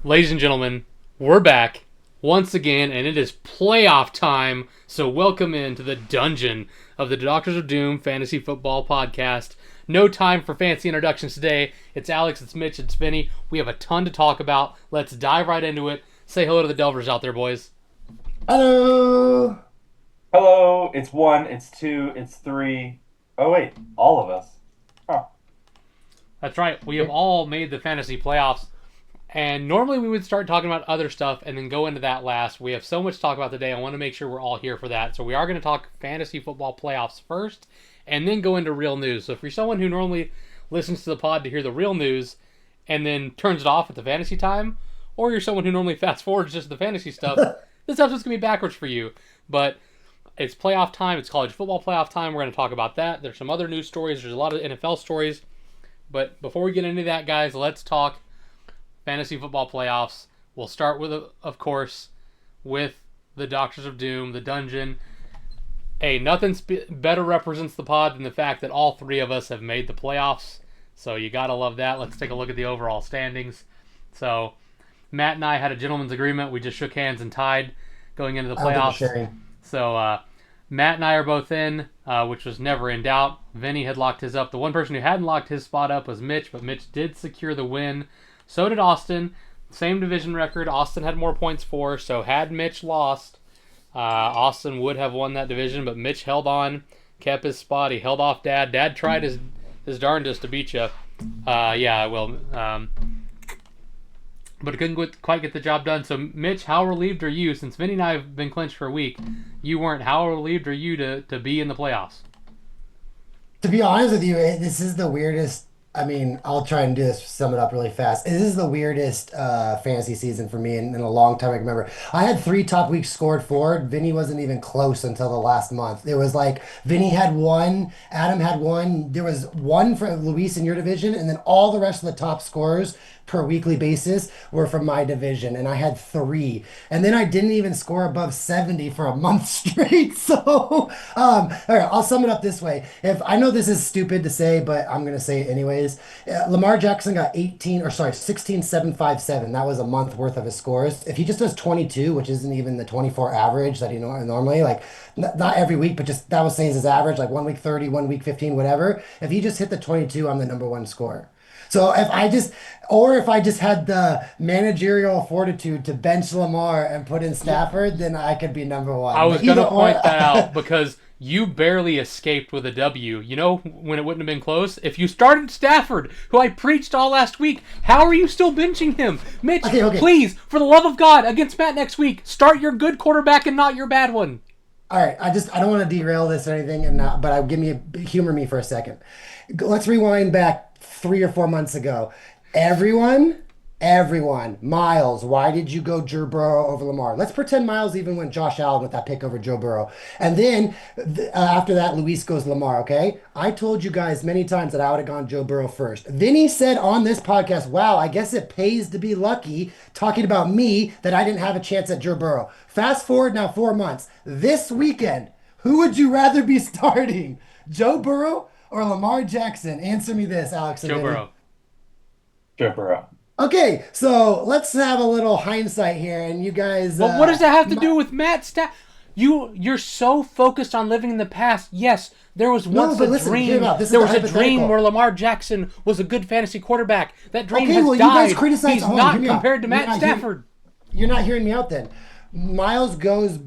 Ladies and gentlemen, we're back once again, and it is playoff time. So welcome into the dungeon of the Doctors of Doom Fantasy Football Podcast. No time for fancy introductions today. It's Alex, it's Mitch, it's Vinny. We have a ton to talk about. Let's dive right into it. Say hello to the Delvers out there, boys. Hello. Hello, it's 1, it's 2, it's 3. Oh wait, all of us. Huh. That's right. We have all made the fantasy playoffs. And normally we would start talking about other stuff and then go into that last. We have so much to talk about today. I want to make sure we're all here for that. So we are going to talk fantasy football playoffs first and then go into real news. So if you're someone who normally listens to the pod to hear the real news and then turns it off at the fantasy time, or you're someone who normally fast forwards just the fantasy stuff, this episode's going to be backwards for you. But it's playoff time. It's college football playoff time. We're going to talk about that. There's some other news stories. There's a lot of NFL stories. But before we get into that, guys, let's talk fantasy football playoffs. We'll start with, of course, with the Doctors of Doom, the dungeon. Hey, nothing better represents the pod than the fact that all three of us have made the playoffs. So you gotta love that. Let's take a look at the overall standings. So Matt and I had a gentleman's agreement. We just shook hands and tied going into the playoffs. So Matt and I are both in, which was never in doubt. Vinny had locked his up. The one person who hadn't locked his spot up was Mitch, but Mitch did secure the win. So did Austin. Same division record. Austin had more points for, so had Mitch lost, Austin would have won that division, but Mitch held on, kept his spot. He held off Dad. Dad tried his darndest to beat you. Yeah, I will. But couldn't quite get the job done. So, Mitch, how relieved are you? Since Vinny and I have been clinched for a week, you weren't. How relieved are you to be in the playoffs? To be honest with you, this is the weirdest. I mean, I'll try and do this, sum it up really fast. This is the weirdest fantasy season for me in a long time I can remember. I had 3 top weeks scored for. Vinny wasn't even close until the last month. It was like Vinny had 1, Adam had 1. There was 1 for Luis in your division, and then all the rest of the top scorers per weekly basis were from my division, and I had 3. And then I didn't even score above 70 for a month straight. So, all right, I'll sum it up this way. If I know this is stupid to say, but I'm gonna say it anyways. Lamar Jackson got 16,757. That was a month worth of his scores. If he just does 22, which isn't even the 24 average that he normally, like not every week, but just that was saying his average, like 1 week 30, 1 week 15, whatever. If he just hit the 22, I'm the number 1 scorer. So if I just had the managerial fortitude to bench Lamar and put in Stafford, then I could be number 1. I was going to point that out because you barely escaped with a W. You know when it wouldn't have been close? If you started Stafford, who I preached all last week, how are you still benching him? Mitch, okay. Please, for the love of God, against Matt next week, start your good quarterback and not your bad one. All right, I don't want to derail this or anything, but humor me for a second. Let's rewind back 3 or 4 months ago. Everyone, Miles, why did you go Joe Burrow over Lamar? Let's pretend Miles even went Josh Allen with that pick over Joe Burrow. And then after that, Luis goes Lamar, okay? I told you guys many times that I would have gone Joe Burrow first. Vinny said on this podcast, wow, I guess it pays to be lucky, talking about me, that I didn't have a chance at Joe Burrow. Fast forward now 4 months. This weekend, who would you rather be starting? Joe Burrow or Lamar Jackson? Answer me this, Alex and Joe Vinny. Burrow. Joe Burrow. Okay, so let's have a little hindsight here, and you guys. But what does that have to do with Matt Stafford? You're so focused on living in the past. Yes, there was once a dream. There was a dream where Lamar Jackson was a good fantasy quarterback. That dream has died. You guys criticize. He's not compared to Matt Stafford. You're not hearing me out then. Miles goes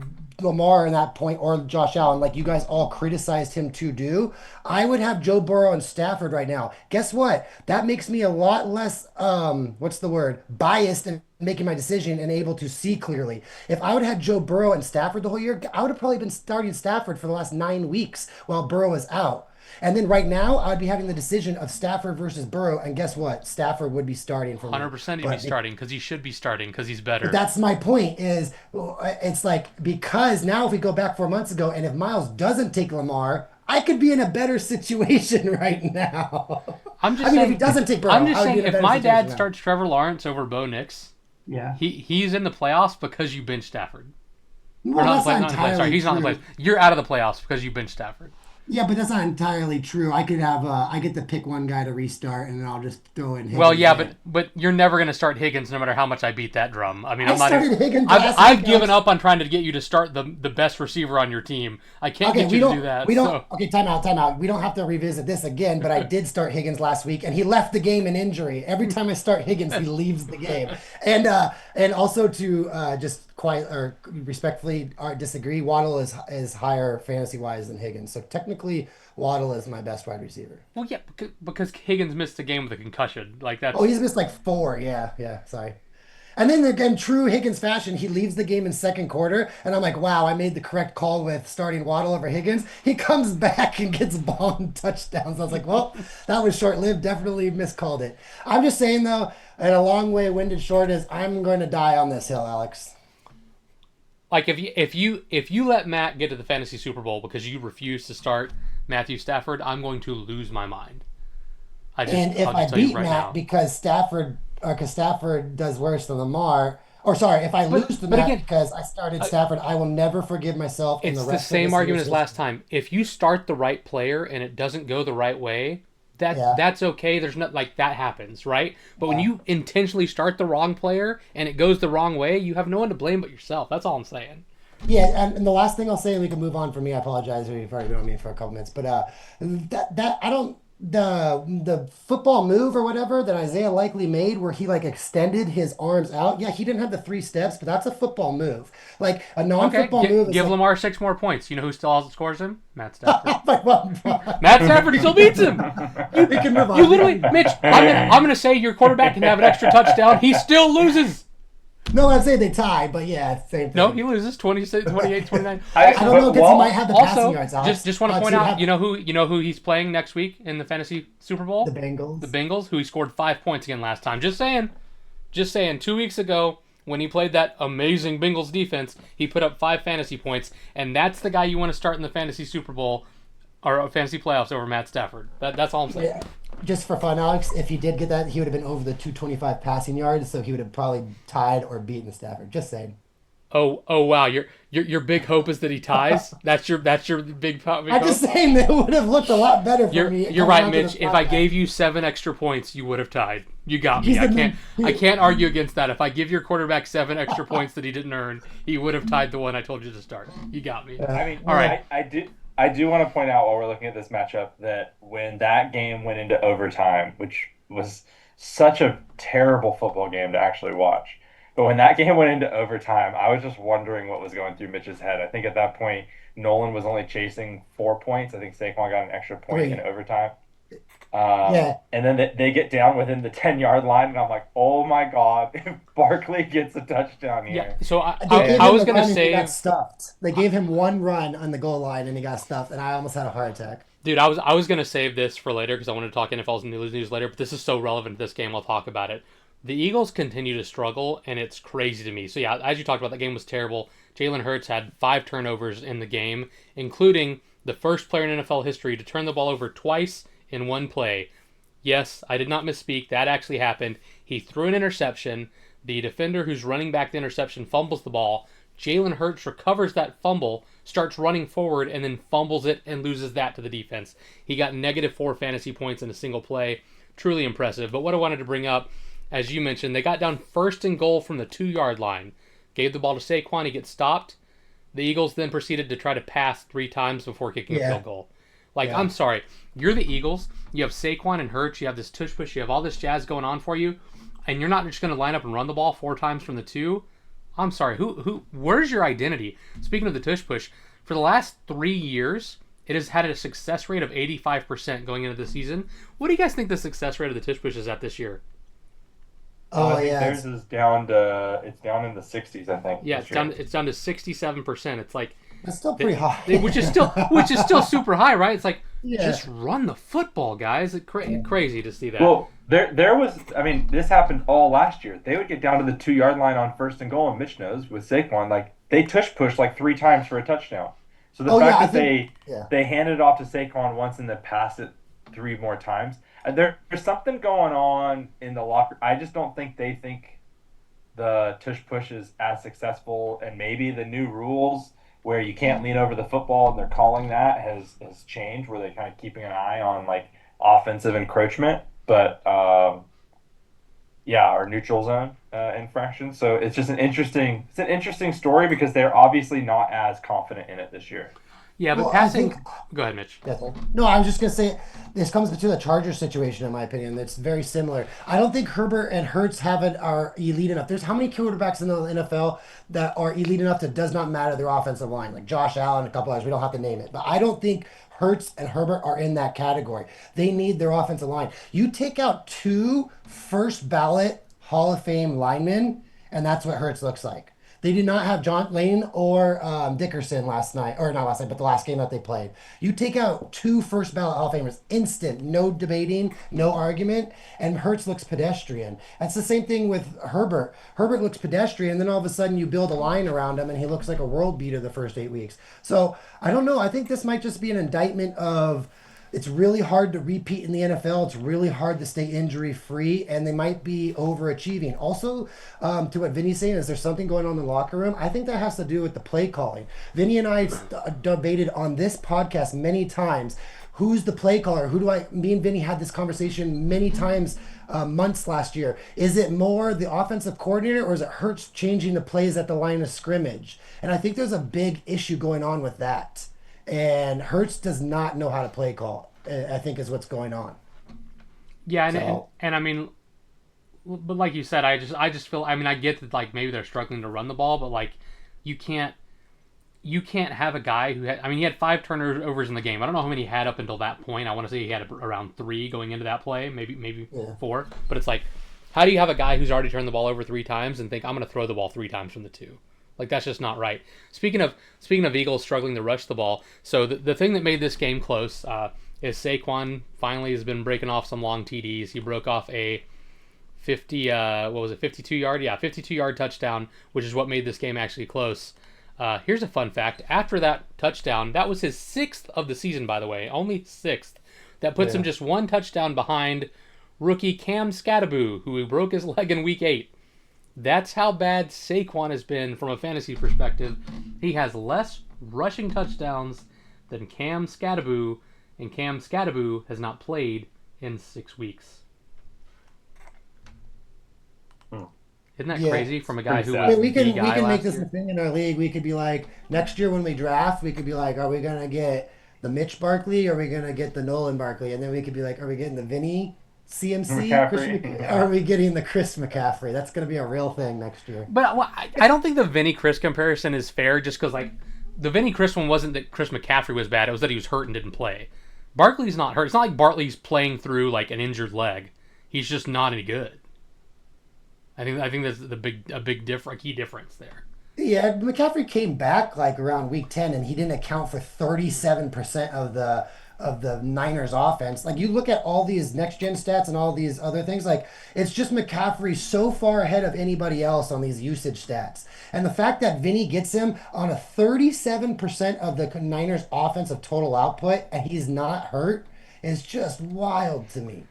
Lamar in that point, or Josh Allen, like you guys all criticized him to do. I would have Joe Burrow and Stafford right now. Guess what? That makes me a lot less biased in making my decision and able to see clearly. If I would have had Joe Burrow and Stafford the whole year, I would have probably been starting Stafford for the last 9 weeks while Burrow is out. And then right now, I'd be having the decision of Stafford versus Burrow, and guess what? Stafford would be starting for me. 100% he'd be starting, because he should be starting, because he's better. But that's my point, is it's like, because now if we go back 4 months ago, and if Miles doesn't take Lamar, I could be in a better situation right now. If he doesn't take Burrow, I'm just saying, if my dad starts Trevor Lawrence over Bo Nix, yeah, he's in the playoffs because you benched Stafford. Well, he's not in the playoffs. You're out of the playoffs because you benched Stafford. Yeah, but that's not entirely true. I could have I get to pick one guy to restart, and then I'll just throw in Well, Higgins yeah, in. but you're never going to start Higgins no matter how much I beat that drum. I mean, I I'm not even. started Higgins I've last I've week, given Alex. up on trying to get you to start the best receiver on your team. I can't Okay, get you to do that. we don't So okay, time out, time out. We don't have to revisit this again, but I did start Higgins last week and he left the game in injury. Every time I start Higgins, he leaves the game. And also to just quiet or respectfully disagree, Waddle is higher fantasy wise than Higgins. So technically Waddle is my best wide receiver. well, yeah, because Higgins missed the game with a concussion. Like Oh, that's he's missed like four. Yeah, yeah, sorry. And then again, true Higgins fashion, he leaves the game in second quarter, and I'm like, wow, I made the correct call with starting Waddle over Higgins. He comes back and gets bombed touchdowns. I was like, well, that was short-lived. Definitely miscalled it. I'm just saying though, and a long way winded short is I'm going to die on this hill, Alex. like if you let Matt get to the fantasy Super Bowl because you refuse to start Matthew Stafford, I'm going to lose my mind. And if I'll I just tell you beat right Matt now. because Stafford does worse than Lamar, or sorry, if I lose to But Matt again, because I started Stafford, I will never forgive myself in the it's the rest of same this argument year's as last history. time. If you start the right player and it doesn't go the right way, Yeah, that's okay. There's not like that happens, right? But when yeah. you intentionally start the wrong player and it goes the wrong way, you have no one to blame but yourself. That's all I'm saying. Yeah, and the last thing I'll say, we can move on from me. I apologize, we've already been on me for a couple minutes, but that I don't the football move or whatever that Isaiah likely made, where he like extended his arms out. Yeah, he didn't have the three steps, but that's a football move. Like a Okay, non-football move is give like, Lamar 6 more points. You know who still outscores him? Matt Stafford. like well, Matt Stafford still beats him. we can move You on. literally, Mitch. I'm gonna say your quarterback can have an extra touchdown. He still loses. No, I'd say they tie, but yeah, same No, thing. he loses 26, 28, 29. I, I don't know but, because he might well, have the passing Also, yards. Alex. just want to Alex, point he'd out, have you know who he's playing next week in the fantasy Super the Bowl? The Bengals. Bengals, who he scored 5 points again last time. Just saying. 2 weeks ago, when he played that amazing Bengals defense, he put up 5 fantasy points, and that's the guy you want to start in the fantasy Super Bowl or fantasy playoffs over Matt Stafford. That's all I'm saying. Yeah. Just for fun, Alex, if he did get that, he would have been over the 225 passing yards, so he would have probably tied or beaten Stafford. Just saying. Oh wow, your big hope is that he ties. That's your big I'm hope. just saying that it would have looked a lot better for You're me. you're coming right, onto Mitch. this If I podcast. gave you 7 extra points, you would have tied. You got me. He's I the can't man. I can't argue against that. If I give your quarterback 7 extra points that he didn't earn, he would have tied the one I told you to start. You got me. I mean, All right. I do want to point out while we're looking at this matchup that when that game went into overtime, which was such a terrible football game to actually watch, but when that game went into overtime, I was just wondering what was going through Mitch's head. I think at that point, Nolan was only chasing 4 points. I think Saquon got an extra point in Three. overtime. Yeah. And then they get down within the 10-yard line, and I'm like, oh my God, if Barkley gets a touchdown Yeah. here. So I, They I, gave I him was the gonna run and he say, got stuffed. They gave him one run on the goal line and he got stuffed, and I almost had a heart attack. dude, I was gonna save this for later because I wanted to talk NFL's news later. But this is so relevant to this game. I'll talk about it. The Eagles continue to struggle, and it's crazy to me. So yeah, as you talked about, that game was terrible. Jalen Hurts had 5 turnovers in the game, including the first player in NFL history to turn the ball over twice in one play. Yes, I did not misspeak. That actually happened. He threw an interception. The defender who's running back the interception fumbles the ball. Jalen Hurts recovers that fumble, starts running forward, and then fumbles it and loses that to the defense. He got -4 fantasy points in a single play. Truly impressive. But what I wanted to bring up, as you mentioned, they got down first and goal from the 2 yard line. Gave the ball to Saquon. He gets stopped. The Eagles then proceeded to try to pass 3 times before kicking a Yeah. field goal. Like, Yeah. I'm sorry. You're the Eagles. You have Saquon and Hurts. You have this tush push. You have all this jazz going on for you. And you're not just going to line up and run the ball 4 times from the 2. I'm sorry. Where's your identity? Speaking of the tush push, for the last 3 years, it has had a success rate of 85% going into the season. What do you guys think the success rate of the tush push is at this year? Oh I think yeah. theirs is down to it's down in the 60s, I think. Yeah, this year. it's down to 67%. It's like That's still pretty high. which is still super high, right? It's like Yeah. just run the football, guys. It's crazy to see that. Well, there was. I mean, this happened all last year. They would get down to the 2 yard line on first and goal, and Mitch knows with Saquon, like they tush pushed like 3 times for a touchdown. So the Oh yeah, fact I that think yeah. they handed it off to Saquon once and then passed it 3 more times, and there's something going on in the locker. I just don't think they think the tush push is as successful, and maybe the new rules where you can't lean over the football, and they're calling that has changed, where they're kind of keeping an eye on like offensive encroachment, but yeah, or neutral zone infraction. So it's an interesting story because they're obviously not as confident in it this year. Yeah, but Well, I passing. think Go ahead, Mitch. that's all. No, I was just gonna say this comes to the Chargers situation, in my opinion. That's very similar. I don't think Herbert and Hurts are elite enough. There's how many quarterbacks in the NFL that are elite enough that does not matter their offensive line, like Josh Allen, a couple others. We don't have to name it, but I don't think Hurts and Herbert are in that category. They need their offensive line. You take out two first ballot Hall of Fame linemen, and that's what Hurts looks like. They did not have John Lane or Dickerson last night, or not last night, but the last game that they played. You take out two first ballot Hall of Famers, instant, no debating, no argument, and Hurts looks pedestrian. That's the same thing with Herbert. Herbert looks pedestrian, then all of a sudden you build a line around him, and he looks like a world beater the first 8 weeks. So I don't know. I think this might just be an indictment of it's really hard to repeat in the NFL. It's really hard to stay injury free, and they might be overachieving. Also, to what Vinny's saying, is there something going on in the locker room? I think that has to do with the play calling. Vinny and I debated on this podcast many times. Who's the play caller? Me and Vinny had this conversation many times, months last year. Is it more the offensive coordinator, or is it Hurts changing the plays at the line of scrimmage? And I think there's a big issue going on with that. And Hurts does not know how to play call, I think is what's going on. Yeah, and I mean, but like you said, I just feel. I mean, I get that like maybe they're struggling to run the ball, but like you can't have a guy who had. I mean, he had 5 turnovers in the game. I don't know how many he had up until that point. I want to say he had around 3 going into that play, maybe 4. But it's like, how do you have a guy who's already turned the ball over 3 times and think I'm going to throw the ball 3 times from the 2? Like, that's just not right. Speaking of Eagles struggling to rush the ball, so the thing that made this game close is Saquon finally has been breaking off some long TDs. He broke off a 52-yard? Yeah, 52-yard touchdown, which is what made this game actually close. Here's a fun fact. After that touchdown, that was his 6th of the season, by the way, only 6th. That puts him just 1 touchdown behind rookie Cam Skattebo, who broke his leg in Week 8. That's how bad Saquon has been from a fantasy perspective. He has less rushing touchdowns than Cam Skattebo, and Cam Skattebo has not played in 6 weeks. Isn't that crazy from a guy who was we can make this a thing in our league. We could be like, next year when we draft, we could be like, are we going to get the Mitch Barkley, or are we going to get the Nolan Barkley? And then we could be like, are we getting the Vinny CMC? Are we getting the Chris McCaffrey? That's going to be a real thing next year. But I don't think the Vinny Chris comparison is fair, just because like the Vinny Chris one wasn't that Chris McCaffrey was bad; it was that he was hurt and didn't play. Barkley's not hurt. It's not like Barkley's playing through like an injured leg. He's just not any good. I think that's a key difference there. Yeah, McCaffrey came back like around week 10, and he didn't account for 37% of the Niners offense. Like, you look at all these next gen stats and all these other things, like, it's just McCaffrey so far ahead of anybody else on these usage stats. And the fact that Vinny gets him on a 37% of the Niners offensive total output and he's not hurt is just wild to me.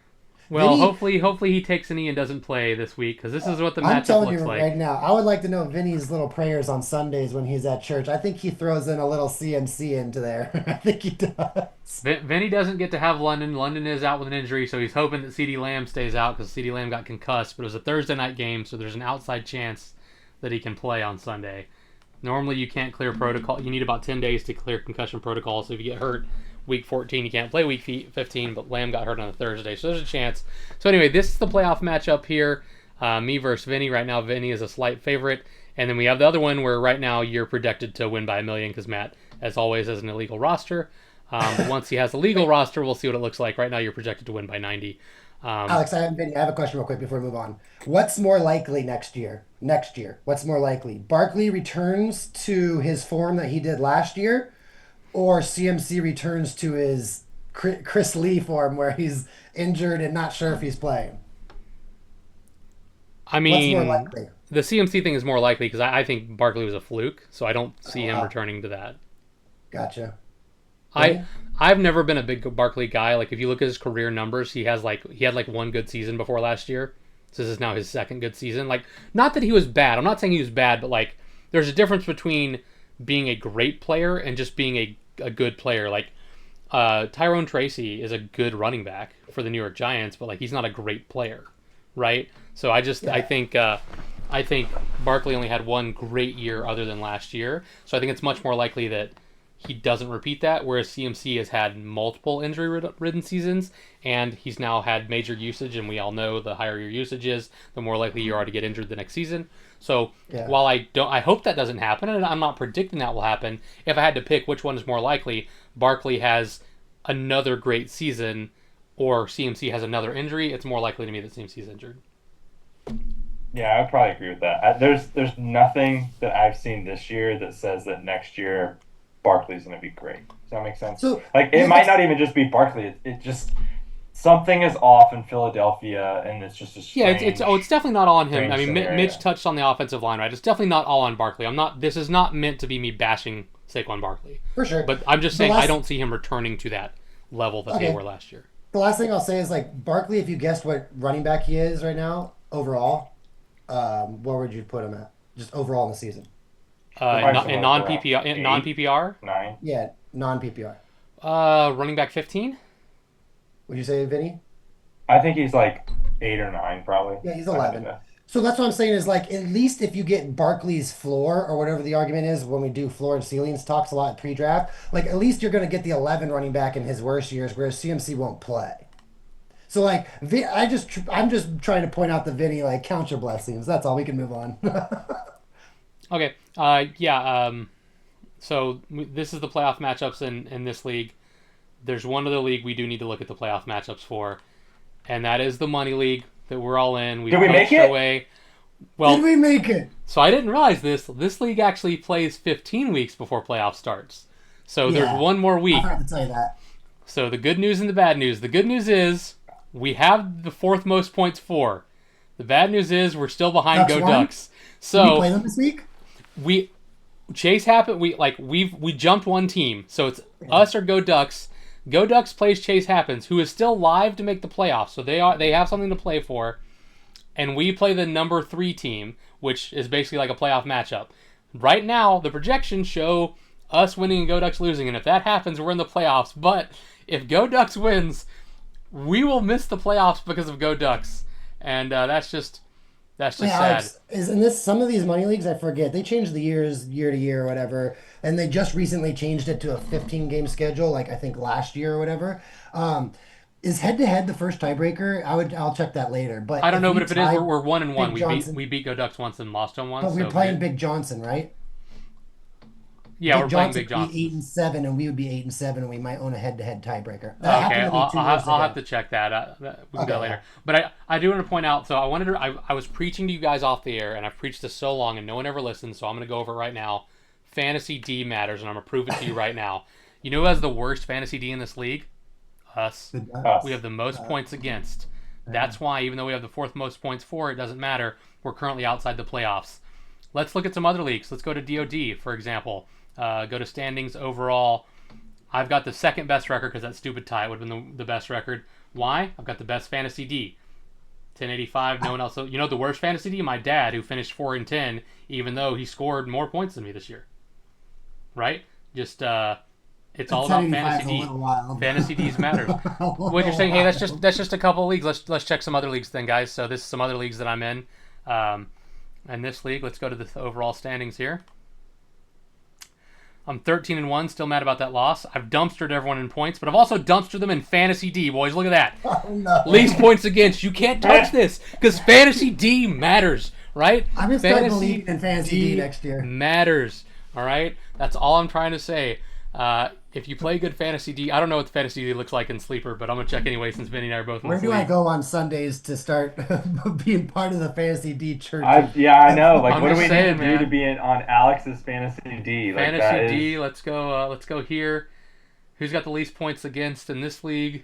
Well, Vinny, hopefully he takes a knee and doesn't play this week, because this is what the matchup looks like. I'm telling you right now, I would like to know Vinny's little prayers on Sundays when he's at church. I think he throws in a little CMC into there. I think he does. Vinny doesn't get to have London. London is out with an injury, so he's hoping that CeeDee Lamb stays out, because CeeDee Lamb got concussed. But it was a Thursday night game, so there's an outside chance that he can play on Sunday. Normally you can't clear protocol. You need about 10 days to clear concussion protocol, so if you get hurt week 14, you can't play week 15, but Lamb got hurt on a Thursday, so there's a chance. So anyway, this is the playoff matchup here, me versus Vinny. Right now, Vinny is a slight favorite, and then we have the other one where right now you're projected to win by 1 million, because Matt, as always, has an illegal roster. Once he has a legal roster, we'll see what it looks like. Right now, you're projected to win by 90. Alex, I have a question real quick before we move on. What's more likely next year? What's more likely? Barkley returns to his form that he did last year, or CMC returns to his Chris Lee form where he's injured and not sure if he's playing? I mean, what's more likely? The CMC thing is more likely, because I think Barkley was a fluke, so I don't see him returning to that. Gotcha. I've never been a big Barkley guy. Like, if you look at his career numbers, he had one good season before last year. So this is now his second good season. Like, not that he was bad. I'm not saying he was bad, but like, there's a difference between being a great player and just being a good player. Like Tyrone Tracy is a good running back for the New York Giants, but like he's not a great player, right? So I think Barkley only had one great year other than last year, so I think it's much more likely that he doesn't repeat that, whereas CMC has had multiple injury-ridden seasons, and he's now had major usage, and we all know the higher your usage is, the more likely you are to get injured the next season. So while I hope that doesn't happen, and I'm not predicting that will happen, if I had to pick which one is more likely, Barkley has another great season, or CMC has another injury, it's more likely to me that CMC is injured. Yeah, I would probably agree with that. There's nothing that I've seen this year that says that next year Barkley's going to be great. Does that make sense? So, like, it might not even just be Barkley. It just something is off in Philadelphia, and it's just a strange, it's definitely not all on him. I mean, scenario. Mitch touched on the offensive line, right? It's definitely not all on Barkley. This is not meant to be me bashing Saquon Barkley. For sure. But I'm just saying I don't see him returning to that level that they were last year. The last thing I'll say is, like, Barkley, if you guessed what running back he is right now, overall, where would you put him at? Just overall in the season. In non-PPR? 9. Yeah, non-PPR. Running back 15? Would you say, Vinny? I think he's like 8 or 9, probably. Yeah, he's 11. So that's what I'm saying is, like, at least if you get Barkley's floor, or whatever the argument is when we do floor and ceilings talks a lot pre-draft, like, at least you're going to get the 11 running back in his worst years, whereas CMC won't play. So, like, I'm just trying to point out the Vinny, like, count your blessings. That's all. We can move on. Okay. So this is the playoff matchups in this league. There's one other league we do need to look at the playoff matchups for, and that is the Money League that we're all in. Did we make it? Well, did we make it? So I didn't realize this. This league actually plays 15 weeks before playoff starts. So there's one more week. I forgot to tell you that. So the good news and the bad news. The good news is we have the fourth most points for. The bad news is we're still behind Ducks Go won? Ducks. So Did we play them this week? we jumped one team, so it's us or Go Ducks. Go Ducks plays Chase Happens, who is still live to make the playoffs, so they have something to play for, and we play the number 3 team, which is basically like a playoff matchup. Right now, the projections show us winning and Go Ducks losing, and if that happens, we're in the playoffs. But if Go Ducks wins, we will miss the playoffs because of Go Ducks, and that's just sad. Alex, in this some of these money leagues, I forget they changed the years year to year or whatever, and they just recently changed it to a 15-game schedule, like I think last year or whatever. Is head-to-head the first tiebreaker? I'll check that later. But I don't know, but if it is, we're 1-1. Big We beat Go Ducks once and lost them once. But we're playing Big Johnson, right? Yeah, we're playing Johnson Big Johnson. Would be 8-7, and we would be 8-7, and we might own a head-to-head tiebreaker. Okay, I'll have to check that. We can do that later. But I do want to point out. So I was preaching to you guys off the air, and I've preached this so long, and no one ever listens. So I'm going to go over it right now. Fantasy D matters, and I'm going to prove it to you right now. You know who has the worst fantasy D in this league? Us. We have the most points against. That's why, even though we have the fourth most points for, it doesn't matter. We're currently outside the playoffs. Let's look at some other leagues. Let's go to DoD, for example. Go to standings overall. I've got the second best record because that stupid tie would have been the best record. Why? I've got the best fantasy D. 1085, no one else. You know the worst fantasy D? My dad, who finished 4-10, even though he scored more points than me this year. Right? Just, it's all about fantasy D. Fantasy D's matters. What you're saying, hey, that's just a couple of leagues. Let's check some other leagues then, guys. So this is some other leagues that I'm in. And this league, let's go to the overall standings here. I'm 13-1, still mad about that loss. I've dumpstered everyone in points, but I've also dumpstered them in fantasy D, boys. Look at that. Oh, no. Least points against. You can't touch this because fantasy D matters, right? I'm going to start believing in fantasy D next year. Matters, all right? That's all I'm trying to say. If you play good fantasy D, I don't know what the fantasy D looks like in Sleeper, but I'm going to check anyway since Vinny and I are both in Where do I go on Sundays to start being part of the fantasy D church? I know. Like, what do we need to do to be on Alex's fantasy D? Like, fantasy D, let's go here. Who's got the least points against in this league?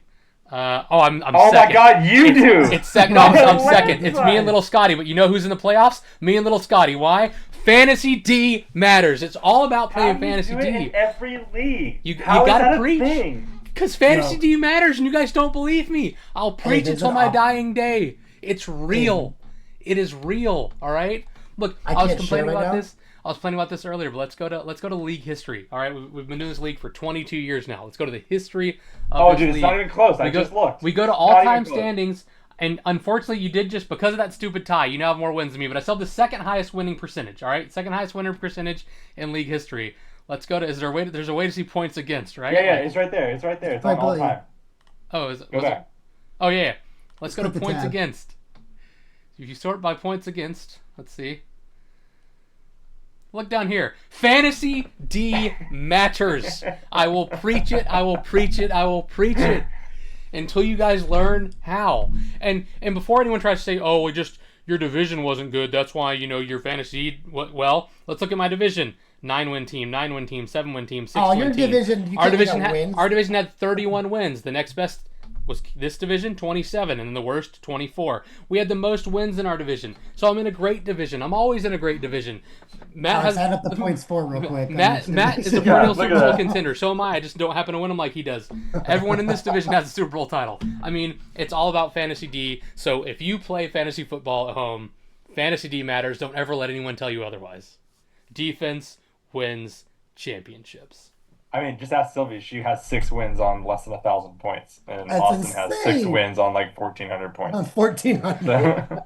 I'm oh second. My God, you do! It's second. No, I'm second. It's me and Little Scotty, but you know who's in the playoffs? Me and Little Scotty. Why? Fantasy D matters. It's all about playing fantasy D. D. In every league. You gotta preach. Thing? Because fantasy D matters, and you guys don't believe me. I'll preach until my dying day. It's real. It is real. All right. Look, I was complaining about this. I was planning about this earlier, but let's go to league history. All right, we've been doing this league for 22 years now. Let's go to the history of this dude, league. it's not even close. I just looked. We go to all-time standings, and unfortunately, you did just because of that stupid tie. You now have more wins than me, but I still have the second highest winning percentage. All right, second highest winning percentage in league history. Let's go to. Is there a way? There's a way to see points against, right? Yeah, it's right there. It's right there. It's on all time. Oh, Go back. Oh yeah. Let's go to points against. If you sort by points against, let's see. Look down here. Fantasy D matters. I will preach it. I will preach it. I will preach it until you guys learn how. And before anyone tries to say, "Oh, your division wasn't good. That's why your fantasy." Well, let's look at my division. 9-win team, 9-win team, 7-win team, 6-win team. Division. Our division had 31 wins. The next best was this division, 27, and then the worst, 24. We had the most wins in our division, so I'm in a great division. I'm always in a great division. Matt has add up the points for real quick. Matt is a perennial Super Bowl contender. So am I. I just don't happen to win them like he does. Everyone in this division has a Super Bowl title. I mean, it's all about Fantasy D. So if you play fantasy football at home, Fantasy D matters. Don't ever let anyone tell you otherwise. Defense wins championships. I mean, just ask Sylvia. She has 6 wins on less than 1,000 points, and That's Austin insane. has 6 wins on like 1,400 points. On 1,400.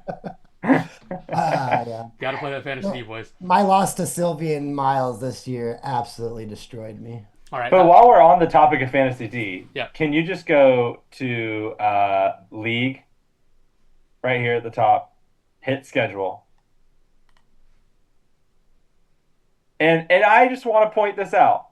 Yeah. Got to play that fantasy, boys. My loss to Sylvia and Miles this year absolutely destroyed me. All right. But while we're on the topic of Fantasy D, yeah. Can you just go to League right here at the top, hit schedule. And I just want to point this out,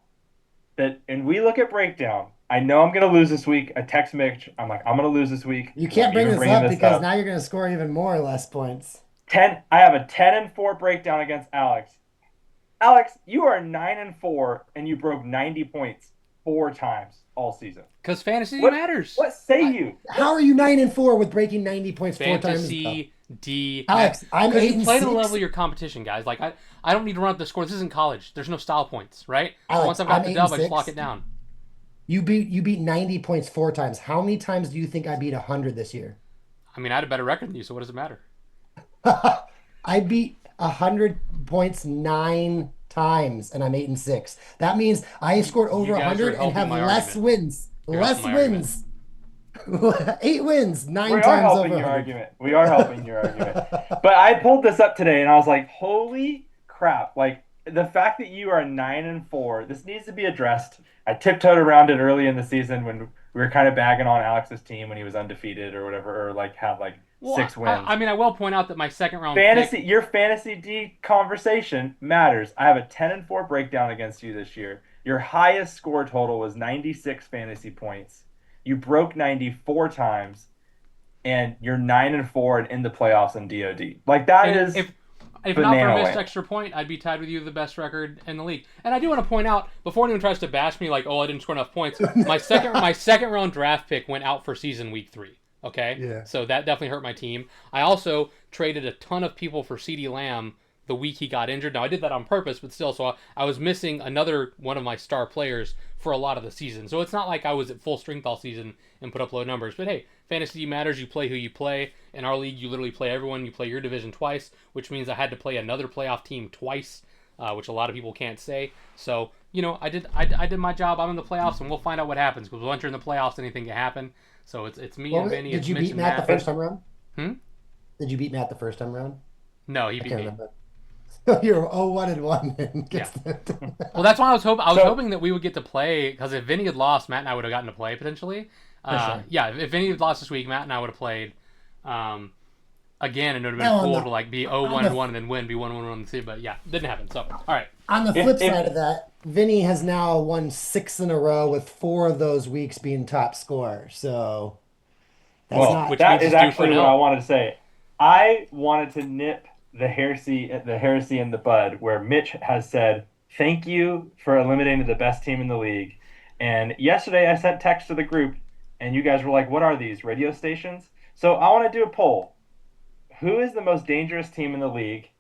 that and we look at breakdown. I know I'm going to lose this week. I text Mitch. I'm like, I'm going to lose this week. You can't bring this up because now you're going to score even more or less points. I have a 10-4 breakdown against Alex. Alex, you are 9-4, and you broke 90 points 4 times all season. Because fantasy matters. What say you? How are you 9-4 with breaking 90 points 4 times? Fantasy D. Alex, I'm 8 you and play 6. the level of your competition, guys. Like I don't need to run up the score. This isn't college. There's no style points, right? Alex, so once I've got the dub, I just 6. lock it down. You beat 90 points 4 times. How many times do you think I beat 100 this year? I mean, I had a better record than you, so what does it matter? I beat 100 points 9 times, and I'm 8 and 6. That means I scored over 100 and have less wins. Less wins. 8 wins, 9 times over 100. We are helping your argument. But I pulled this up today, and I was like, holy crap. Like, the fact that you are 9-4, this needs to be addressed. I tiptoed around it early in the season when we were kind of bagging on Alex's team when he was undefeated or whatever, or like had like 6 wins. I mean, I will point out that my second round your Fantasy D conversation matters. I have a 10-4 breakdown against you this year. Your highest score total was 96 fantasy points. You broke 94 times, and you're 9-4 and in the playoffs in DoD. Like that is. If not for a missed extra point, I'd be tied with you the best record in the league. And I do want to point out, before anyone tries to bash me like, oh, I didn't score enough points, my second round draft pick went out for season week 3. Okay? Yeah. So that definitely hurt my team. I also traded a ton of people for CeeDee Lamb the week he got injured. Now, I did that on purpose, but still, so I was missing another one of my star players for a lot of the season. So it's not like I was at full strength all season and put up low numbers. But hey, fantasy matters. You play who you play. In our league, you literally play everyone. You play your division twice, which means I had to play another playoff team twice, which a lot of people can't say. So, I did my job. I'm in the playoffs, and we'll find out what happens. Because once you're in the playoffs, anything can happen. So it's me and Vinny. Did you beat Matt the first time around? Did you beat Matt the first time around? No, he beat me. You're 0-1-1. Yeah. Well, that's why I was hoping that we would get to play, because if Vinny had lost, Matt and I would have gotten to play potentially. Sure. Yeah, if Vinny had lost this week, Matt and I would have played again, and it would have been cool to like be 0-1-1 and then be 1-1-1 but yeah, didn't happen. So all right. On the flip side of that, Vinny has now won 6 in a row with 4 of those weeks being top scorer. So that is actually what I wanted to say. I wanted to nip the heresy in the bud, where Mitch has said, thank you for eliminating the best team in the league. And yesterday I sent text to the group, and you guys were like, what are these, radio stations? So I want to do a poll. Who is the most dangerous team in the league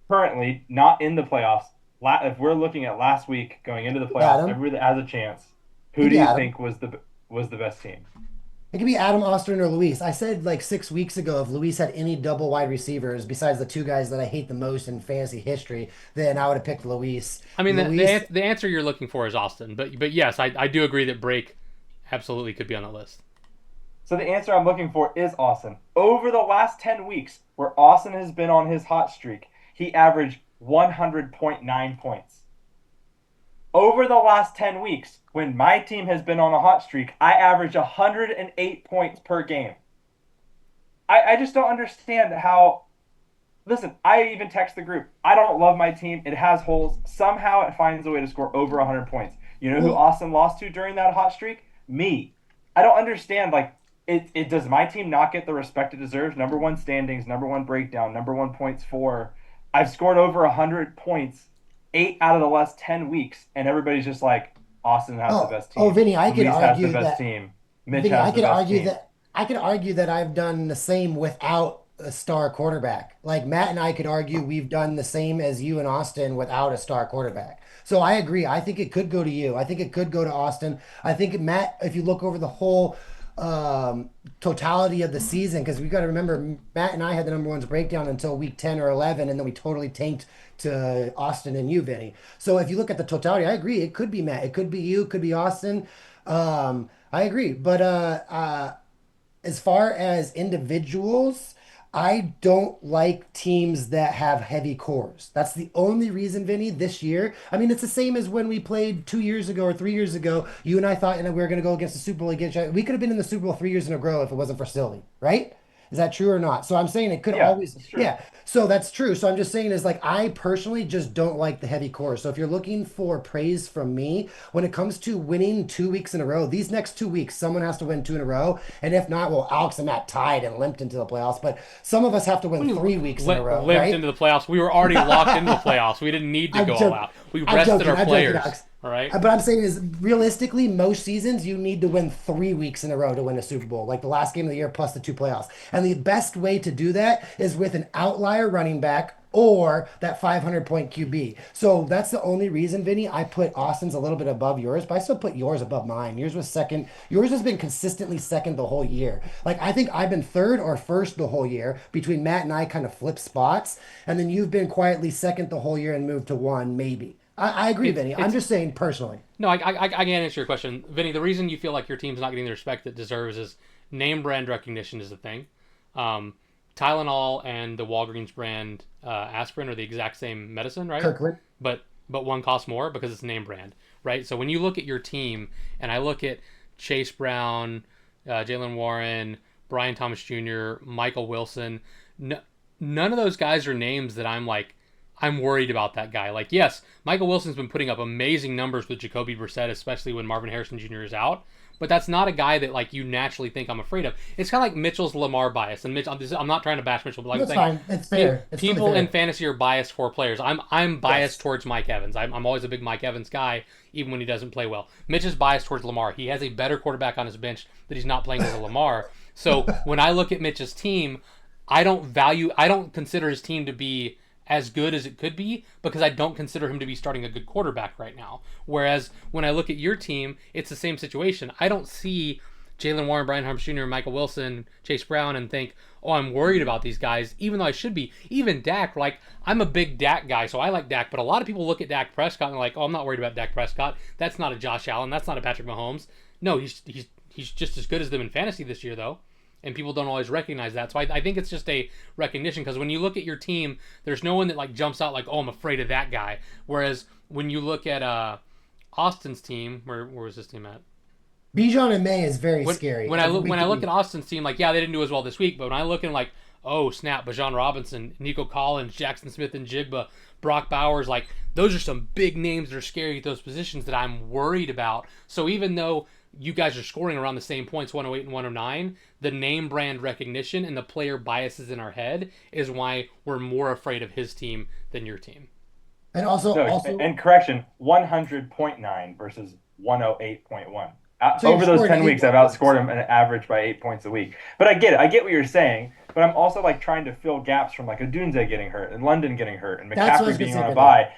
currently, not in the playoffs? If we're looking at last week going into the playoffs, everybody that has a chance, who do you think was the best team? It could be Adam Austin or Luis. I said like 6 weeks ago, if Luis had any double wide receivers besides the two guys that I hate the most in fantasy history, then I would have picked Luis. I mean, Luis, the answer you're looking for is Austin, but yes, I do agree that Brake absolutely could be on the list. So the answer I'm looking for is Austin. Over the last 10 weeks, where Austin has been on his hot streak, he averaged 100.9 points. Over the last 10 weeks, when my team has been on a hot streak, I average 108 points per game. I just don't understand how. Listen, I even text the group. I don't love my team. It has holes. Somehow it finds a way to score over 100 points. You know who well, Austin lost to during that hot streak? Me. I don't understand. Like, it does my team not get the respect it deserves? Number one standings, number one breakdown, number one points for. I've scored over 100 points 8 out of the last 10 weeks, and everybody's just like, Austin has the best team. Vinny, I could Luis has the argue best that. team. Mitch Vinny, has the best team. I could argue that I've done the same without a star quarterback. Like Matt and I could argue we've done the same as you and Austin without a star quarterback. So I agree. I think it could go to you. I think it could go to Austin. I think Matt, if you look over the whole totality of the season, because we got to remember Matt and I had the number ones breakdown until week 10 or 11, and then we totally tanked to Austin and you, Vinny. So if you look at the totality, I agree. It could be Matt. It could be you. It could be Austin. I agree. But as far as individuals, I don't like teams that have heavy cores. That's the only reason, Vinny, this year. I mean, it's the same as when we played 2 years ago or 3 years ago. You and I thought we were going to go against the Super Bowl against. We could have been in the Super Bowl 3 years in a row if it wasn't for Silly, right? Is that true or not? So I'm saying it could Yeah, always, it's true. yeah. So that's true. So I'm just saying is like I personally just don't like the heavy core. So if you're looking for praise from me when it comes to winning 2 weeks in a row, these next 2 weeks, someone has to win two in a row. And if not, well, Alex and Matt tied and limped into the playoffs. But some of us have to win When you 3 weeks in a row, limped right? into the playoffs, we were already locked into the playoffs. We didn't need to I'm go all joking. out. We I'm rested joking. our I'm joking, players. Alex. All right. But I'm saying is realistically, most seasons you need to win 3 weeks in a row to win a Super Bowl, like the last game of the year plus the two playoffs. And the best way to do that is with an outlier running back or that 500-point QB. So that's the only reason, Vinny, I put Austin's a little bit above yours, but I still put yours above mine. Yours was second. Yours has been consistently second the whole year. Like I think I've been third or first the whole year between Matt and I kind of flip spots. And then you've been quietly second the whole year and moved to one, maybe. I agree, It's Vinny. I'm it's just saying personally. no, I can't answer your question, Vinny. The reason you feel like your team's not getting the respect it deserves is name brand recognition is the thing. Um, Tylenol and the Walgreens brand aspirin are the exact same medicine, right? Kirkland. But one costs more because it's name brand, right? So when you look at your team, and I look at Chase Brown, Jalen Warren, Brian Thomas Jr., Michael Wilson, no, none of those guys are names that I'm worried about that guy. Like, yes, Michael Wilson's been putting up amazing numbers with Jacoby Brissett, especially when Marvin Harrison Jr. is out. But that's not a guy that like you naturally think I'm afraid of. It's kind of like Mitchell's Lamar bias, and Mitch. I'm not trying to bash Mitchell, but like I'm That's saying, fine. It's fair. It's totally people in fair. fantasy are biased for players. I'm biased Yes. towards Mike Evans. I'm always a big Mike Evans guy, even when he doesn't play well. Mitch is biased towards Lamar. He has a better quarterback on his bench that he's not playing as a Lamar. So when I look at Mitch's team, I don't consider his team to be as good as it could be because I don't consider him to be starting a good quarterback right now. Whereas when I look at your team, it's the same situation. I don't see Jalen Warren, Brian Harms Jr., Michael Wilson, Chase Brown, and think, oh, I'm worried about these guys, even though I should be. Even Dak, like, I'm a big Dak guy, so I like Dak, but a lot of people look at Dak Prescott and they're like, oh, I'm not worried about Dak Prescott. That's not a Josh Allen. That's not a Patrick Mahomes. No, he's just as good as them in fantasy this year, though. And people don't always recognize that. So I think it's just a recognition because when you look at your team, there's no one that like jumps out like, oh, I'm afraid of that guy. Whereas when you look at Austin's team, where was his team at? Bijan and May is very when scary. when I look Week when I to look at week. Austin's team, like yeah, they didn't do as well this week, but when I look in like, oh snap, Bajan Robinson, Nico Collins, Jackson Smith and Jigba, Brock Bowers, like those are some big names that are scary at those positions that I'm worried about. So even though you guys are scoring around the same points, 108 and 109, the name brand recognition and the player biases in our head is why we're more afraid of his team than your team. And also, No, also, and correction, 100.9 versus 108.1. so you've Over those scored 10 weeks, I've 8 points. outscored him an average by 8 points a week. But I get it. I get what you're saying. But I'm also like trying to fill gaps from like Odunze getting hurt and London getting hurt and That's what I McCaffrey was gonna being say, on a Vinny. bye.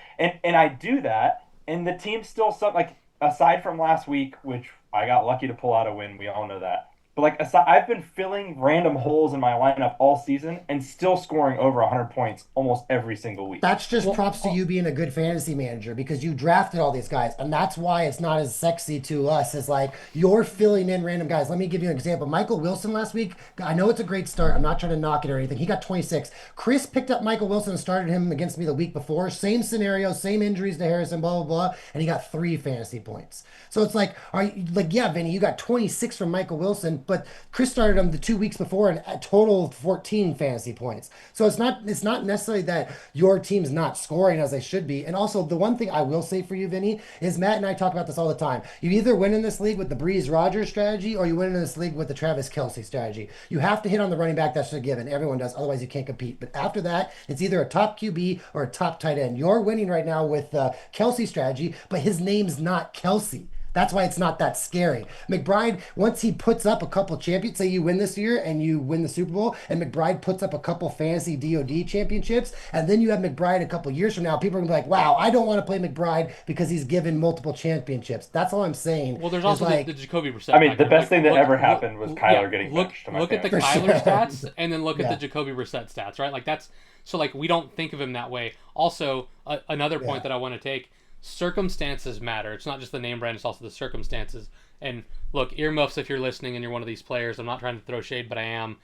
And I do that, and the team still like aside from last week, which I got lucky to pull out a win. We all know that. But like I've been filling random holes in my lineup all season and still scoring over 100 points almost every single week. That's just props to you being a good fantasy manager because you drafted all these guys, and that's why it's not as sexy to us as like you're filling in random guys. Let me give you an example. Michael Wilson last week, I know it's a great start. I'm not trying to knock it or anything. He got 26. Chris picked up Michael Wilson and started him against me the week before. Same scenario, same injuries to Harrison, blah, blah, blah, and he got 3 fantasy points. So it's like, are you like, yeah, Vinny, you got 26 from Michael Wilson, but Chris started him the 2 weeks before and a total of 14 fantasy points. So it's not necessarily that your team's not scoring as they should be. And also the one thing I will say for you, Vinny, is Matt and I talk about this all the time. You either win in this league with the Breeze Rogers strategy or you win in this league with the Travis Kelce strategy. You have to hit on the running back, that's a given. Everyone does, otherwise you can't compete. But after that, it's either a top QB or a top tight end. You're winning right now with Kelce strategy, but his name's not Kelce. That's why it's not that scary. McBride, once he puts up a couple champions, say you win this year and you win the Super Bowl, and McBride puts up a couple fantasy DoD championships, and then you have McBride a couple years from now, people are going to be like, wow, I don't want to play McBride because he's given multiple championships. That's all I'm saying. Well, there's also like, the Jacoby Brissett. I mean, the best thing that ever happened was Kyler getting benched. Look at the Kyler stats, and then look at the Jacoby Brissett stats, right? Like that's so like we don't think of him that way. Also, another point that I want to take. Circumstances matter. It's not just the name brand, it's also the circumstances. And look, earmuffs if you're listening and you're one of these players. I'm not trying to throw shade, but I am.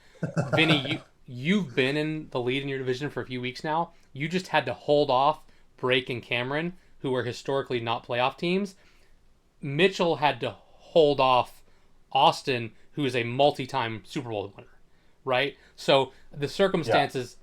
Vinny, you've been in the lead in your division for a few weeks now. You just had to hold off Brake and Cameron, who are historically not playoff teams. Mitchell had to hold off Austin, who is a multi-time Super Bowl winner, right? So the circumstances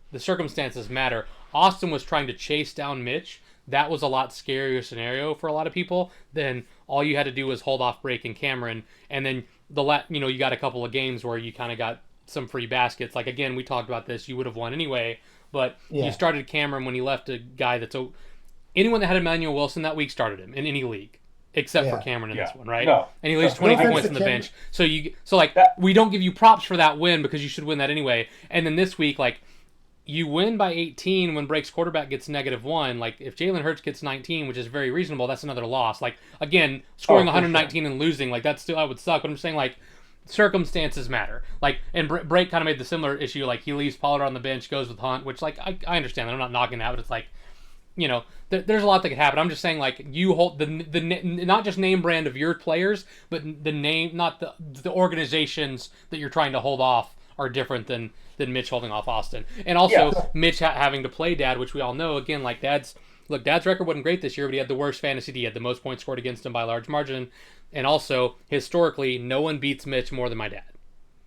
matter. Austin was trying to chase down Mitch. That was a lot scarier scenario for a lot of people than all you had to do was hold off Brake and Cameron, and then you got a couple of games where you kind of got some free baskets. Like again, we talked about this. You would have won anyway, but you started Cameron when he left a guy that's anyone that had Emmanuel Wilson that week started him in any league except for Cameron in this one, right? No. And he leaves 22 points on the bench. So we don't give you props for that win because you should win that anyway. And then this week, like. You win by 18 when Brake's quarterback gets -1. Like, if Jalen Hurts gets 19, which is very reasonable, that's another loss. Like, again, scoring 119 and losing, like, that would suck. But I'm saying, like, circumstances matter. Like, and Brake kind of made the similar issue. Like, he leaves Pollard on the bench, goes with Hunt, which, like, I understand that. I'm not knocking that, but it's like, there's a lot that could happen. I'm just saying, like, you hold the not just name brand of your players, but the name, not the organizations that you're trying to hold off are different than Mitch holding off Austin. And also Mitch having to play Dad, which we all know, again, like Dad's record wasn't great this year, but he had the worst fantasy D. He had the most points scored against him by a large margin. And also, historically, no one beats Mitch more than my dad.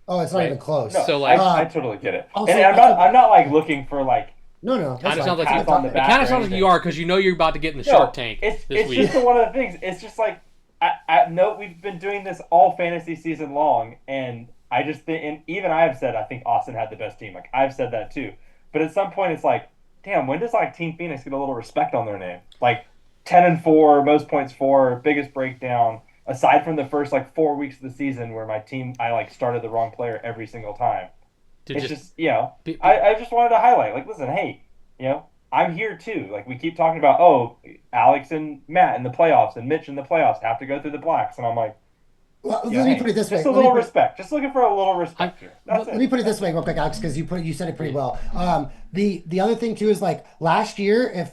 Oh, it's not even close. No, so like I totally get it. Also, and I'm not like looking for like No. It kind of sounds like anything. you are because you're about to get in the Shark Tank it's this week. It's just one of the things. It's just like I know we've been doing this all fantasy season long, and I just think, and even I have said I think Austin had the best team. Like I've said that too. But at some point, it's like, damn, when does like Team Phoenix get a little respect on their name? Like 10-4, most points for, biggest breakdown. Aside from the first like 4 weeks of the season where my team I like started the wrong player every single time. I just wanted to highlight, like, listen, hey, I'm here too. Like we keep talking about, Alex and Matt in the playoffs and Mitch in the playoffs have to go through the blacks, and I'm like, well, let me put it this way. Just a little respect. Just looking for a little respect here. That's it. Let me put it this way real quick, Alex, because you said it pretty well. The other thing too is like last year, if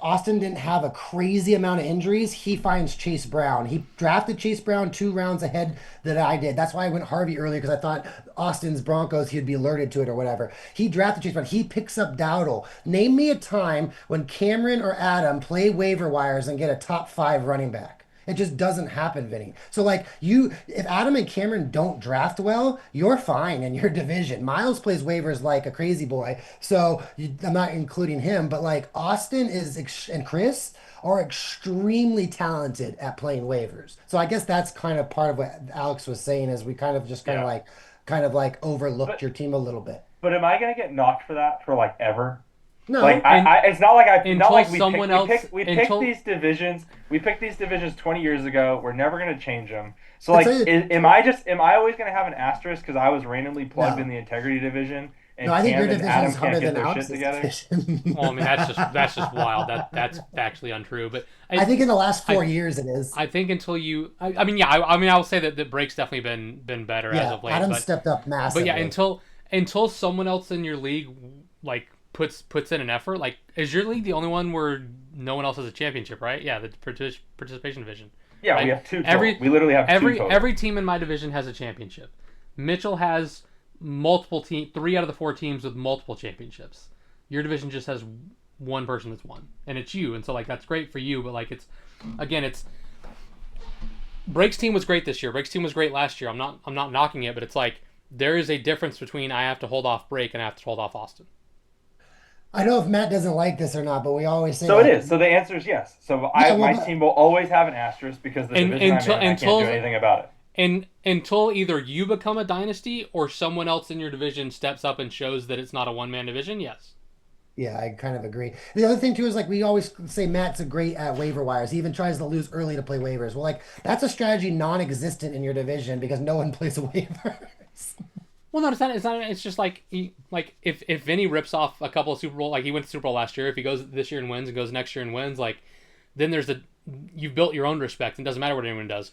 Austin didn't have a crazy amount of injuries, he finds Chase Brown. He drafted Chase Brown 2 rounds ahead that I did. That's why I went Harvey earlier, because I thought Austin's Broncos, he'd be alerted to it or whatever. He drafted Chase Brown. He picks up Dowdle. Name me a time when Cameron or Adam play waiver wires and get a top 5 running back. It just doesn't happen, Vinny. So like if Adam and Cameron don't draft well, you're fine in your division. Miles plays waivers like a crazy boy. So I'm not including him, but like Austin and Chris are extremely talented at playing waivers. So I guess that's kind of part of what Alex was saying, is we kind of just kind of like overlooked your team a little bit. But am I going to get knocked for that for like ever? No, like it's not like we picked these divisions. We picked these divisions 20 years ago. We're never going to change them. So like, am I always going to have an asterisk because I was randomly plugged in the integrity division No, and I think Cam your and division Adam is harder can't get than their shit Alex's together. division. Well, I mean that's just wild. That's factually untrue. But I think in the last I 4 years it is. I think until I mean, yeah, I mean, I will say that Brake's definitely been better as Yeah, of late, Adam stepped up but yeah, massively. until someone else in your league like puts in an effort, like is your league the only one where no one else has a championship, right? Yeah, the participation division, Yeah, we right? have two total. Every We literally have two total. every team in my division has a championship. Mitchell has multiple 3 out of the 4 teams with multiple championships. Your division just has one person that's won, and it's you, and so like that's great for you, but like it's Break's team was great this year. Break's team was great last year. I'm not knocking it, but it's like there is a difference between I have to hold off Break and I have to hold off Austin. I know if Matt doesn't like this or not, but we always say So it like, is. So the answer is yes. So yeah, well, my but, team will always have an asterisk because the And division I'm in, I can't do anything about it. and until either you become a dynasty or someone else in your division steps up and shows that it's not a one man division, yes. yeah, I kind of agree. The other thing too is like we always say Matt's a great at waiver wires. He even tries to lose early to play waivers. Well, like that's a strategy non-existent in your division because no one plays waivers. Well, no, it's not. It's not. It's just like like if Vinny rips off a couple of Super Bowl, like he went to Super Bowl last year. If he goes this year and wins, and goes next year and wins, like then you've built your own respect. And it doesn't matter what anyone does.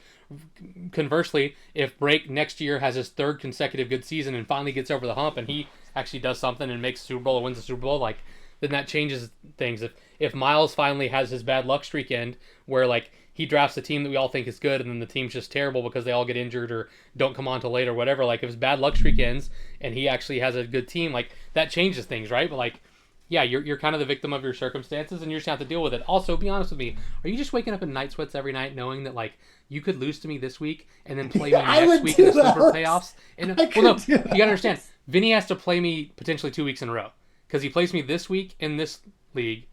Conversely, if Break next year has his 3rd consecutive good season and finally gets over the hump, and he actually does something and makes a Super Bowl or wins a Super Bowl, like then that changes things. If Miles finally has his bad luck streak end, where like he drafts a team that we all think is good, and then the team's just terrible because they all get injured or don't come on till late or whatever. Like if his bad luck streak ends and he actually has a good team, like that changes things, right? But like, yeah, you're kind of the victim of your circumstances, and you're just gonna have to deal with it. Also, be honest with me, are you just waking up in night sweats every night, knowing that like you could lose to me this week and then play me I next would week in the do that, Super Alex. playoffs? And I well, no, could do you that. gotta understand, Vinny has to play me potentially 2 weeks in a row because he plays me this week in this league.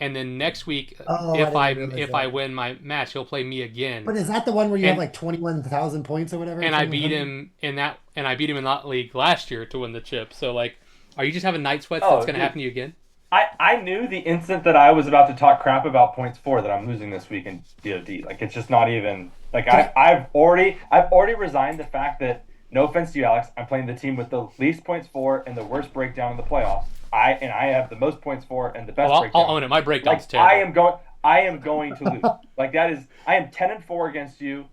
And then next week, Oh, if I didn't realize if I that. win my match, he'll play me again. But is that the one where you have And like 21,000 points or whatever? and I beat 2100? him in that, and I beat him in that league last year to win the chip. So like, are you just having night sweats? Oh, That's gonna dude. happen to you again? I knew the instant that I was about to talk crap about points for that I'm losing this week in DoD. Like it's just not even like I've already resigned the fact that no offense to you, Alex, I'm playing the team with the least points for and the worst breakdown in the playoffs. I have the most points for and the best breakdown. I'll own it. My breakdown's Like terrible. I am going to lose. Like that is I am 10-4 against you.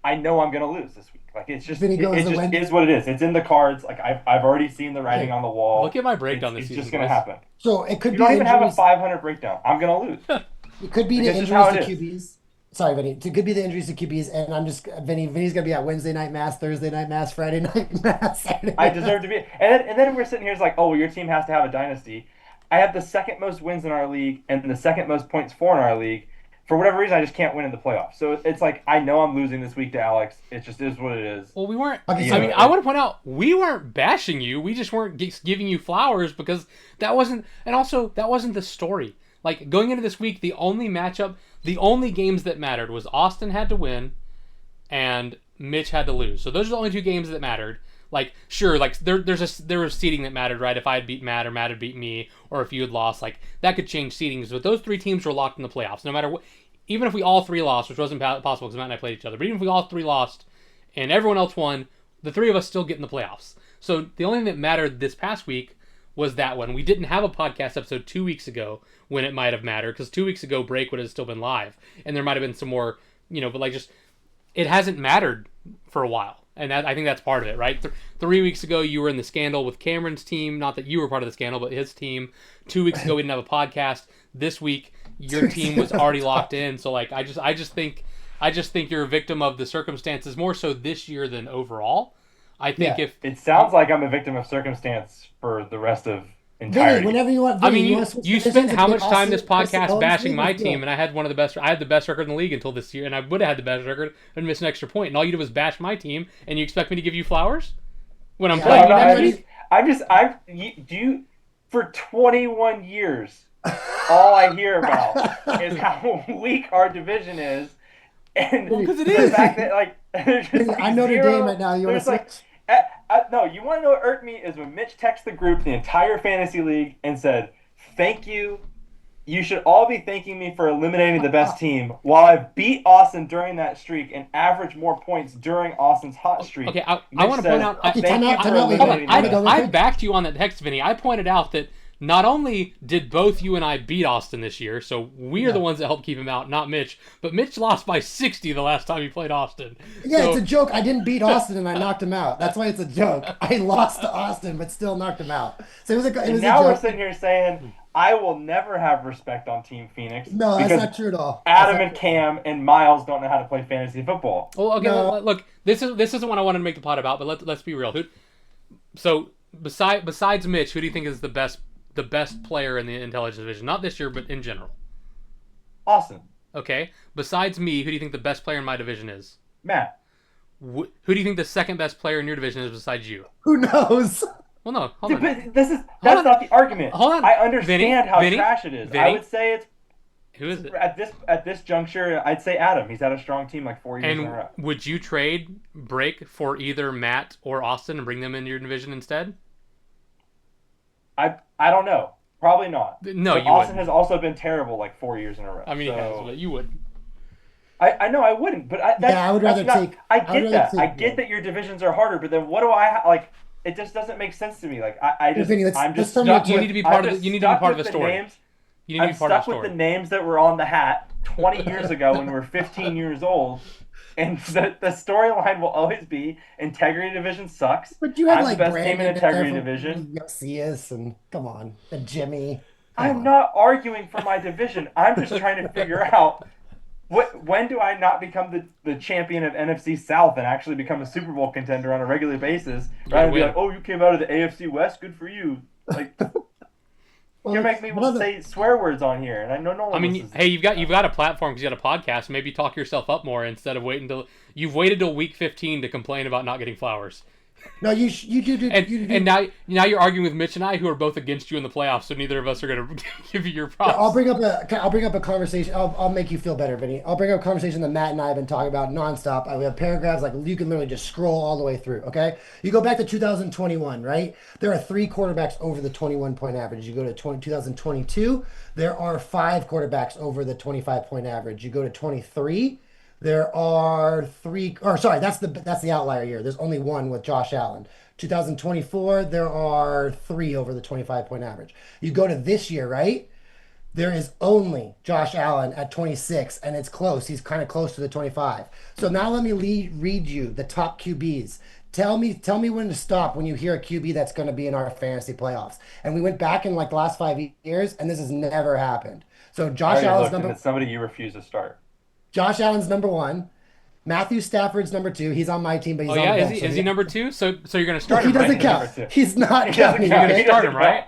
I know I'm gonna lose this week. Like it's just Vinny goes it to just win. is what it is. It's in the cards. Like I've already seen the writing on the wall. Look at my breakdown this It's season. just gonna boys. happen. So it could You be don't even have a injuries. 500 breakdown. I'm gonna lose. It could be Like, the it's just injuries how to it is. QBs. Sorry, Vinny. It could be the injuries to QBs, and I'm just Vinny's gonna be at Wednesday night mass, Thursday night mass, Friday night mass. Saturday I night deserve to be. And then we're sitting here, it's like, oh, well, your team has to have a dynasty. I have the second most wins in our league and the second most points for in our league. For whatever reason, I just can't win in the playoffs. So it's like I know I'm losing this week to Alex. It just is what it is. Well, we weren't. Okay, I so- mean, I want to point out we weren't bashing you. We just weren't giving you flowers because that wasn't, and also that wasn't the story. Like going into this week, the only matchup, the only games that mattered was Austin had to win, and Mitch had to lose. So those are the only 2 games that mattered. Like sure, like there was seeding that mattered, right? If I had beat Matt or Matt had beat me, or if you had lost, like that could change seedings. But those 3 teams were locked in the playoffs, no matter what. Even if we all 3 lost, which wasn't possible because Matt and I played each other, but even if we all 3 lost and everyone else won, the 3 of us still get in the playoffs. So the only thing that mattered this past week was that one. We didn't have a podcast episode 2 weeks ago when it might have mattered because 2 weeks ago Break would have still been live and there might have been some more, but like just it hasn't mattered for a while. And I think that's part of it, right? 3 weeks ago, you were in the scandal with Cameron's team. Not that you were part of the scandal, but his team. 2 weeks ago, we didn't have a podcast. This week, your team was already locked in. So, like, I just think you're a victim of the circumstances more so this year than overall. I think Yeah. if It sounds like I'm a victim of circumstance for the rest of Vinny, entirety. whenever you want. I Vinny, mean, you wanna switch you divisions spent how and much get time this Austin- Austin podcast Owens bashing league? my Let's do team, it. and I had the best record in the league until this year, and I would have had the best record and missed an extra point, and all you did was bash my team, and you expect me to give you flowers when I'm Yeah, playing No, you no, next I week? just, do you, for 21 years, all I hear about is how weak our division is. And Well, 'cause it the is. fact that, like, there's just like I'm Notre zero, Dame right now. You want there's to like, switch? no, you want to know what irked me is when Mitch texted the group, the entire fantasy league, and said, thank you you should all be thanking me for eliminating the best team while I beat Austin during that streak and averaged more points during Austin's hot streak. Okay, I want to point out. I backed you on that text, Vinny. I pointed out that not only did both you and I beat Austin this year, so we are the ones that helped keep him out, not Mitch. But Mitch lost by 60 the last time he played Austin. Yeah, so, it's a joke. I didn't beat Austin and I knocked him out. That's why it's a joke. I lost to Austin, but still knocked him out. So it was a joke. We're sitting here saying, I will never have respect on Team Phoenix. No, that's not true at all. Adam and Cam and Miles don't know how to play fantasy football. Well, okay, look, this isn't what I wanted to make the pod about, but let's be real. So besides Mitch, who do you think is the best player in the intelligence division? Not this year, but in general. Austin. Okay. Besides me, who do you think the best player in my division is? Matt. Who do you think the second best player in your division is besides you? Who knows? Well, no, hold on. But that's not the argument. Hold on. I understand how trash it is. Vinny? I would say it's... Who is it? At this juncture, I'd say Adam. He's had a strong team like 4 years in a row. And would you trade Break for either Matt or Austin and bring them into your division instead? I don't know. Probably not. No, but you Austin wouldn't. has also been terrible like 4 years in a row. I mean, he has, but you wouldn't. I know I wouldn't, but I would rather take. I get that. I get that your divisions are harder, but then what do I like? It just doesn't make sense to me. Like I'm just stuck. You need to be part of the. You need to be part of the story. You need to be part of the story. I'm stuck with the names that were on the hat 20 years ago when we were 15 years old. And the storyline will always be Integrity Division sucks. But you had I'm the best team in Integrity Division. Yosias and come on, and Jimmy. I'm not arguing for my division. I'm just trying to figure out when do I not become the champion of NFC South and actually become a Super Bowl contender on a regular basis? Rather than be like, oh, you came out of the AFC West, good for you. Like. You're making me say swear words on here, and I know no one. I mean, hey, you've got a platform because you got a podcast. Maybe talk yourself up more instead of waiting till you've waited till week 15 to complain about not getting flowers. No, you do. And now you're arguing with Mitch and I, who are both against you in the playoffs. So neither of us are going to give you your props. I'll bring up a conversation. I'll make you feel better, Vinny. I'll bring up a conversation that Matt and I have been talking about nonstop. We have paragraphs like you can literally just scroll all the way through. Okay, you go back to 2021, right? There are 3 quarterbacks over the 21-point average. You go to 2022, there are 5 quarterbacks over the 25-point average. You go to 23. There are 3, or sorry, that's the outlier year. There's only 1 with Josh Allen. 2024, there are 3 over the 25-point average. You go to this year, right? There is only Josh Allen at 26, and it's close. He's kind of close to the 25. So now let me read you the top QBs. Tell me when to stop when you hear a QB that's going to be in our fantasy playoffs. And we went back in like the last 5 years, and this has never happened. So Josh Allen's it's somebody you refuse to start. Josh Allen's number 1. Matthew Stafford's number 2. He's on my team, but he's on the bench. Is he number 2? So you're going to start him, right? He doesn't count. He's not counting. You're going to start him, right?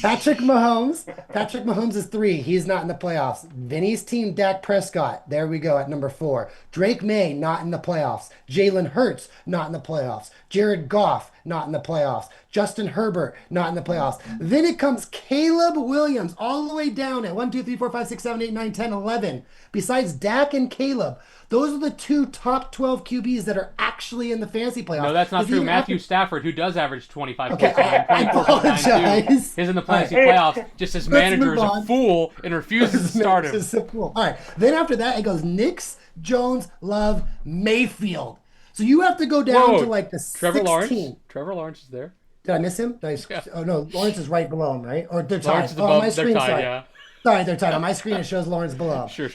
Patrick Mahomes is 3. He's not in the playoffs. Vinny's team, Dak Prescott. There we go at number 4. Drake May, not in the playoffs. Jalen Hurts, not in the playoffs. Jared Goff, not in the playoffs. Justin Herbert, not in the playoffs. Then it comes Caleb Williams all the way down at 1, 2, 3, 4, 5, 6, 7, 8, 9, 10, 11. Besides Dak and Caleb, those are the 2 top 12 QBs that are actually in the fantasy playoffs. No, that's not true. Matthew Stafford, who does average 25 points, I apologize. Is in the fantasy playoffs. Just his manager is a fool and refuses to start him. All right. Then after that, it goes Knicks, Jones, Love, Mayfield. So you have to go down to like the 16. Trevor Lawrence is there. Did I miss him? Yeah. Oh no, Lawrence is right below him, right? Or they're tied. Lawrence is above, my screen, they're tied, sorry. yeah. Sorry, they're tied. On my screen, it shows Lawrence below. Sure.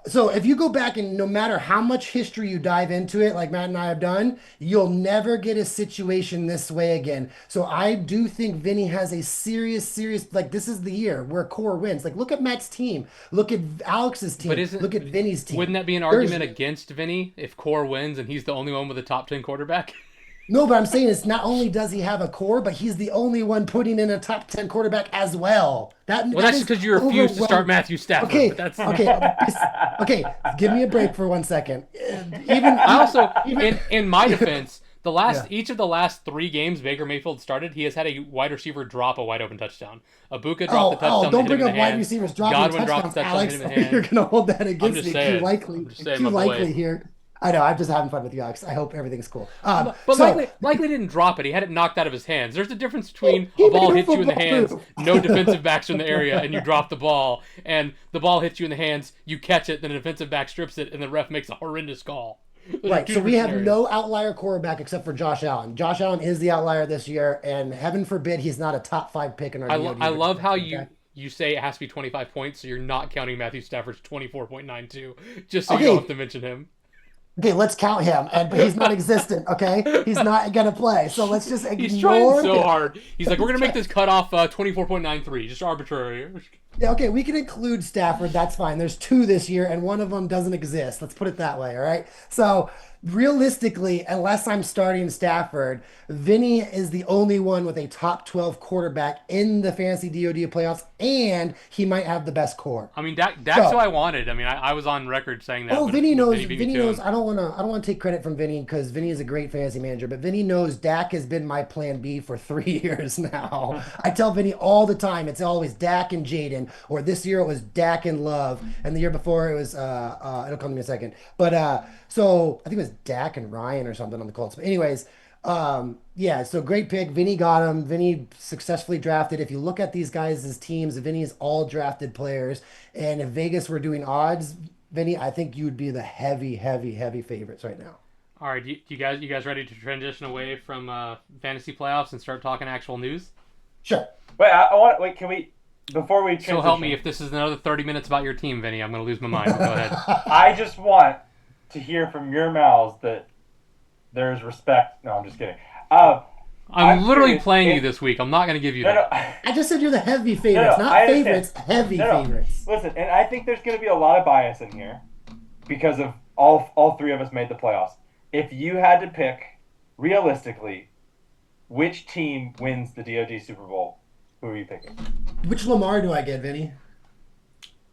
So if you go back and no matter how much history you dive into it, like Matt and I have done, you'll never get a situation this way again. So I do think Vinny has a serious, like this is the year where Core wins. Like look at Matt's team. Look at Alex's team. Look at Vinny's team. Wouldn't that be an argument against Vinny if Core wins and he's the only one with a top 10 quarterback? No, but I'm saying it's not only does he have a core, but he's the only one putting in a top 10 quarterback as well. That's because you refuse to start Matthew Stafford. Okay. Give me a break for 1 second. In my defense, each of the last 3 games Baker Mayfield started, he has had a wide receiver drop a wide open touchdown. Abuka dropped the touchdown. Don't bring up wide receivers dropping Godwin touchdowns, dropped the touchdown. Alex. You're gonna hold that against me. Saying, Too likely here. I know. I'm just having fun with you, Alex. I hope everything's cool. But likely didn't drop it. He had it knocked out of his hands. There's a difference between he a made ball a hits you in the football hands, move. no defensive backs in the area, and you drop the ball, and the ball hits you in the hands, you catch it, then a defensive back strips it, and the ref makes a horrendous call. Those are Right. two So we different have scenarios. no outlier quarterback except for Josh Allen. Josh Allen is the outlier this year, and heaven forbid he's not a top 5 pick in our DoD. I love how Okay? you say it has to be 25 points, so you're not counting Matthew Stafford's 24.92, just so you don't Okay. have to mention him. Okay, let's count him, but he's not existent. Okay, he's not gonna play. So let's just He's trying ignore so him. hard. He's like, we're gonna make this cutoff 24.93, just arbitrary. Yeah, okay, we can include Stafford. That's fine. There's 2 this year, and one of them doesn't exist. Let's put it that way. All right. So realistically, unless I'm starting Stafford, Vinny is the only one with a top 12 quarterback in the fantasy DoD playoffs, and he might have the best core. I mean, Dak's who So, I wanted. I mean, I was on record saying that. oh, But Vinny knows. Vinny beat me Vinny to knows. him. I don't want to take credit from Vinny because Vinny is a great fantasy manager. But Vinny knows Dak has been my plan B for 3 years now. I tell Vinny all the time. It's always Dak and Jaden, or this year it was Dak and Love, and the year before it was. It'll come to me in a second. But so I think it was Dak and Ryan or something on the Colts. But anyways. Yeah, so great pick. Vinny got him. Vinny successfully drafted. If you look at these guys' teams, Vinny's all drafted players. And if Vegas were doing odds, Vinny, I think you would be the heavy, heavy, heavy favorites right now. All right, you guys ready to transition away from fantasy playoffs and start talking actual news? Sure. Wait, I want. Wait, can we? Before we transition, So help me, if this is another 30 minutes about your team, Vinny, I'm going to lose my mind. Go ahead. I just want to hear from your mouths that there's respect. No, I'm just kidding. I'm literally curious playing you if- this week. I'm not going to give you No, that. no. I just said you're the heavy favorites, No, not I understand. favorites, heavy No. favorites. Listen, and I think there's going to be a lot of bias in here because of all 3 of us made the playoffs. If you had to pick realistically which team wins the DoD Super Bowl, who are you picking? Which Lamar do I get, Vinny?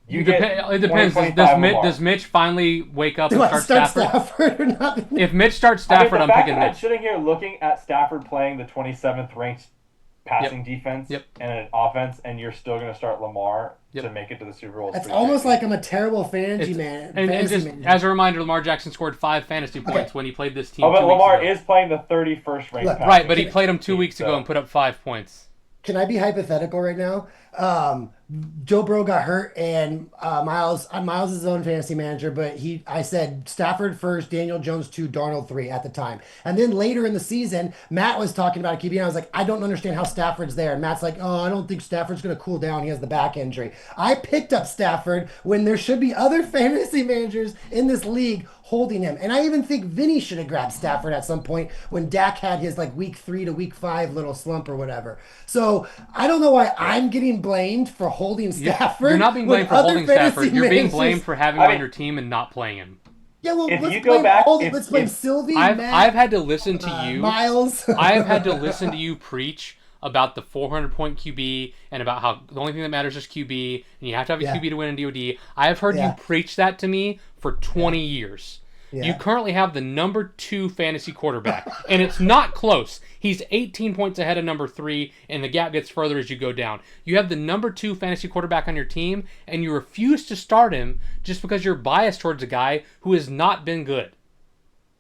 You get It depends. 2025 Lamar. Does Mitch finally wake up Do and I start start Stafford? Stafford or not? If Mitch starts I mean, Stafford, the I'm fact picking that I'm Mitch. sitting here looking at Stafford playing the 27th ranked passing defense Yep. and an offense, and you're still going to start Lamar Yep. to make it to the Super Bowl. That's almost like I'm a terrible fantasy It's- man. And fantasy just manager. as a reminder, Lamar Jackson scored 5 fantasy points when he played this team. Oh, but 2 weeks Lamar ago. is playing the 31st ranked Look, passing Right, but he team, played him 2 weeks ago so- and put up 5 points. Can I be hypothetical right now? Joe Burrow got hurt, and Miles is his own fantasy manager, but I said Stafford first, Daniel Jones 2, Darnold 3 at the time. And then later in the season, Matt was talking about a QB, and I was like, I don't understand how Stafford's there. And Matt's like, oh, I don't think Stafford's going to cool down. He has the back injury. I picked up Stafford when there should be other fantasy managers in this league holding him. And I even think Vinny should have grabbed Stafford at some point when Dak had his like week 3 to week 5 little slump or whatever. So I don't know why I'm getting blamed for holding Stafford. You're not being when blamed for other holding fantasy Stafford. You're being managers- blamed for having I him on mean- your team and not playing him. Yeah, well, If let's you go blame back- all the, if- let's blame if- Sylvie, I've Matt, had to listen to you. Miles. I have had to listen to you preach about the 400-point QB and about how the only thing that matters is QB, and you have to have a Yeah. QB to win in DoD. I have heard Yeah. you preach that to me for 20 years. Yeah. You currently have the number 2 fantasy quarterback, and it's not close. He's 18 points ahead of number 3, and the gap gets further as you go down. You have the number 2 fantasy quarterback on your team, and you refuse to start him just because you're biased towards a guy who has not been good.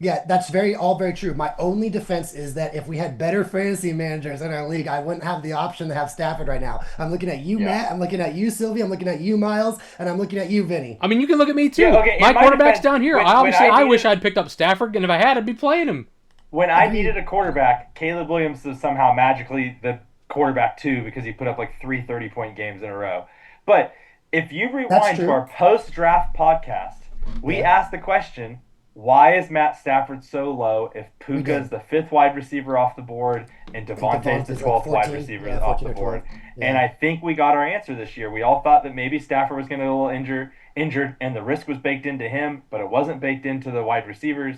Yeah, that's all very true. My only defense is that if we had better fantasy managers in our league, I wouldn't have the option to have Stafford right now. I'm looking at you, Yeah. Matt. I'm looking at you, Sylvie. I'm looking at you, Miles, and I'm looking at you, Vinny. I mean, you can look at me too. Yeah, okay, in my my quarterback's defense, down here. when I I wish needed- I'd picked up Stafford, and if I had, I'd be playing him. When I needed a quarterback, Caleb Williams was somehow magically the quarterback too because he put up like 3 30-point games in a row. But if you rewind true. to our post-draft podcast, we asked the question, why is Matt Stafford so low if Puka's the 5th wide receiver off the board and Devontae's the Devontae's 12th like wide 14, receiver yeah, off 14 the or board? 12. And Yeah. I think we got our answer this year. We all thought that maybe Stafford was going to get a little injured and the risk was baked into him, but it wasn't baked into the wide receivers.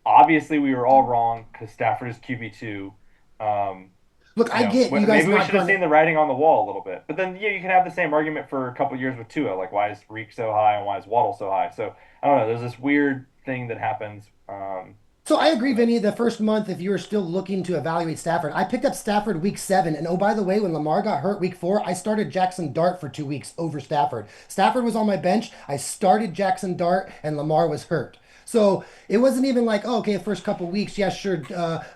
Obviously, we were all wrong because Stafford is QB2. Look, I get you guys maybe we not should have going seen the writing on the wall a little bit. But then, yeah, you can have the same argument for a couple years with Tua. Like, why is Reek so high and why is Waddle so high? So, I don't know. There's this weird thing that happens. So I agree, Vinny. The first month, if you were still looking to evaluate Stafford, I picked up Stafford week 7. And oh, by the way, when Lamar got hurt week 4, I started Jackson Dart for 2 weeks over Stafford. Stafford was on my bench. I started Jackson Dart, and Lamar was hurt. So it wasn't even like, oh, okay, the first couple weeks, yeah, sure,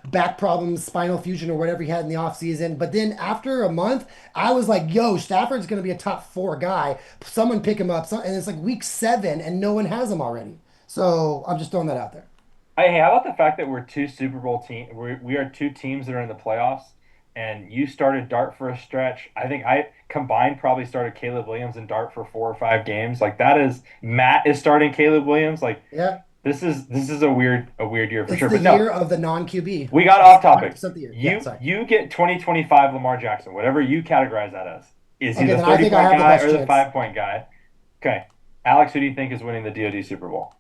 back problems, spinal fusion, or whatever he had in the offseason. But then after a month, I was like, yo, Stafford's going to be a top 4 guy. Someone pick him up. And it's like week 7, and no one has him already. So I'm just throwing that out there. Hey, how about the fact that we're two Super Bowl team? We are two teams that are in the playoffs, and you started Dart for a stretch. I think I combined probably started Caleb Williams and Dart for 4 or 5 games. Like that is Matt is starting Caleb Williams. Like Yeah. this is a weird year for It's sure. the But no, year of the non QB. we got off topic. 100% the year. Yeah, You sorry. you get 2025 Lamar Jackson, whatever you categorize that as. Is he Okay, the then I 30 think I point have the guy best or the chance. 5 point guy? Okay, Alex, who do you think is winning the DoD Super Bowl?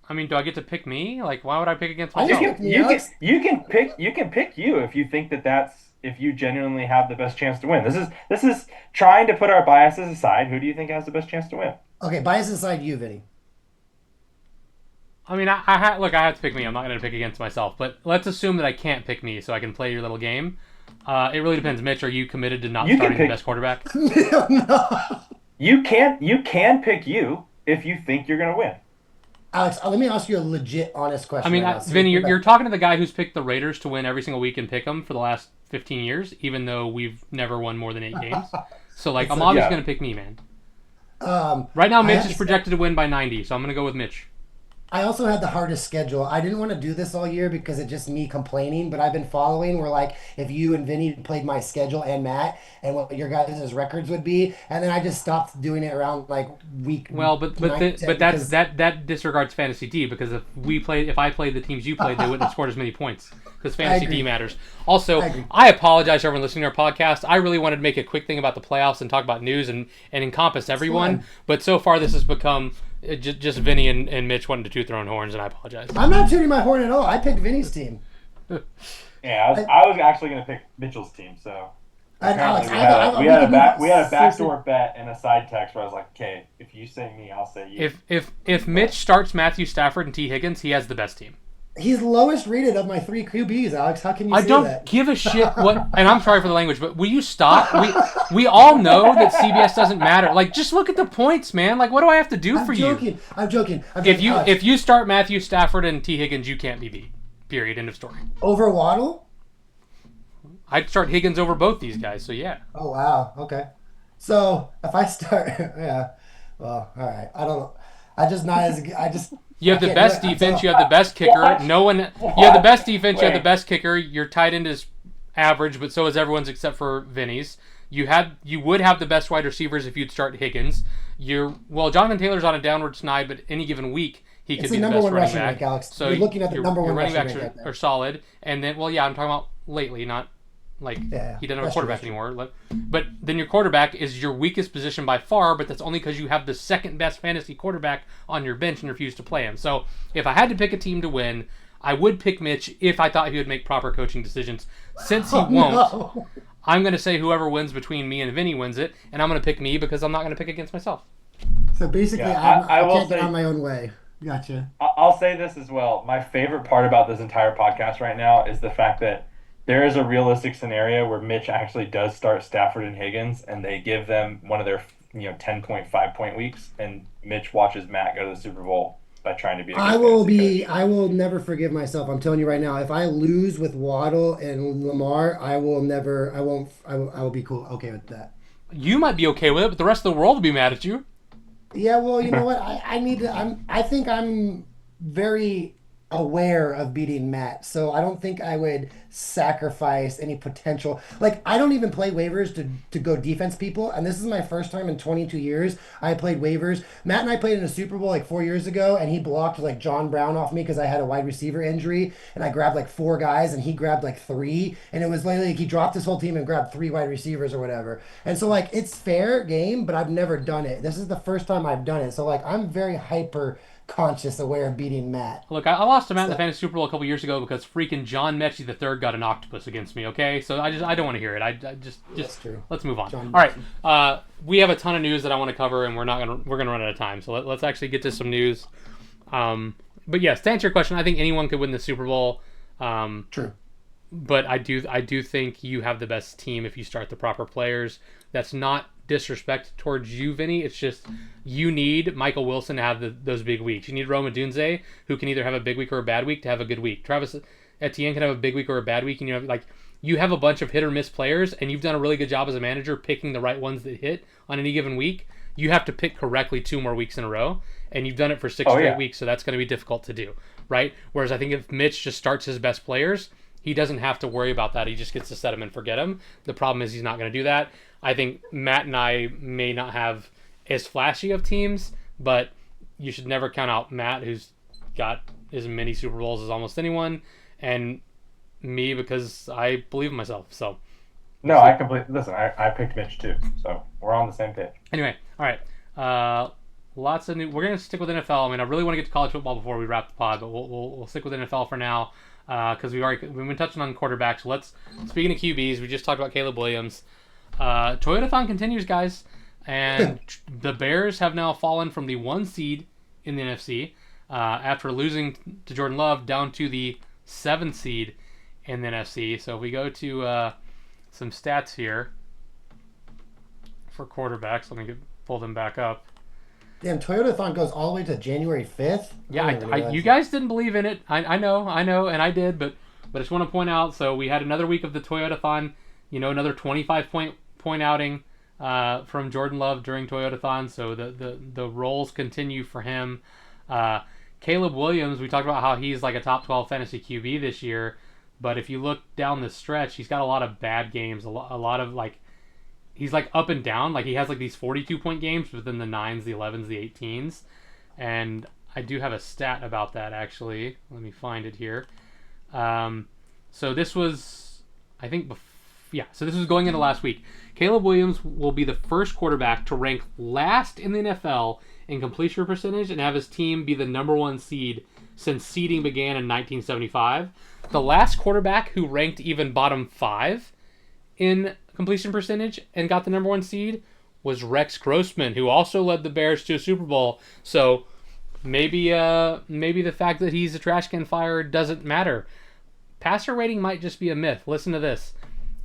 I mean, do I get to pick me? Like, why would I pick against I You just myself? pick can me, you can Alex. you can pick you if you think that's if you genuinely have the best chance to win. This is trying to put our biases aside. Who do you think has the best chance to win? Okay, bias aside, you, Vinny. I mean, look, I have to pick me. I'm not going to pick against myself. But let's assume that I can't pick me, so I can play your little game. It really depends. Mitch, are you committed to not You can starting the pick- best quarterback? No. You can pick you if you think you're gonna win. Alex, let me ask you a legit, honest question. I mean, right now. Vinny, Seriously, you're talking to the guy who's picked the Raiders to win every single week and pick them for the last 15 years, even though we've never won more than 8 games. So, like, I'm obviously Yeah. going to pick me, man. Um, Right now, I Mitch have is to projected to win by 90, so I'm going to go with Mitch. I also had the hardest schedule. I didn't want to do this all year because it's just me complaining, but I've been following where like if you and Vinny played my schedule and Matt and what your guys' records would be, and then I just stopped doing it around like week. Well, but 9, 10, that's because- that disregards fantasy D, because if I played the teams you played, they wouldn't have scored as many points because fantasy agree. D matters. Also, I agree. I apologize to everyone listening to our podcast. I really wanted to make a quick thing about the playoffs and talk about news and encompass everyone, fine. but so far this has become just Vinny and Mitch wanting to toot their own horns, and I apologize. I'm not tooting my horn at all. I picked Vinny's team. Yeah, I was actually gonna pick Mitchell's team. So And Alex, apparently we had a backdoor bet and a side text where I was like, okay, if you say me, I'll say you. If Mitch starts Matthew Stafford and T. Higgins, he has the best team. He's lowest rated of my 3 QBs, Alex. How can you I say don't that? give a shit what, and I'm sorry for the language, but will you stop? We all know that CBS doesn't matter. Like, just look at the points, man. Like, what do I have to do for you? I'm joking. Alex, If you start Matthew Stafford and T. Higgins, you can't be beat. Period. End of story. over Waddle? I'd start Higgins over both these guys. So yeah. Oh wow. Okay. So if I start, yeah. Well, all right. I don't know. I just not as. I just. You have I the can't do best it. defense. You have the best kicker. What? No one. You have the best defense. You have the Wait. best kicker. Your tight end is average, but so is everyone's except for Vinny's. You would have the best wide receivers if you'd start Higgins. Jonathan Taylor's on a downward slide, but any given week he could It's be the the number best one running rushing back. rank, Alex. So You're looking at the number your one running rushing backs rank right there. are solid, and then I'm talking about lately, not like Yeah, he doesn't have a that's quarterback true. anymore. But then your quarterback is your weakest position by far, but that's only because you have the second best fantasy quarterback on your bench and refuse to play him. So if I had to pick a team to win, I would pick Mitch if I thought he would make proper coaching decisions. Since he won't, No. I'm going to say whoever wins between me and Vinny wins it, and I'm going to pick me because I'm not going to pick against myself. So basically, Yeah, I I will can't get say- on my own way. Gotcha. I'll say this as well. My favorite part about this entire podcast right now is the fact that there is a realistic scenario where Mitch actually does start Stafford and Higgins, and they give them one of their 10.5 point weeks, and Mitch watches Matt go to the Super Bowl by trying to be. I will never forgive myself. I'm telling you right now. If I lose with Waddle and Lamar, I will be cool. Okay with that. You might be okay with it, but the rest of the world will be mad at you. Yeah, well, you know what? I think I'm very aware of beating Matt, so I don't think I would sacrifice any potential. Like, I don't even play waivers to go defense people, and this is my first time in 22 years I played waivers. Matt and I played in a Super Bowl like 4 years ago, and he blocked like John Brown off me because I had a wide receiver injury, and I grabbed like 4 guys, and he grabbed like 3, and it was literally like he dropped his whole team and grabbed 3 wide receivers or whatever. And so like it's fair game, but I've never done it. This is the first time I've done it, so like I'm very hyper conscious aware of beating Matt. Look, I lost to Matt in the fantasy Super Bowl a couple years ago because freaking John Mechie III got an octopus against me. Okay, so I don't want to hear it. I just That's true. let's move on. John All right, we have a ton of news that I want to cover, and we're gonna run out of time. So let's actually get to some news. But yes, to answer your question, I think anyone could win the Super Bowl. True. But I do think you have the best team if you start the proper players. That's not disrespect towards you, Vinny. It's just you need Michael Wilson to have those big weeks. You need Roma Dunze, who can either have a big week or a bad week, to have a good week. Travis Etienne can have a big week or a bad week, and you have a bunch of hit or miss players, and you've done a really good job as a manager picking the right ones that hit on any given week. You have to pick correctly 2 more weeks in a row, and you've done it for 6 straight weeks, so that's going to be difficult to do, right? Whereas I think if Mitch just starts his best players, he doesn't have to worry about that. He just gets to set them and forget them. The problem is he's not going to do that. I think Matt and I may not have as flashy of teams, but you should never count out Matt, who's got as many Super Bowls as almost anyone, and me because I believe in myself. So no, I completely listen. I picked Mitch too, so we're on the same page. Anyway, all right. Lots of new. We're gonna stick with NFL. I mean, I really want to get to college football before we wrap the pod, but we'll stick with NFL for now because we've been touching on quarterbacks. Speaking of QBs, we just talked about Caleb Williams. Toyotathon continues, guys, and the Bears have now fallen from the 1 seed in the NFC after losing to Jordan Love down to the 7th seed in the NFC. So if we go to some stats here for quarterbacks, let me pull them back up. Damn, Toyotathon goes all the way to January 5th? Yeah, you guys didn't believe in it. I know, and I did, but I just want to point out, so we had another week of the Toyotathon, another 25-point outing from Jordan Love during Toyotathon, so the roles continue for him. Caleb Williams, we talked about how he's like a top 12 fantasy QB this year, but if you look down the stretch, he's got a lot of bad games, a lot of like, he's like up and down. Like he has like these 42-point games within the 9s, the 11s, the 18s. And I do have a stat about that actually. Let me find it here. So this was, I think, so this was going into last week. Caleb Williams will be the first quarterback to rank last in the NFL in completion percentage and have his team be the number 1 seed since seeding began in 1975. The last quarterback who ranked even bottom 5 in completion percentage and got the number 1 seed was Rex Grossman, who also led the Bears to a Super Bowl. So maybe the fact that he's a trash can fire doesn't matter. Passer rating might just be a myth. Listen to this.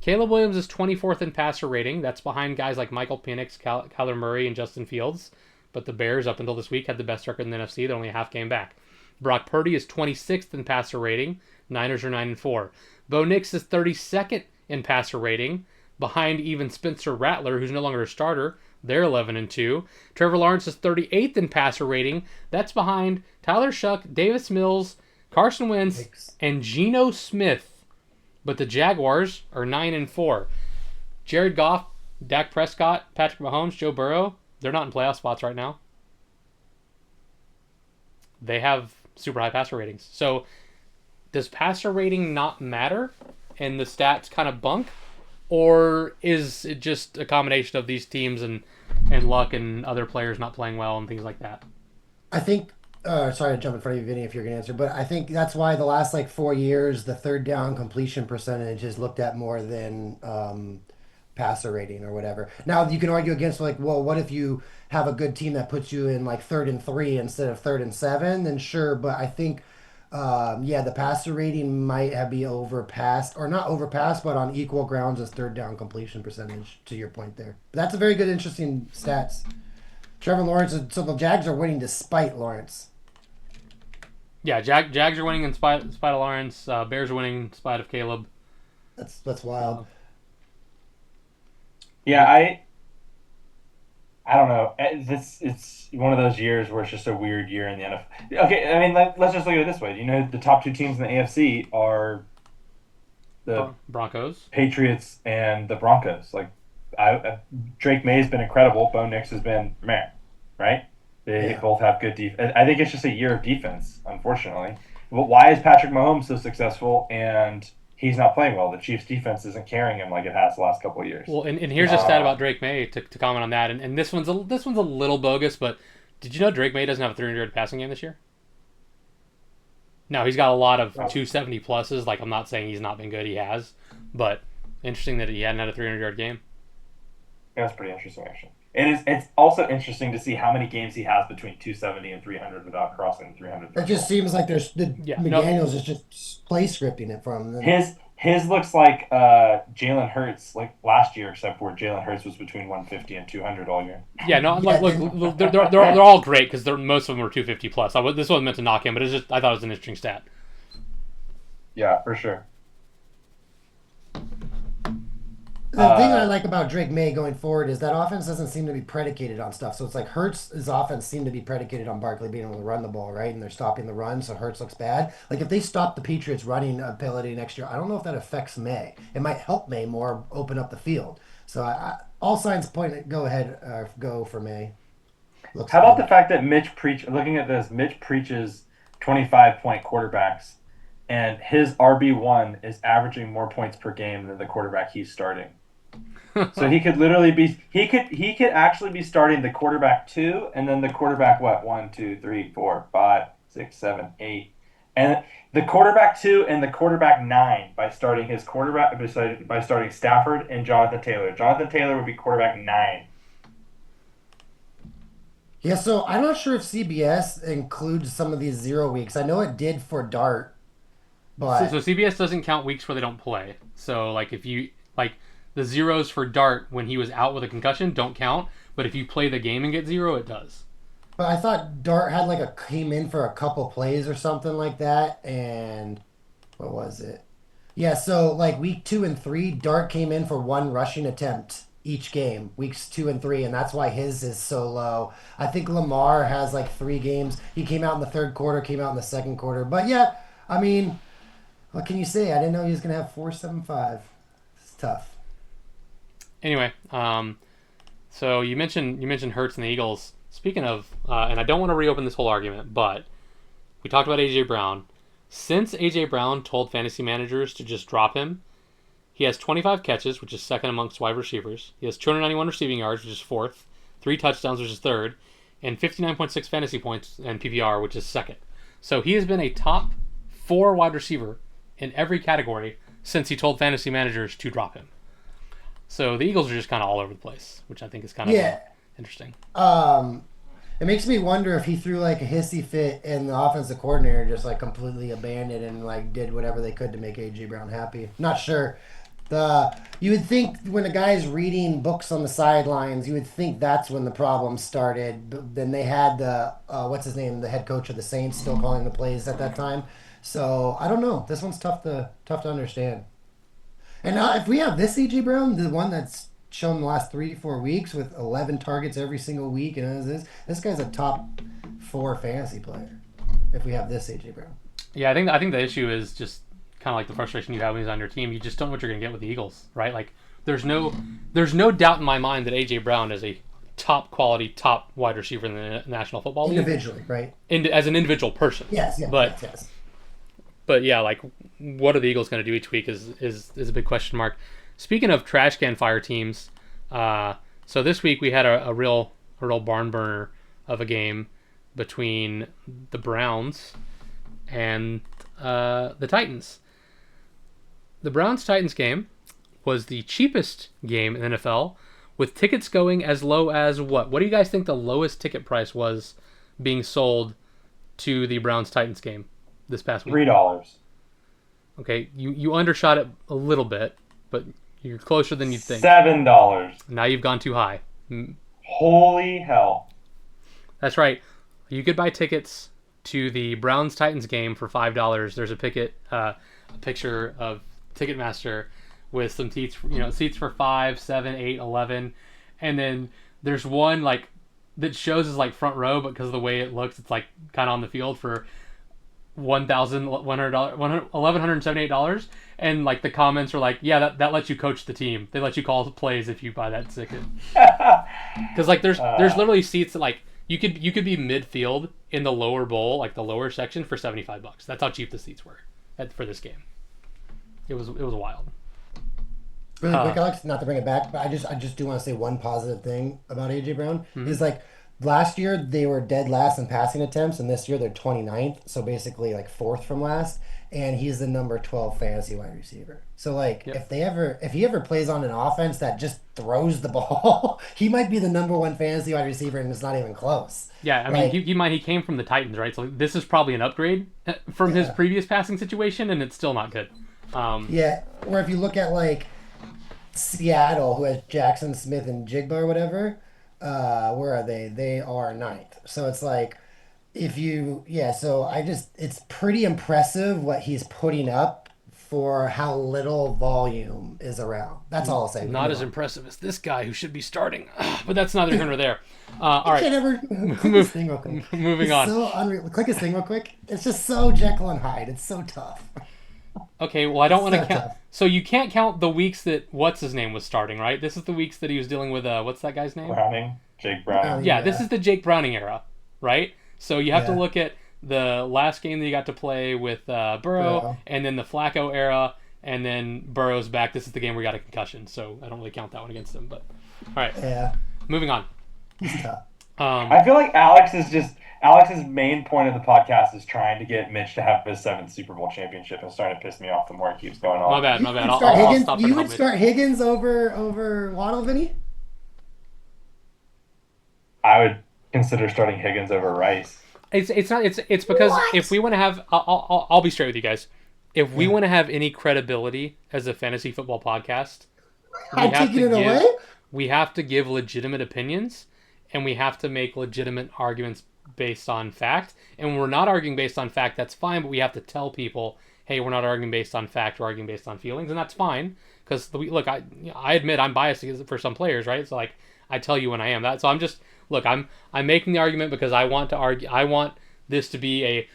Caleb Williams is 24th in passer rating. That's behind guys like Michael Penix, Kyler Murray, and Justin Fields. But the Bears, up until this week, had the best record in the NFC. They're only a half game back. Brock Purdy is 26th in passer rating. Niners are 9-4. Bo Nix is 32nd in passer rating, behind even Spencer Rattler, who's no longer a starter. They're 11-2. Trevor Lawrence is 38th in passer rating. That's behind Tyler Shuck, Davis Mills, Carson Wentz, and Geno Smith. But the Jaguars are 9-4. Jared Goff, Dak Prescott, Patrick Mahomes, Joe Burrow, they're not in playoff spots right now. They have super high passer ratings. So does passer rating not matter and the stats kind of bunk? Or is it just a combination of these teams and luck and other players not playing well and things like that? I think, sorry to jump in front of you, Vinny, if you're going to answer, but I think that's why the last 4 years, the third down completion percentage is looked at more than passer rating or whatever. Now, you can argue against, well, what if you have a good team that puts you in 3rd and 3 instead of 3rd and 7? Then sure, but I think the passer rating might be overpassed, or not overpassed, but on equal grounds as third down completion percentage, to your point there. But that's a very good, interesting stats. Trevor Lawrence, so the Jags are winning despite Lawrence. Yeah, Jags are winning in spite of Lawrence. Bears are winning in spite of Caleb. That's wild. Yeah, I don't know. It's one of those years where it's just a weird year in the NFL. Okay, I mean, let's just look at it this way. The top 2 teams in the AFC are the Broncos, Patriots, and the Broncos. Drake May's been incredible. Bo Nix has been meh, right? They both have good defense. I think it's just a year of defense, unfortunately. But why is Patrick Mahomes so successful and he's not playing well? The Chiefs' defense isn't carrying him like it has the last couple of years. Well, and here's a stat about Drake May to comment on that. And this one's a little bogus, but did you know Drake May doesn't have a 300-yard passing game this year? No, he's got a lot of 270 pluses. I'm not saying he's not been good. He has. But interesting that he hadn't had a 300-yard game. Yeah, that's pretty interesting, actually. It's also interesting to see how many games he has between 270 and 300 without crossing the 300. It just seems like McDaniels is just play scripting it from them. His looks like Jalen Hurts, like last year, except for Jalen Hurts was between 150 and 200 all year. Yeah, no, Yeah, look, they're all great because most of them are 250 plus. This wasn't meant to knock him, but I thought it was an interesting stat. Yeah, for sure. The thing I like about Drake May going forward is that offense doesn't seem to be predicated on stuff. So it's like Hurts' offense seemed to be predicated on Barkley being able to run the ball, right? And they're stopping the run, so Hurts looks bad. Like if they stop the Patriots' running ability next year, I don't know if that affects May. It might help May more open up the field. So all signs point. Go ahead, go for May. How about the fact that looking at this, Mitch preaches 25-point quarterbacks, and his RB1 is averaging more points per game than the quarterback he's starting. So he could actually be starting the quarterback 2 and then the quarterback 1, 2, 3, 4, 5, 6, 7, 8. And the quarterback 2 and the quarterback 9 by starting Stafford and Jonathan Taylor. Jonathan Taylor would be quarterback 9. Yeah, so I'm not sure if CBS includes some of these 0 weeks. I know it did for Dart, but So CBS doesn't count weeks where they don't play. So like if you like the zeros for Dart when he was out with a concussion don't count, but if you play the game and get 0, it does. But I thought Dart had came in for a couple plays or something like that, and what was it? Yeah, so like week 2 and 3, Dart came in for 1 rushing attempt each game, weeks 2 and 3, and that's why his is so low. I think Lamar has 3 games. He came out in the third quarter, came out in the second quarter. But yeah, I mean, what can you say? I didn't know he was gonna have 4.75. It's tough. Anyway, so you mentioned Hurts and the Eagles. Speaking of, and I don't want to reopen this whole argument, but we talked about AJ Brown. Since AJ Brown told fantasy managers to just drop him, he has 25 catches, which is second amongst wide receivers. He has 291 receiving yards, which is fourth, 3 touchdowns, which is third, and 59.6 fantasy points and PPR, which is second. So he has been a top 4 wide receiver in every category since he told fantasy managers to drop him. So the Eagles are just kind of all over the place, which I think is kind of interesting. It makes me wonder if he threw a hissy fit and the offensive coordinator just completely abandoned and did whatever they could to make AJ Brown happy. Not sure. You would think when a guy's reading books on the sidelines, you would think that's when the problem started. But then they had the what's his name, the head coach of the Saints, still calling the plays at that time. So I don't know. This one's tough to understand. And if we have this AJ Brown, the one that's shown the last 3-4 weeks with 11 targets every single week, and this guy's a top 4 fantasy player. If we have this AJ Brown. Yeah, I think the issue is just kind of like the frustration you have when he's on your team. You just don't know what you're going to get with the Eagles, right? Like there's no doubt in my mind that AJ Brown is a top quality, top wide receiver in the National Football League. Individually, right? As an individual person. Yes. But yeah, what are the Eagles going to do each week is a big question mark. Speaking of trash can fire teams, so this week we had a real barn burner of a game between the Browns and the Titans. The Browns-Titans game was the cheapest game in the NFL, with tickets going as low as what? What do you guys think the lowest ticket price was being sold to the Browns-Titans game this past week? $3. Okay, you undershot it a little bit, but you're closer than you'd think. $7. Now you've gone too high. Holy hell. That's right. You could buy tickets to the Browns-Titans game for $5. There's a picture of Ticketmaster with some seats, seats for 5, 7, 8, 11, and then there's one that shows as front row, but because of the way it looks, it's kind of on the field for $1,178, and the comments are yeah, that lets you coach the team. They let you call the plays if you buy that ticket. Because there's literally seats that you could be midfield in the lower bowl, the lower section, for $75. That's how cheap the seats were for this game. It was wild. Really quick, Alex, not to bring it back, but I just do want to say one positive thing about AJ Brown. Is last year they were dead last in passing attempts, and this year they're 29th, so basically 4th from last, and he's the number 12 fantasy wide receiver. So if he ever plays on an offense that just throws the ball, he might be the number 1 fantasy wide receiver, and it's not even close. Yeah, I mean, he came from the Titans, right? So this is probably an upgrade from his previous passing situation, and it's still not good. Yeah, or if you look at like Seattle, who has Jackson Smith and Jigba or whatever, where are they? They are ninth. So it's like if you, yeah. So it's pretty impressive what he's putting up for how little volume is around. That's all I'll say. Not as impressive as this guy who should be starting, but that's neither here nor there. All I right, can't ever click his thing real quick. moving It's on. so unreal. Click his thing real quick. It's just so Jekyll and Hyde. It's so tough. Okay, well, I don't want to So count. tough. So you can't count the weeks that what's his name was starting, right? This is the weeks that he was dealing with. What's that guy's name? Browning, Jake Browning. Yeah, this is the Jake Browning era, right? So you have to Yeah. look at the last game that he got to play with Burrow, Burrow. and then the Flacco era, and then Burrow's back. This is the game where he got a concussion, so I don't really count that one against him. But all right, Yeah, moving on. he's tough. I feel like Alex's main point of the podcast is trying to get Mitch to have his 7th Super Bowl championship, and it's starting to piss me off the more it keeps going on. My bad. You would I'll start Higgins. stop You for would now. start Higgins over Waddle, Vinny? I would consider starting Higgins over Rice. It's because What? if we want to have, I'll be straight with you guys. If we want to have any credibility as a fantasy football podcast, I'm taking it away. we have to give legitimate opinions, and we have to make legitimate arguments based on fact. And when we're not arguing based on fact, that's fine, but we have to tell people, hey, we're not arguing based on fact, we're arguing based on feelings, and that's fine. Because look, I admit I'm biased for some players, right? So like I tell you when I am that. So I'm making the argument because I want to argue. I want this to be a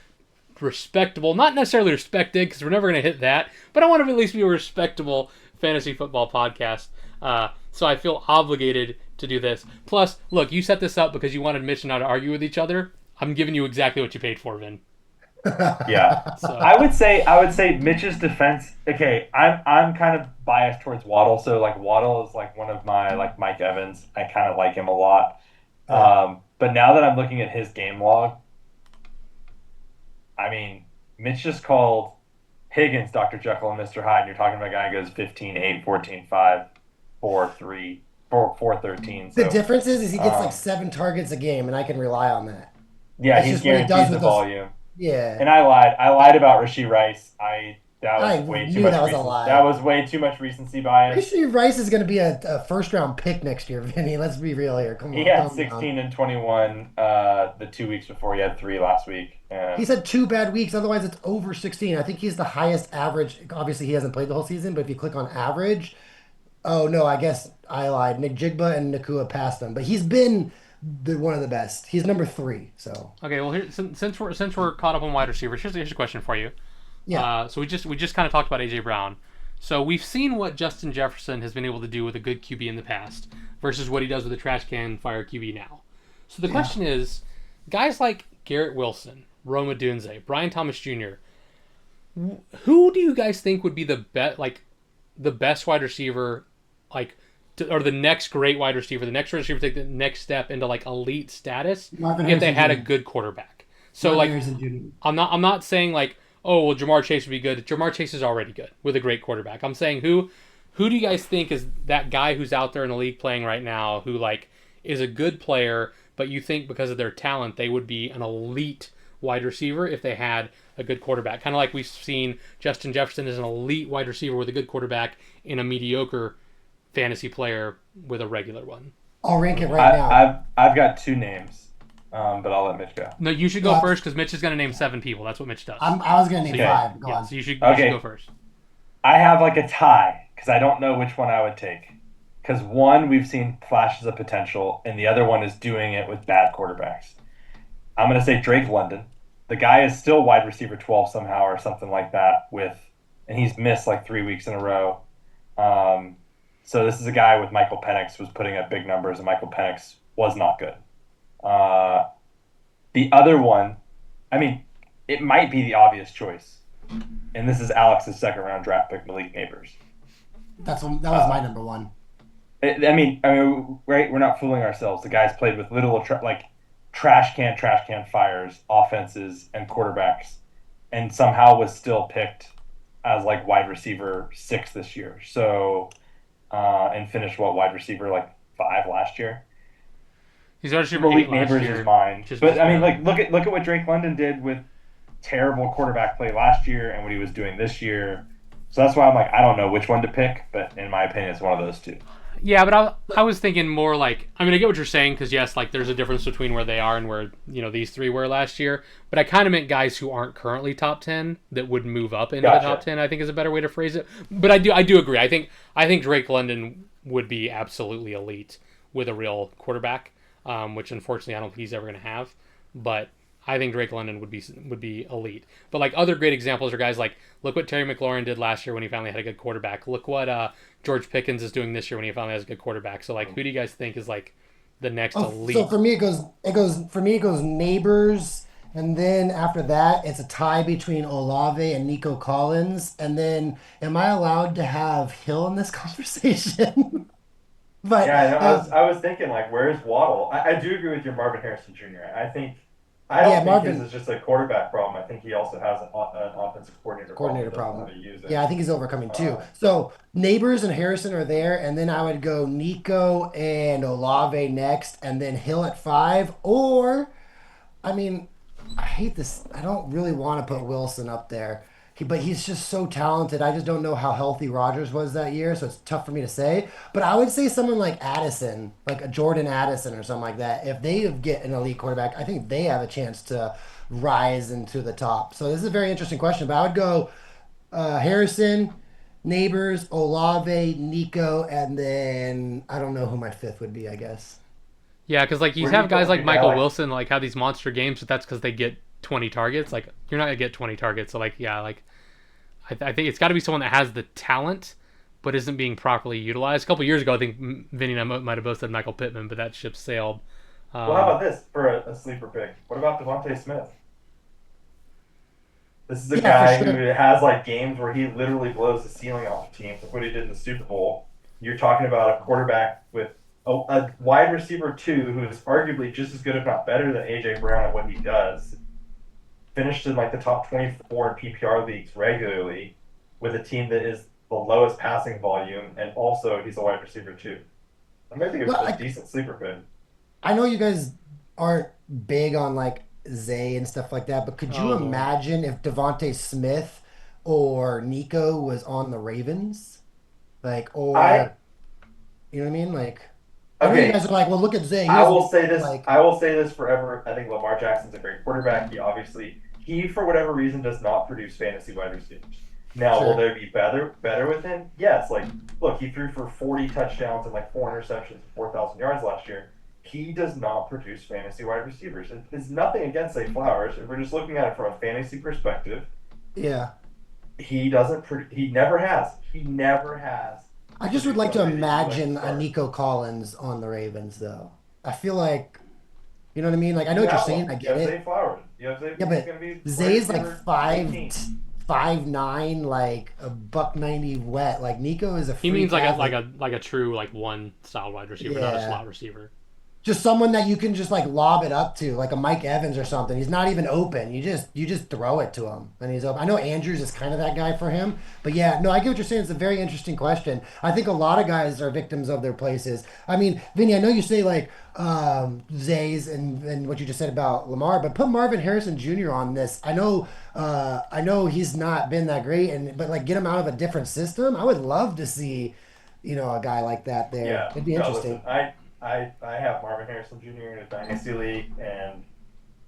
respectable, not necessarily respected, because we're never going to hit that, but I want to at least be a respectable fantasy football podcast. So I feel obligated to do this. Plus, look, you set this up because you wanted Mitch and I to argue with each other. I'm giving you exactly what you paid for, Vin. Yeah. So, I would say Mitch's defense. Okay, I'm kind of biased towards Waddle, so like Waddle is like one of my like Mike Evans. I kind of like him a lot. But now that I'm looking at his game log, I mean, Mitch just called Higgins Dr. Jekyll and Mr. Hyde, and you're talking about a guy who goes 15-8, 14-5, 4-3, 4-13. The So, difference is he gets like 7 targets a game, and I can rely on that. yeah, That's he's just what he does guaranteed the with those- volume. Yeah. And I lied about Rasheed Rice. That was I way knew too much that was a recency. lie. That was way too much recency bias. Pretty sure Rice is going to be a first-round pick next year, Vinny. Let's be real here. Come on. He had calm down. 16 and 21 the 2 weeks before. He had 3 last week. He's had 2 bad weeks. Otherwise, it's over 16. I think he's the highest average. Obviously, he hasn't played the whole season, but if you click on average, oh no, I guess I lied. Nick Jigba and Nakua passed him, but he's been one of the best. He's number 3. So okay, well, here, since we're caught up on wide receivers, here's a question for you. yeah, So we just kind of talked about AJ Brown. So we've seen what Justin Jefferson has been able to do with a good QB in the past versus what he does with a trash can fire QB now. So the question is, guys like Garrett Wilson, Rome Odunze, Brian Thomas Jr., who do you guys think would be the best wide receiver, or the next great wide receiver, the next wide receiver to take the next step into like elite status Marvin if they Harrison had a Jr. good quarterback? So Marvin like, Harrison Jr. I'm not saying like, oh well, Jamar Chase would be good. Jamar Chase is already good with a great quarterback. I'm saying who do you guys think is that guy who's out there in the league playing right now who like is a good player, but you think because of their talent they would be an elite wide receiver if they had a good quarterback? Kind of like we've seen Justin Jefferson as an elite wide receiver with a good quarterback and a mediocre fantasy player with a regular one. I'll rank it right now. I've got 2 names, but I'll let Mitch go. No, you should go first because Mitch is going to name 7 people. That's what Mitch does. I was going to name Okay. 5. Go yeah, on. so you should Okay. go first. I have like a tie because I don't know which one I would take. Because one, we've seen flashes of potential, and the other one is doing it with bad quarterbacks. I'm going to say Drake London. The guy is still wide receiver 12 somehow or something like that and he's missed like 3 weeks in a row. So this is a guy with Michael Penix was putting up big numbers, and Michael Penix was not good. The other one, I mean, it might be the obvious choice, and this is Alex's 2nd-round draft pick, Malik Neighbors. That was my number 1. I mean, right? We're not fooling ourselves. The guy's played with little trash can fires, offenses, and quarterbacks, and somehow was still picked as like wide receiver 6 this year. So, and finished wide receiver 5 last year. He's wide receiver 8 Malik last Neighbors year. is mine, Just but I mean, barely. look at what Drake London did with terrible quarterback play last year and what he was doing this year. So that's why I'm like, I don't know which one to pick, but in my opinion, it's one of those two. Yeah, but I was thinking more like, I mean, I get what you're saying, because yes, like there's a difference between where they are and where, these three were last year. But I kind of meant guys who aren't currently top 10 that would move up into the top 10, I think is a better way to phrase it. But I do agree. I think Drake London would be absolutely elite with a real quarterback, which unfortunately I don't think he's ever going to have. But I think Drake London would be elite. But like other great examples are guys like, look what Terry McLaurin did last year when he finally had a good quarterback. Look what George Pickens is doing this year when he finally has a good quarterback. So like, who do you guys think is like the next elite? So for me, it goes Neighbors, and then after that, it's a tie between Olave and Nico Collins. And then, am I allowed to have Hill in this conversation? But Yeah, I know. I was thinking like, where's Waddle? I do agree with your Marvin Harrison Jr. I yeah, don't think his Marvin is just a quarterback problem. I think he also has an offensive coordinator problem. coordinator He doesn't know problem. how to use it. Yeah, I think he's overcoming too. Uh, So Neighbors and Harrison are there, and then I would go Nico and Olave next, and then Hill at five. Or, I mean, I hate this. I don't really want to put Wilson up there. But he's just so talented. I just don't know how healthy Rodgers was that year, so it's tough for me to say. But I would say someone like Addison, like a Jordan Addison or something like that. If they get an elite quarterback, I think they have a chance to rise into the top. So this is a very interesting question. But I would go Harrison, Neighbors, Olave, Nico, and then I don't know who my fifth would be. I guess. Yeah, because like you where do you have guys put like a guy Michael like Wilson like have these monster games, but that's because they get 20 targets. Like you're not gonna get 20 targets. So like yeah, like I think it's got to be someone that has the talent, but isn't being properly utilized. A couple years ago, I think Vinny and I might have both said Michael Pittman, but that ship sailed. Well, how about this for a sleeper pick? What about Devontae Smith? This is a Yeah, for guy who sure. has like games where he literally blows the ceiling off the team. Look what he did in the Super Bowl. You're talking about a quarterback with a wide receiver too, who is arguably just as good, if not better, than AJ Brown at what he does. Finished in like the top 24 in PPR leagues regularly, with a team that is the lowest passing volume, and also he's a wide receiver too. I might think Well, a decent sleeper pick. I know you guys aren't big on like Zay and stuff like that, but could you Oh Lord. imagine if Devonte Smith or Nico was on the Ravens? Like, I or you know what I mean? Like, I know you guys okay. are like, well, look at Zay. He I doesn't will say this. like, I will say this forever. I think Lamar Jackson's a great quarterback. He for whatever reason does not produce fantasy wide receivers. Now, will sure, there be better with him? Yes. Like, look, he threw for 40 touchdowns and like 4 interceptions and 4,000 yards last year. He does not produce fantasy wide receivers. It's nothing against Zay Flowers. If we're just looking at it from a fantasy perspective, yeah. he doesn't. He never has. He never has I just would produced like to somebody that you like to imagine a start. Nico Collins on the Ravens, though. I feel like, you know what I mean? Like, I know You what you're have one. saying. I You get have it. Zay Flowers. You have Zay. Yeah, He's but going to be wide Zay's like receiver five, 18. 5'9", like a buck 90 wet. Like Nico is a He means freak like athlete. a true like one style wide receiver, not a Yeah. slot receiver. Just someone that you can just like lob it up to, like a Mike Evans or something. He's not even open. You just throw it to him and he's open. I know Andrews is kind of that guy for him, but yeah, no, I get what you're saying. It's a very interesting question. I think a lot of guys are victims of their places. I mean, Vinny, I know you say like Zay's and what you just said about Lamar, but put Marvin Harrison Jr. on this. I know he's not been that great, and but like get him out of a different system. I would love to see, a guy like that there. Yeah. It'd be No, listen, interesting. I have Marvin Harrison Jr. in a dynasty league, and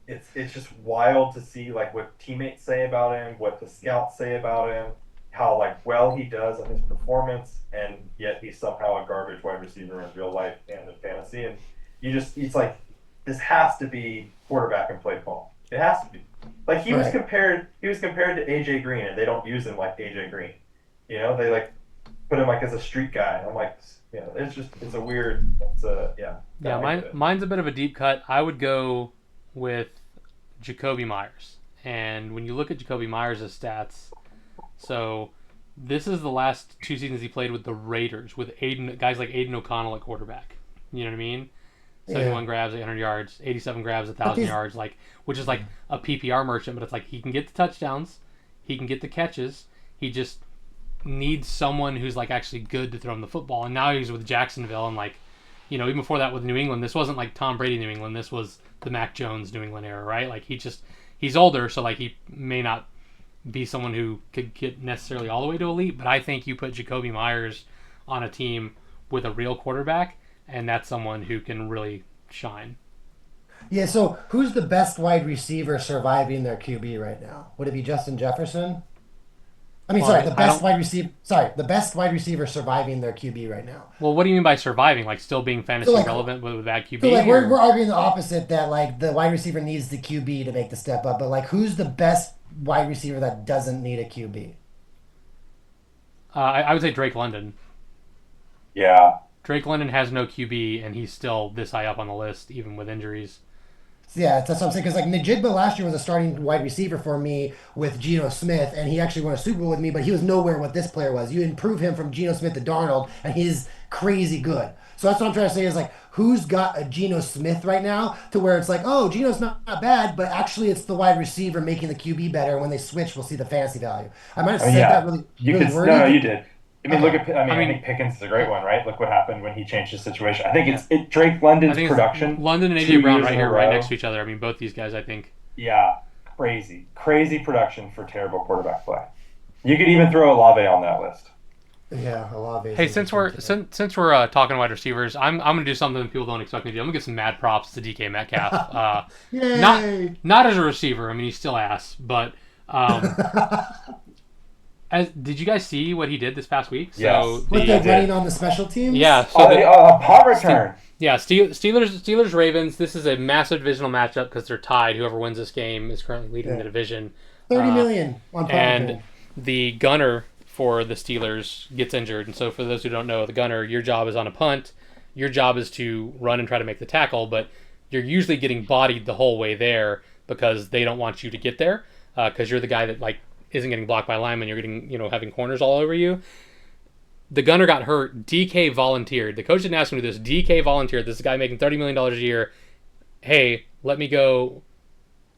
it's just wild to see like what teammates say about him, what the scouts say about him, how like well he does in his performance, and yet he's somehow a garbage wide receiver in real life and in fantasy. And it's like this has to be quarterback and play ball. It has to be. Like Right. he was compared to AJ Green, and they don't use him like AJ Green. They like put him like as a street guy. And I'm like, it's a weird. It's a yeah. No, Yeah, I get it. mine's a bit of a deep cut. I would go with Jacoby Myers. And when you look at Jacoby Myers' stats, so this is the last 2 seasons he played with the Raiders with guys like Aiden O'Connell at quarterback. You know what I mean? Yeah. 71 grabs, 800 yards, 87 grabs, But 1,000 these yards, like which is like a PPR merchant, but it's like he can get the touchdowns, he can get the catches. He just needs someone who's like actually good to throw him the football. And now he's with Jacksonville, and like, even before that with New England, this wasn't like Tom Brady New England. This was the Mac Jones New England era, right? Like he's older, so like he may not be someone who could get necessarily all the way to elite, but I think you put Jacoby Myers on a team with a real quarterback, and that's someone who can really shine. Yeah, so who's the best wide receiver surviving their QB right now? Would it be Justin Jefferson? I mean, Well, sorry, the I best don't. wide receiver. Sorry, the best wide receiver surviving their QB right now. Well, what do you mean by surviving? Like still being fantasy So like, relevant with a bad so QB? like we're Or arguing the opposite that like the wide receiver needs the QB to make the step up, but like who's the best wide receiver that doesn't need a QB? I would say Drake London. Yeah. Drake London has no QB, and he's still this high up on the list, even with injuries. Yeah, that's what I'm saying. Because like Najigba last year was a starting wide receiver for me with Geno Smith, and he actually won a Super Bowl with me. But he was nowhere what this player was. You improve him from Geno Smith to Darnold, and he's crazy good. So that's what I'm trying to say is like, who's got a Geno Smith right now to where it's like, oh, Geno's not bad, but actually it's the wide receiver making the QB better. When they switch, we'll see the fantasy value. I might have said that really, You really could wordy. no, you did. I mean, Okay. look at. I mean- think Pickens is a great one, right? Look what happened when he changed his situation. I think Yeah. it's Drake I London's think production. it's London and 2 AJ Brown years right in a here, right row. next to each other. I mean, both these guys, I think. Yeah, crazy production for terrible quarterback play. You could even throw Olave on that list. Yeah, a lot of Hey, since we're talking wide receivers, I'm gonna do something that people don't expect me to do. I'm gonna give some mad props to DK Metcalf. Yay! Not as a receiver. I mean, he's still ass, but did you guys see what he did this past week? Yes. So With Yeah, the did. running on the special teams? yeah, so punt return. Steelers Ravens. This is a massive divisional matchup because they're tied. Whoever wins this game is currently leading the division. 30 million on punt And return. the gunner for the Steelers gets injured. And so for those who don't know, the gunner, your job is on a punt. Your job is to run and try to make the tackle, but you're usually getting bodied the whole way there because they don't want you to get there because you're the guy that like isn't getting blocked by linemen. You're getting, having corners all over you. The gunner got hurt. DK volunteered. The coach didn't ask him to do this. DK volunteered. This is a guy making $30 million a year. Hey, let me go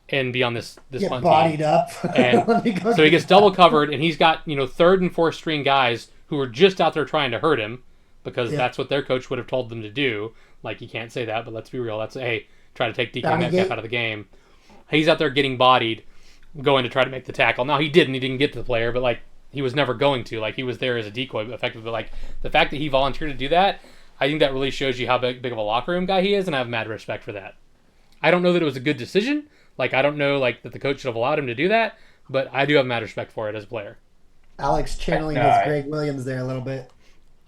and be on this Get punt bodied team. up. And Let me go so he get gets double covered, and he's got third and fourth string guys who are just out there trying to hurt him because that's what their coach would have told them to do. Like, you can't say that, but let's be real. That's try to take DK Bounty Metcalf gate. out of the game. He's out there getting bodied, going to try to make the tackle. Now he didn't get to the player, but like he was never going to. Like he was there as a decoy, effectively. But like the fact that he volunteered to do that, I think that really shows you how big of a locker room guy he is, and I have mad respect for that. I don't know that it was a good decision. Like I don't know like that the coach should have allowed him to do that, but I do have mad respect for it as a player. Alex channeling No, his I- Greg Williams there a little bit.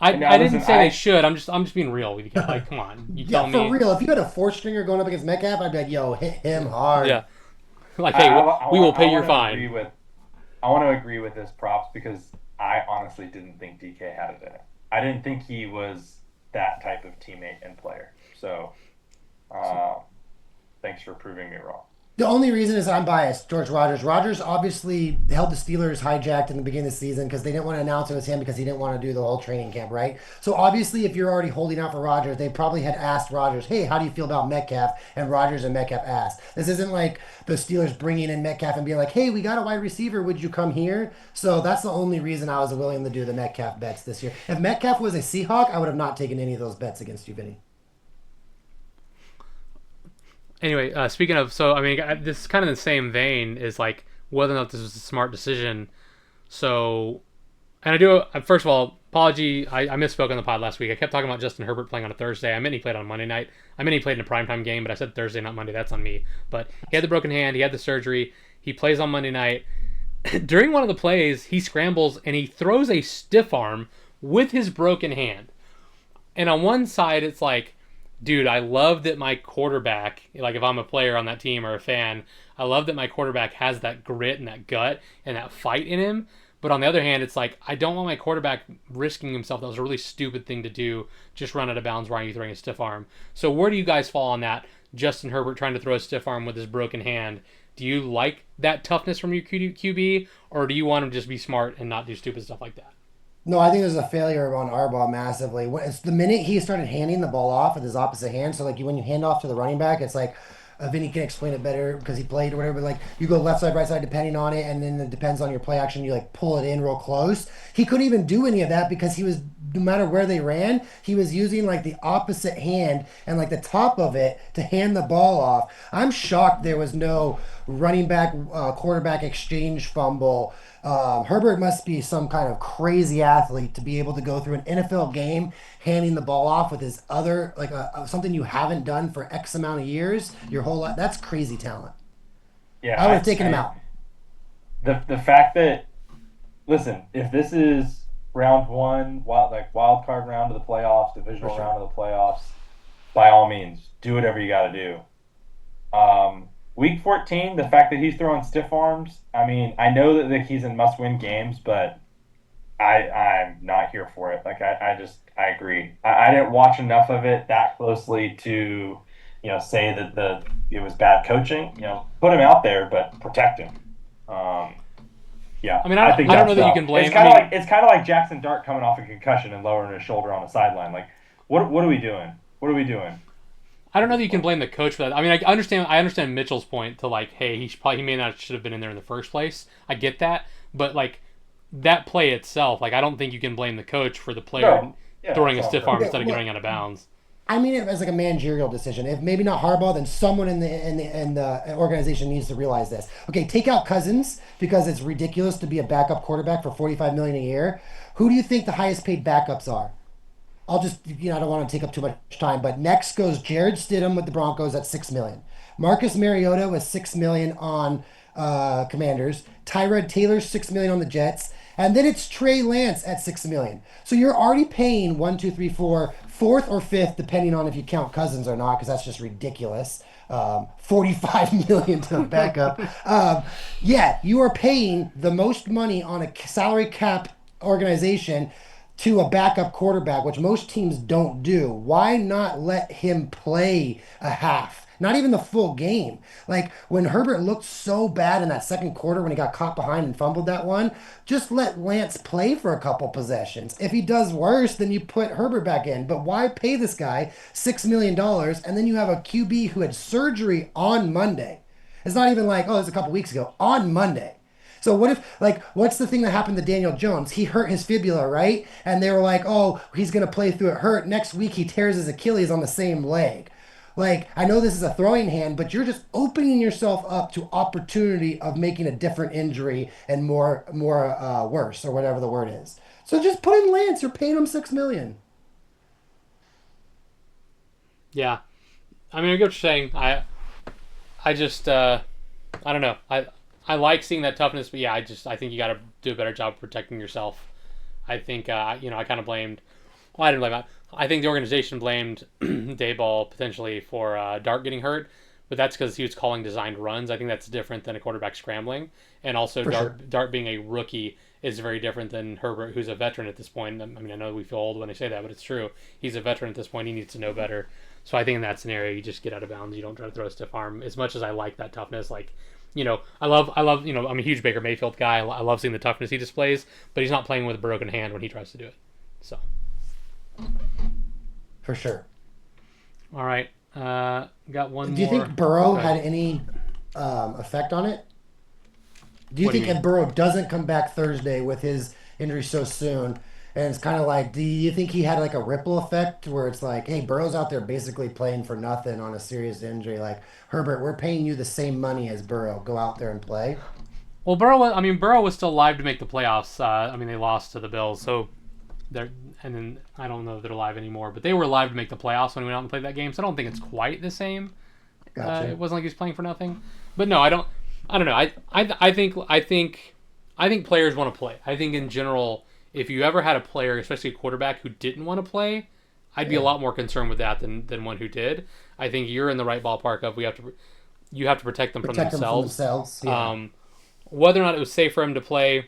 I Now, didn't listen, say I- they should. I'm just being real with you. Like, come on, you Yeah, tell for me. real. If you had a fourth stringer going up against Metcalf, I'd be like, yo, hit him hard. Yeah. Like, hey, we will pay your fine. I want to agree with this props because I honestly didn't think DK had it in it. I didn't think he was that type of teammate and player. So, thanks for proving me wrong. The only reason is I'm biased. George Rogers. Rogers obviously held the Steelers hijacked in the beginning of the season because they didn't want to announce it was him because he didn't want to do the whole training camp, right? So obviously, if you're already holding out for Rogers, they probably had asked Rogers, "Hey, how do you feel about Metcalf?" And Rogers and Metcalf asked. This isn't like the Steelers bringing in Metcalf and being like, "Hey, we got a wide receiver. Would you come here?" So that's the only reason I was willing to do the Metcalf bets this year. If Metcalf was a Seahawk, I would have not taken any of those bets against you, Vinny. Anyway, speaking of, so I mean, this is kind of in the same vein as like whether or not this was a smart decision. So, and I do. First of all, apology. I misspoke on the pod last week. I kept talking about Justin Herbert playing on a Thursday. I meant he played on Monday night. I meant he played in a primetime game, but I said Thursday, not Monday. That's on me. But he had the broken hand. He had the surgery. He plays on Monday night. During one of the plays, he scrambles and he throws a stiff arm with his broken hand. And on one side, it's like, dude, I love that my quarterback, like if I'm a player on that team or a fan, I love that my quarterback has that grit and that gut and that fight in him. But on the other hand, it's like, I don't want my quarterback risking himself. That was a really stupid thing to do. Just run out of bounds. Why are you throwing a stiff arm? So where do you guys fall on that? Justin Herbert trying to throw a stiff arm with his broken hand. Do you like that toughness from your QB, or do you want him to just be smart and not do stupid stuff like that? No, I think there's a failure on Harbaugh massively. It's the minute he started handing the ball off with his opposite hand, so like when you hand off to the running back, it's like Vinny can explain it better because he played or whatever. But like you go left side, right side, depending on it, and then it depends on your play action. You like pull it in real close. He couldn't even do any of that because he was, no matter where they ran, he was using like the opposite hand and like the top of it to hand the ball off. I'm shocked there was no running back, quarterback exchange fumble. Herbert must be some kind of crazy athlete to be able to go through an NFL game handing the ball off with his other, like something you haven't done for X amount of years, your whole life. That's crazy talent. I would have Yeah, taken him out. the fact that, listen, if this is round one, wild card round of the playoffs, For divisional sure. round of the playoffs, by all means, do whatever you got to do. Week 14, the fact that he's throwing stiff arms, I mean, I know that he's in must-win games, but I'm not here for it. Like I agree. I didn't watch enough of it that closely to, say that it was bad coaching. Put him out there, but protect him. Um, yeah, I mean, I think I don't that's know that you dumb. can blame. It's I kind of mean, like Jackson Dart coming off a concussion and lowering his shoulder on the sideline. Like, what are we doing? What are we doing I at don't know this that you can point? blame the coach for that. I mean, I understand Mitchell's point to like, hey, he may not should have been in there in the first place. I get that, but like that play itself, like I don't think you can blame the coach for the player No, yeah, throwing that's a all I'm stiff saying. arm Okay, instead of well, getting out of bounds. I mean it as like a managerial decision. If maybe not Harbaugh, then someone in the organization needs to realize this. Okay, take out Cousins because it's ridiculous to be a backup quarterback for 45 million a year. Who do you think the highest paid backups are? I'll just, I don't want to take up too much time, but next goes Jared Stidham with the Broncos at 6 million. Marcus Mariota with 6 million on Commanders. Tyrod Taylor 6 million on the Jets, and then it's Trey Lance at 6 million. So you're already paying one, two, three, four, fourth or fifth, depending on if you count Cousins or not, because that's just ridiculous. 45 million to a backup. Yeah, you are paying the most money on a salary cap organization to a backup quarterback, which most teams don't do. Why not let him play a half? Not even the full game. Like when Herbert looked so bad in that second quarter when he got caught behind and fumbled that one, just let Lance play for a couple possessions. If he does worse, then you put Herbert back in. But why pay this guy $6 million and then you have a QB who had surgery on Monday? It's not even like, oh, it's a couple weeks ago. On Monday. So what if, like, what's the thing that happened to Daniel Jones? He hurt his fibula, right? And they were like, oh, he's going to play through it hurt. Next week, he tears his Achilles on the same leg. Like, I know this is a throwing hand, but you're just opening yourself up to opportunity of making a different injury and more worse or whatever the word is. So just put in Lance. You're paying him 6 million. Yeah, I mean, I get what you're saying. I just, I don't know. I like seeing that toughness, but yeah, I think you got to do a better job of protecting yourself. I think, I kind of blamed. Well, I didn't blame that. I think the organization blamed Dayball potentially for Dart getting hurt, but that's because he was calling designed runs. I think that's different than a quarterback scrambling, and also For sure. Dart being a rookie is very different than Herbert, who's a veteran at this point. I mean, I know we feel old when I say that, but it's true. He's a veteran at this point. He needs to know better. So I think in that scenario, you just get out of bounds. You don't try to throw a stiff arm. As much as I like that toughness, like I love. I'm a huge Baker Mayfield guy. I love seeing the toughness he displays, but he's not playing with a broken hand when he tries to do it. So, For sure. all right, got one Do you more. think Burrow Go had ahead. any effect on it? Do you What do you think mean? if Burrow doesn't come back Thursday with his injury so soon, and it's kind of like, do you think he had like a ripple effect where it's like, hey, Burrow's out there basically playing for nothing on a serious injury? Like, Herbert, we're paying you the same money as Burrow. Go out there and play. Well, Burrow was still live to make the playoffs. They lost to the Bills, so they're and then I don't know if they're live anymore, but they were live to make the playoffs when we went out and played that game. So I don't think it's quite the same. It Gotcha. wasn't like he was playing for nothing. But no, I don't. I don't know. I think players want to play. I think in general, if you ever had a player, especially a quarterback, who didn't want to play, I'd be a Yeah. lot more concerned with that than one who did. I think you're in the right ballpark of you have to protect them from Protect them from themselves. themselves. Yeah. Whether or not it was safe for him to play,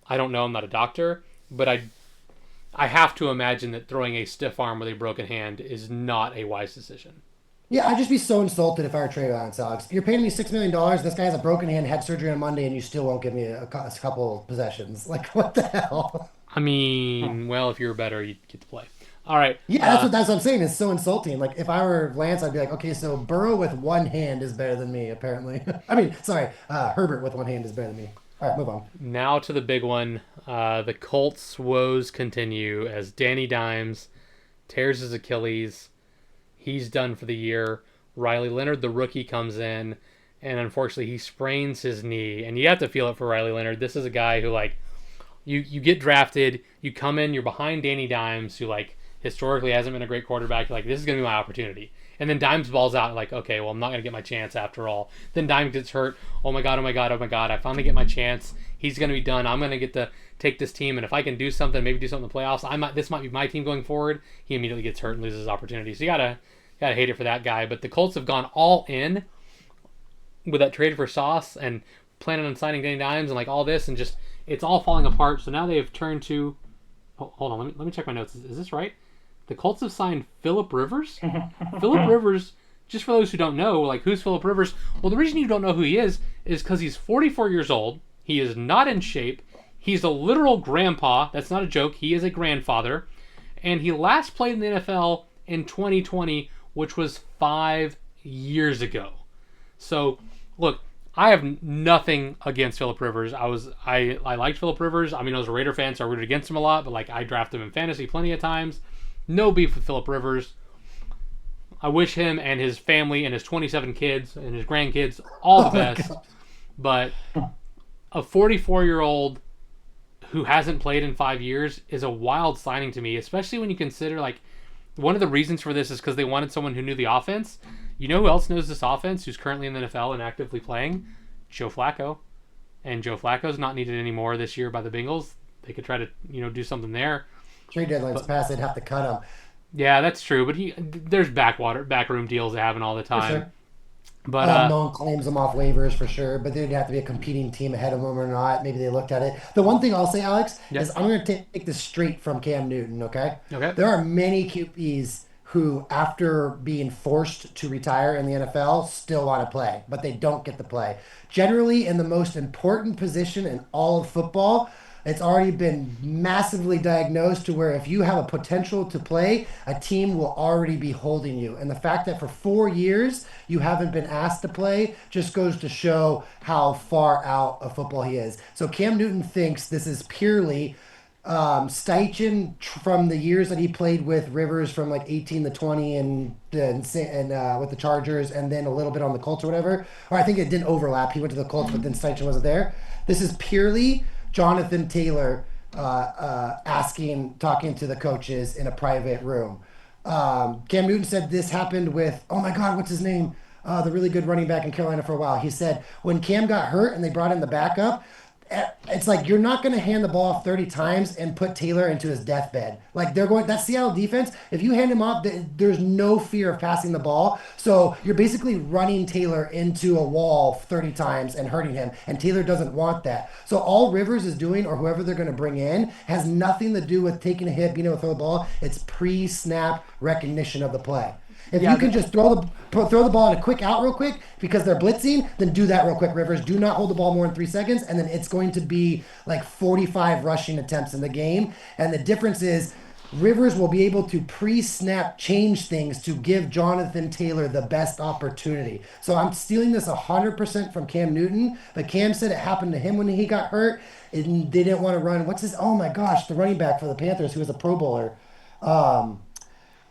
I don't know. I'm not a doctor, but I have to imagine that throwing a stiff arm with a broken hand is not a wise decision. Yeah, I'd just be so insulted if I were Trey Lance, Alex. You're paying me $6 million. This guy has a broken hand, had surgery on Monday, and you still won't give me a couple possessions. Like, what the hell? I mean, well, if you were better, you'd get to play. All right. Yeah, that's what I'm saying. It's so insulting. Like if I were Lance, I'd be like, okay, so Burrow with one hand is better than me, apparently. I mean, sorry, Herbert with one hand is better than me. All right, move on. Now to the big one. The Colts' woes continue as Danny Dimes tears his Achilles. He's done for the year. Riley Leonard, the rookie, comes in and unfortunately he sprains his knee, and you have to feel it for Riley Leonard. This is a guy who, like, you get drafted, you come in, you're behind Danny Dimes, who, like, historically hasn't been a great quarterback. You're like, this is going to be my opportunity. And then Dimes balls out, like, okay, well, I'm not going to get my chance after all. Then Dimes gets hurt. Oh my God, oh my God, oh my God. I finally get my chance. He's going to be done. I'm going to get to take this team, and if I can do something, maybe do something in the playoffs, this might be my team going forward. He immediately gets hurt and loses his opportunity. So you gotta hate it for that guy. But the Colts have gone all in with that trade for Sauce and planning on signing Danny Dimes and, like, all this, and just it's all falling apart. So now they have turned to hold on, let me check my notes. Is this right? The Colts have signed Phillip Rivers. Phillip Rivers, just for those who don't know, like, who's Phillip Rivers? Well, the reason you don't know who he is because he's 44 years old. He is not in shape. He's a literal grandpa. That's not a joke. He is a grandfather. And he last played in the NFL in 2020, which was 5 years ago. So, look, I have nothing against Phillip Rivers. I liked Phillip Rivers. I mean, I was a Raider fan, so I rooted against him a lot, but, like, I drafted him in fantasy plenty of times. No beef with Phillip Rivers. I wish him and his family and his 27 kids and his grandkids all the best. But a 44-year-old who hasn't played in 5 years is a wild signing to me, especially when you consider, like, one of the reasons for this is because they wanted someone who knew the offense. You know who else knows this offense who's currently in the NFL and actively playing? Joe Flacco. And Joe Flacco's not needed anymore this year by the Bengals. They could try to, do something there. Trade deadlines pass, they'd have to cut him. Yeah, that's true. But there's backroom deals they happen all the time. For sure. But no one claims them off waivers for sure, but there'd have to be a competing team ahead of them or not. Maybe they looked at it. The one thing I'll say, Alex, is I'm going to take this straight from Cam Newton, okay? Okay. There are many QBs who, after being forced to retire in the NFL, still want to play, but they don't get to play. Generally, in the most important position in all of football, it's already been massively diagnosed to where if you have a potential to play, a team will already be holding you. And the fact that for 4 years you haven't been asked to play just goes to show how far out of football he is. So Cam Newton thinks this is purely Steichen from the years that he played with Rivers from like 18 to 20 and with the Chargers, and then a little bit on the Colts or whatever. Or I think it didn't overlap. He went to the Colts, but then Steichen wasn't there. This is purely Jonathan Taylor talking to the coaches in a private room. Cam Newton said this happened with, oh my God, what's his name? The really good running back in Carolina for a while. He said when Cam got hurt and they brought in the backup, it's like you're not going to hand the ball off 30 times and put Taylor into his deathbed. Like that Seattle defense, if you hand him off, there's no fear of passing the ball. So you're basically running Taylor into a wall 30 times and hurting him. And Taylor doesn't want that. So all Rivers is doing, or whoever they're going to bring in, has nothing to do with taking a hit, being able to throw the ball. It's pre-snap recognition of the play. If you can just throw the ball in a quick out real quick because they're blitzing, then do that real quick, Rivers. Do not hold the ball more than 3 seconds, and then it's going to be like 45 rushing attempts in the game. And the difference is Rivers will be able to pre-snap change things to give Jonathan Taylor the best opportunity. So I'm stealing this 100% from Cam Newton, but Cam said it happened to him when he got hurt, and they didn't want to run. Oh my gosh, the running back for the Panthers who was a Pro Bowler.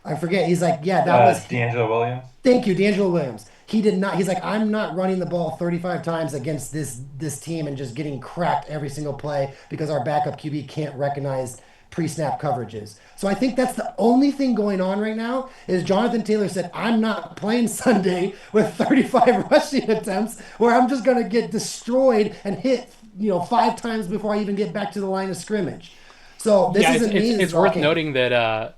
I forget. He's like, yeah, that was D'Angelo Williams. Thank you, D'Angelo Williams. He did not. He's like, I'm not running the ball 35 times against this team and just getting cracked every single play because our backup QB can't recognize pre-snap coverages. So I think that's the only thing going on right now is Jonathan Taylor said, I'm not playing Sunday with 35 rushing attempts where I'm just going to get destroyed and hit 5 times before I even get back to the line of scrimmage. So this isn't me. It's worth noting that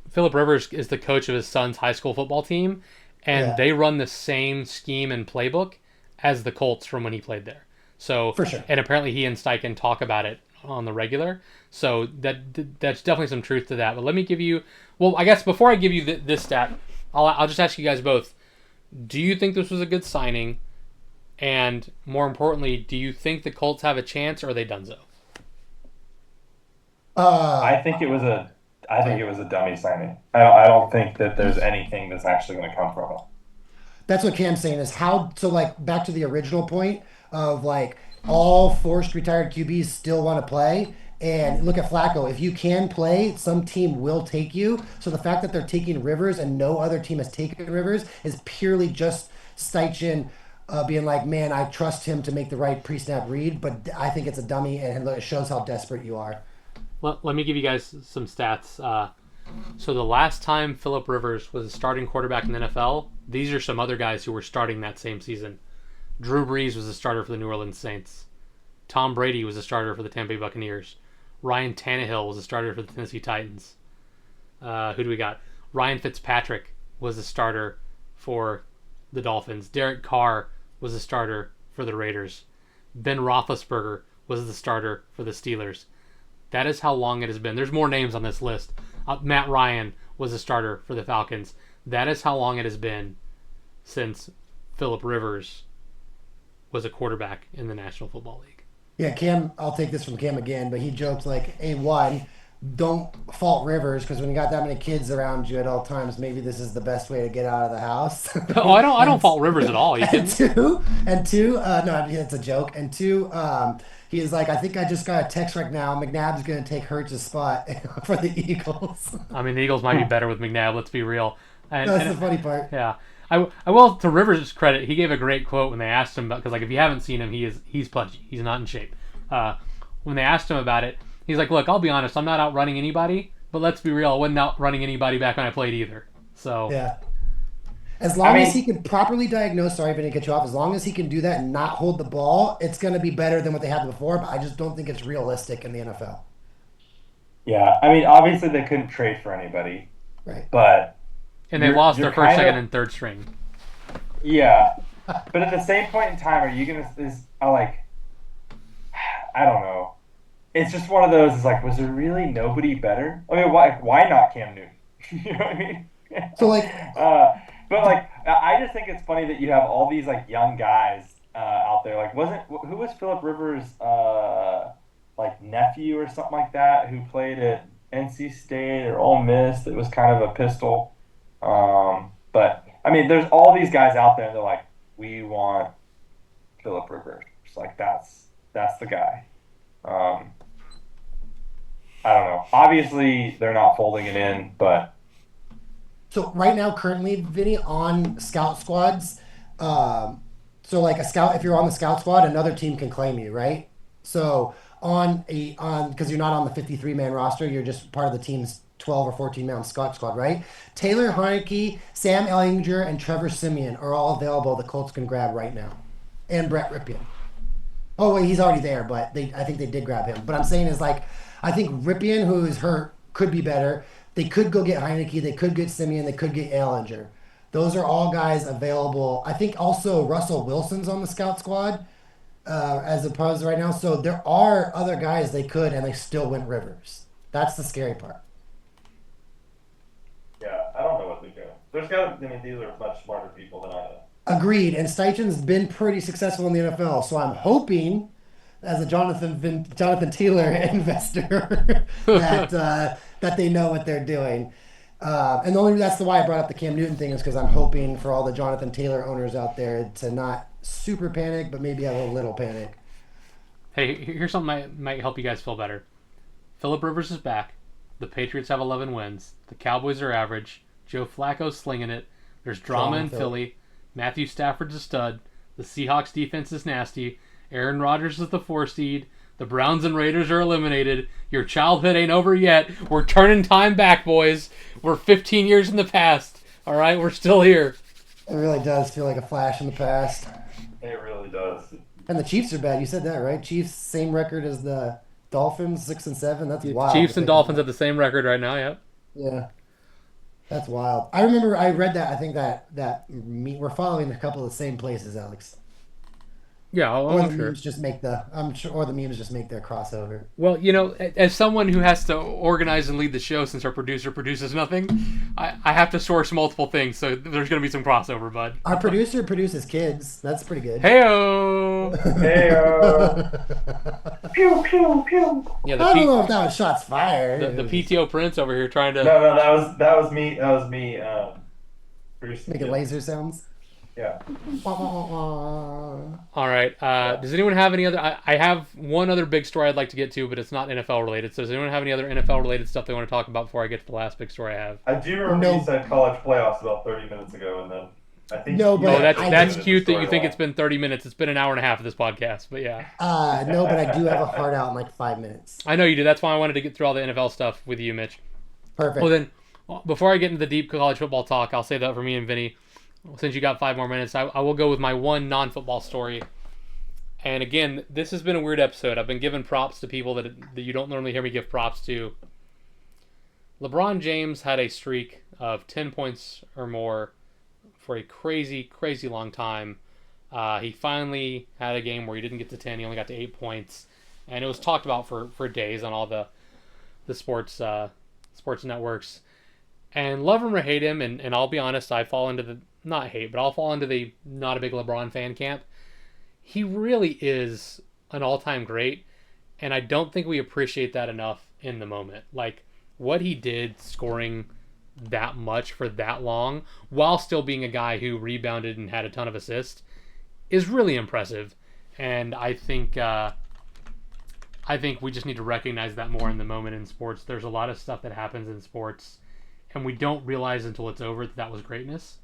Phillip Rivers is the coach of his son's high school football team, and they run the same scheme and playbook as the Colts from when he played there. So, for sure. And apparently he and Steichen talk about it on the regular. So that's definitely some truth to that. But let me give you, well, I guess before I give you this stat, I'll just ask you guys both, do you think this was a good signing? And more importantly, do you think the Colts have a chance, or are they donezo? I think it was a dummy signing. I don't think that there's anything that's actually going to come from it. That's what Cam's saying is back to the original point of like all forced retired QBs still want to play. And look at Flacco. If you can play, some team will take you. So the fact that they're taking Rivers and no other team has taken Rivers is purely just Steichen being like, man, I trust him to make the right pre-snap read, but I think it's a dummy, and it shows how desperate you are. Let me give you guys some stats. So the last time Phillip Rivers was a starting quarterback in the NFL, these are some other guys who were starting that same season. Drew Brees was a starter for the New Orleans Saints. Tom Brady was a starter for the Tampa Bay Buccaneers. Ryan Tannehill was a starter for the Tennessee Titans. Who do we got? Ryan Fitzpatrick was a starter for the Dolphins. Derek Carr was a starter for the Raiders. Ben Roethlisberger was the starter for the Steelers. That is how long it has been. There's more names on this list. Matt Ryan was a starter for the Falcons. That is how long it has been since Phillip Rivers was a quarterback in the National Football League. Yeah, Cam, I'll take this from Cam again, but he joked like, hey, one, don't fault Rivers, because when you got that many kids around you at all times, maybe this is the best way to get out of the house. Oh, I don't fault Rivers at all. You And kidding? two, no, it's a joke. And two, he is like, I think I just got a text right now. McNabb's going to take Hurts' spot for the Eagles. I mean, the Eagles might be better with McNabb. Let's be real. That's the funny part. Yeah. I will, to Rivers' credit, he gave a great quote when they asked him about, because like if you haven't seen him, he's pudgy. He's not in shape. When they asked him about it, he's like, look, I'll be honest, I'm not outrunning anybody, but let's be real, I wasn't outrunning anybody back when I played either. So Yeah. As long as he can properly diagnose, sorry if I didn't get you off, as long as he can do that and not hold the ball, it's going to be better than what they had before, but I just don't think it's realistic in the NFL. Yeah, I mean, obviously they couldn't trade for anybody, Right. but and they you're- lost you're their first, kind of- second, and third string. yeah. But at the same point in time, are you gonna? I don't know. It's just one of those. It's like, was there really nobody better? I mean, why not Cam Newton? You know what I mean? So, like, But like, I just think it's funny that you have all these like young guys out there. Like, who was Phillip Rivers' like nephew or something like that who played at NC State or Ole Miss? It was kind of a pistol. But I mean, there's all these guys out there, and they're like, we want Phillip Rivers. It's like that's the guy. I don't know. Obviously, they're not folding it in, but so right now, currently, Vinny, on scout squads, so like a scout, if you're on the scout squad, another team can claim you, right? So because you're not on the 53-man roster, you're just part of the team's 12 or 14-man scout squad, right? Taylor Heineke, Sam Ehlinger, and Trevor Siemian are all available. The Colts can grab right now, and Brett Ripien. Oh wait, he's already there, but I think they did grab him. But I'm saying is like, I think Ripien, who is hurt, could be better. They could go get Heineke. They could get Simeon. They could get Ehlinger. Those are all guys available. I think also Russell Wilson's on the scout squad as opposed to right now. So there are other guys they could, and they still went Rivers. That's the scary part. Yeah, I don't know what they do. There's got to, I mean, these are much smarter people than I am. Agreed. And Steichen's been pretty successful in the NFL. So I'm hoping, as a Jonathan Taylor investor, that they know what they're doing. And that's why I brought up the Cam Newton thing, is because I'm hoping for all the Jonathan Taylor owners out there to not super panic, but maybe have a little panic. Hey, here's something that might help you guys feel better. Phillip Rivers is back. The Patriots have 11 wins. The Cowboys are average. Joe Flacco's slinging it. There's drama in Philly. Matthew Stafford's a stud. The Seahawks defense is nasty. Aaron Rodgers is the 4 seed. The Browns and Raiders are eliminated. Your childhood ain't over yet. We're turning time back, boys. We're 15 years in the past. All right, we're still here. It really does feel like a flash in the past. It really does. And the Chiefs are bad. You said that, right? Chiefs, same record as the Dolphins, 6-7. That's wild. Chiefs and Dolphins have the same record right now, yep. Yeah. That's wild. I remember I read that. I think that we're following a couple of the same places, Alex. Yeah, Or I'm the sure. memes just make or the memes just make their crossover. Well, as someone who has to organize and lead the show, since our producer produces nothing, I have to source multiple things, so there's going to be some crossover, bud. Our producer produces kids. That's pretty good. Heyo! Hey, pew, pew, pew. Yeah, I don't know if that was shots fired. the PTO Prince over here trying to... No, that was me. That was me. Producing Making it. laser sounds. Yeah. All right. Does anyone have any other... I have one other big story I'd like to get to, but it's not NFL related. So does anyone have any other NFL related stuff they want to talk about before I get to the last big story I have? I do remember No. you said college playoffs about 30 minutes ago, and then I think No, Oh, but that's I that's do. cute that you think it's been 30 minutes. It's been an hour and a half of this podcast, but yeah. No, but I do have a heart out in like 5 minutes. I know you do. That's why I wanted to get through all the NFL stuff with you, Mitch. Well, Perfect. then, before I get into the deep college football talk, I'll say that for me and Vinny, since you got 5 more minutes, I will go with my one non-football story. And again, this has been a weird episode. I've been giving props to people that you don't normally hear me give props to. LeBron James had a streak of 10 points or more for a crazy, crazy long time. He finally had a game where he didn't get to 10. He only got to 8 points. And it was talked about for days on all the sports networks. And love him or hate him, and I'll be honest, I fall into the, not hate, but I'll fall into the not a big LeBron fan camp. He really is an all-time great, and I don't think we appreciate that enough in the moment. Like, what he did scoring that much for that long, while still being a guy who rebounded and had a ton of assists, is really impressive. And I think we just need to recognize that more in the moment in sports. There's a lot of stuff that happens in sports, and we don't realize until it's over that that was greatness.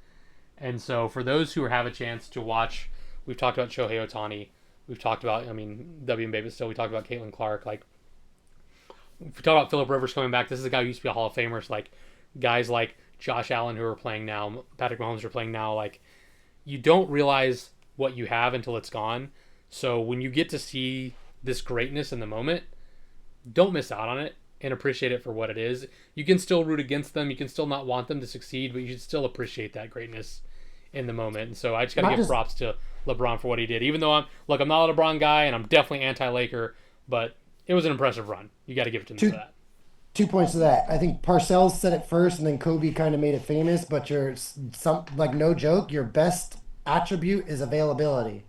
And so for those who have a chance to watch, we've talked about Shohei Ohtani. We've talked about, W. Baby still. We talked about Caitlin Clark. Like, if we talk about Phillip Rivers coming back, this is a guy who used to be a Hall of Famer. So, like, guys like Josh Allen who are playing now, Patrick Mahomes are playing now. Like, you don't realize what you have until it's gone. So when you get to see this greatness in the moment, don't miss out on it and appreciate it for what it is. You can still root against them. You can still not want them to succeed, but you should still appreciate that greatness in the moment. And so I just got to give props to LeBron for what he did. Even though I'm not a LeBron guy and I'm definitely anti-Laker, but it was an impressive run. You got to give it to him for that. 2 points to that. I think Parcells said it first, and then Kobe kind of made it famous. But no joke, your best attribute is availability.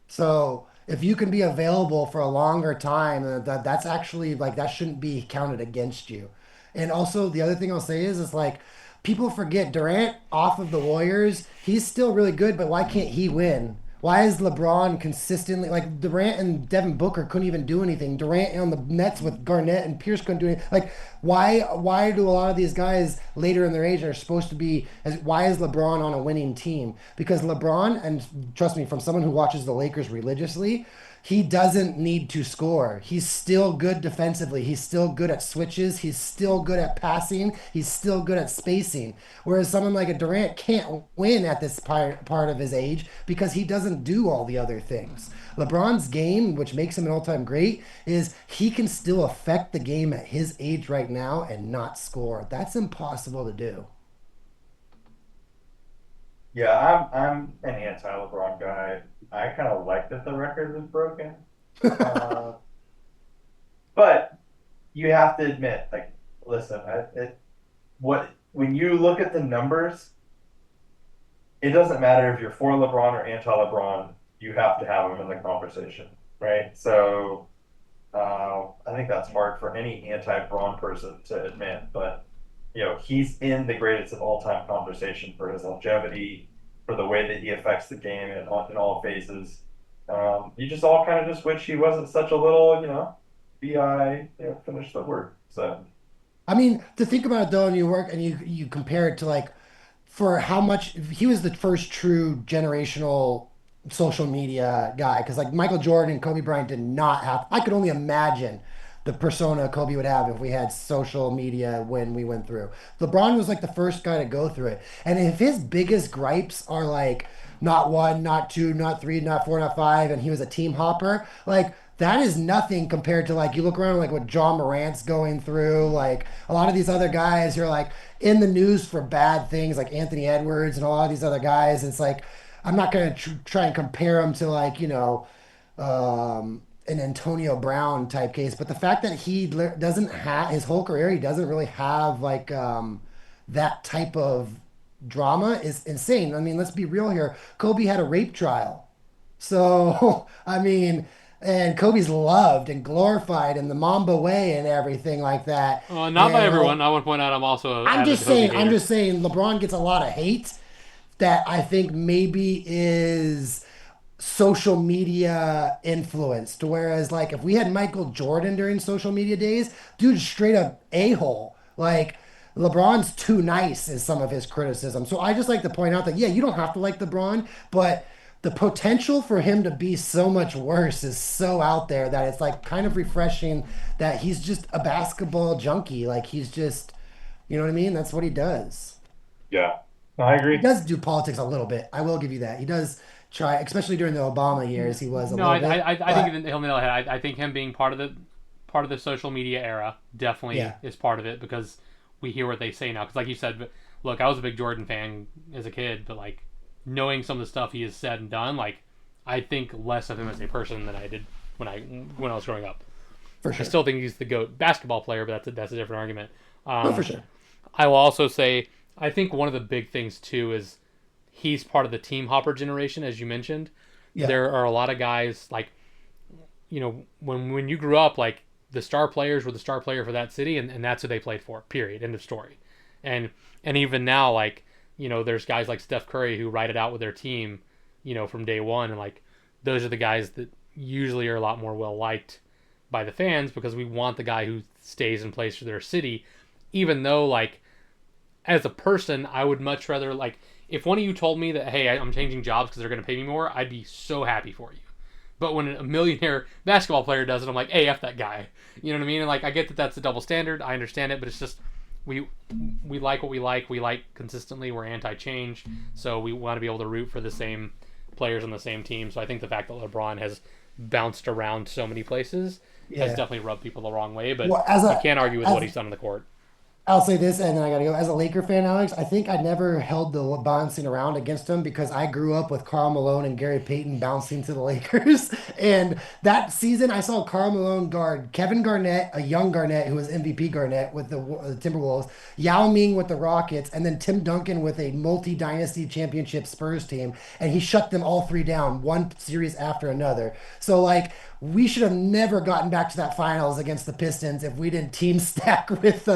So if you can be available for a longer time, that's actually like that shouldn't be counted against you. And also the other thing I'll say is like people forget Durant off of the Warriors, he's still really good, but why can't he win? Why is LeBron consistently like Durant and Devin Booker couldn't even do anything? Durant on the Nets with Garnett and Pierce couldn't do anything. Like why do a lot of these guys later in their age are supposed to be why is LeBron on a winning team? Because LeBron, and trust me, from someone who watches the Lakers religiously, he doesn't need to score. He's still good defensively. He's still good at switches. He's still good at passing. He's still good at spacing. Whereas someone like a Durant can't win at this part of his age because he doesn't do all the other things. LeBron's game, which makes him an all-time great, is he can still affect the game at his age right now and not score. That's impossible to do. Yeah, I'm an anti-LeBron guy. I kind of like that the record was broken. But you have to admit, like, listen, when you look at the numbers, it doesn't matter if you're for LeBron or anti-LeBron, you have to have him in the conversation, right? So I think that's hard for any anti-Braun person to admit, but he's in the greatest of all time conversation for his longevity, for the way that he affects the game in all phases. You just all kind of just wish he wasn't such a little, bi, finish the word. So, I mean, to think about it though, and you work and you compare it to like for how much he was the first true generational social media guy because like Michael Jordan and Kobe Bryant did not have. I could only imagine the persona Kobe would have if we had social media when we went through. LeBron was like the first guy to go through it. And if his biggest gripes are like not one, not two, not three, not four, not five, and he was a team hopper, like that is nothing compared to like you look around like what John Morant's going through, like a lot of these other guys who are like in the news for bad things, like Anthony Edwards and a lot of these other guys. It's like I'm not gonna try and compare them to like an Antonio Brown type case, but the fact that he doesn't have his whole career, he doesn't really have like that type of drama is insane. I mean, let's be real here. Kobe had a rape trial, so I mean, and Kobe's loved and glorified in the Mamba way and everything like that. Not by everyone. I want to point out I'm also. I'm just saying. I'm just saying. LeBron gets a lot of hate that I think maybe is social media influenced. Whereas, like, if we had Michael Jordan during social media days, dude, straight up a-hole. Like, LeBron's too nice is some of his criticism. So I just like to point out that, yeah, you don't have to like LeBron, but the potential for him to be so much worse is so out there that it's like kind of refreshing that he's just a basketball junkie. Like he's just, you know what I mean? That's what he does. Yeah, no, I He agree. does do politics a little bit. I will give you that. He does try, especially during the Obama years, he was a No, little bit. I think But he'll nail it. I think him being part of the social media era definitely yeah, is part of it because we hear what they say now. Because like you said, look, I was a big Jordan fan as a kid, but like knowing some of the stuff he has said and done, like I think less of him as a person than I did when I was growing up. for I sure. still think he's the GOAT basketball player, but that's a different argument. No, for Um, sure. I will also say I think one of the big things too is he's part of the team hopper generation, as you mentioned. Yeah. There are a lot of guys like when you grew up, like the star players were the star player for that city, and that's who they played for. Period. End of story. And and even now, like there's guys like Steph Curry who ride it out with their team, from day one, and like those are the guys that usually are a lot more well liked by the fans because we want the guy who stays and plays for their city, even though like as a person, I would much rather like if one of you told me that hey, I'm changing jobs because they're going to pay me more, I'd be so happy for you. But when a millionaire basketball player does it, I'm like, hey, f that guy. You know what I mean? And like I get that that's a double standard. I understand it, but it's just we we like what we like. We like consistently. We're anti-change, so we want to be able to root for the same players on the same team. So I think the fact that LeBron has bounced around so many places has Yeah. definitely rubbed people the wrong way. But Well, you can't argue with as what he's done on the court. I'll say this, and then I gotta go. As a Laker fan, Alex, I think I never held the bouncing around against him because I grew up with Karl Malone and Gary Payton bouncing to the Lakers. And that season, I saw Karl Malone guard Kevin Garnett, a young Garnett who was MVP Garnett with the Timberwolves, Yao Ming with the Rockets, and then Tim Duncan with a multi-dynasty championship Spurs team. And he shut them all three down, one series after another. So like we should have never gotten back to that finals against the Pistons if we didn't team stack with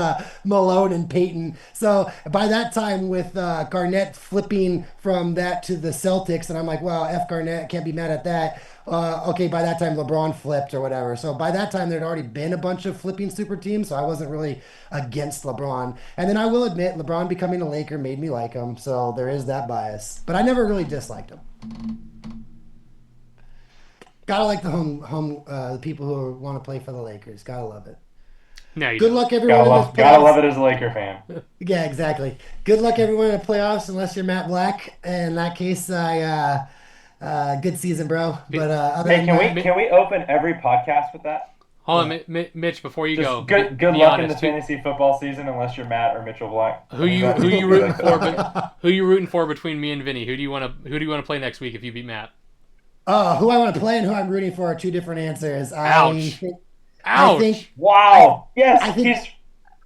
Malone and Peyton. So by that time, with Garnett flipping from that to the Celtics, and I'm like, wow, F Garnett, can't be mad at that. Okay, by that time, LeBron flipped or whatever. So by that time, there'd already been a bunch of flipping super teams, so I wasn't really against LeBron. And then I will admit, LeBron becoming a Laker made me like him, so there is that bias. But I never really disliked him. Gotta like the the people who want to play for the Lakers. Gotta love it. No, you Good don't. luck, everyone, in this Gotta love playoffs. it as a Laker fan. Yeah, exactly. Good luck, everyone, in the playoffs, unless you're Matt Black. In that case, good season, bro. But other Hey, than can that, we open every podcast with that? Hold on, Mitch. Before you Just go, good be luck in the honest. fantasy football season, unless you're Matt or Mitchell Black. Who you Be rooting like for? that. But who you rooting for between me and Vinny? Who do you want to play next week if you beat Matt? who I want to play and who I'm rooting for are two different answers. Ouch! I think, Ouch! Wow. Yes, I think, he's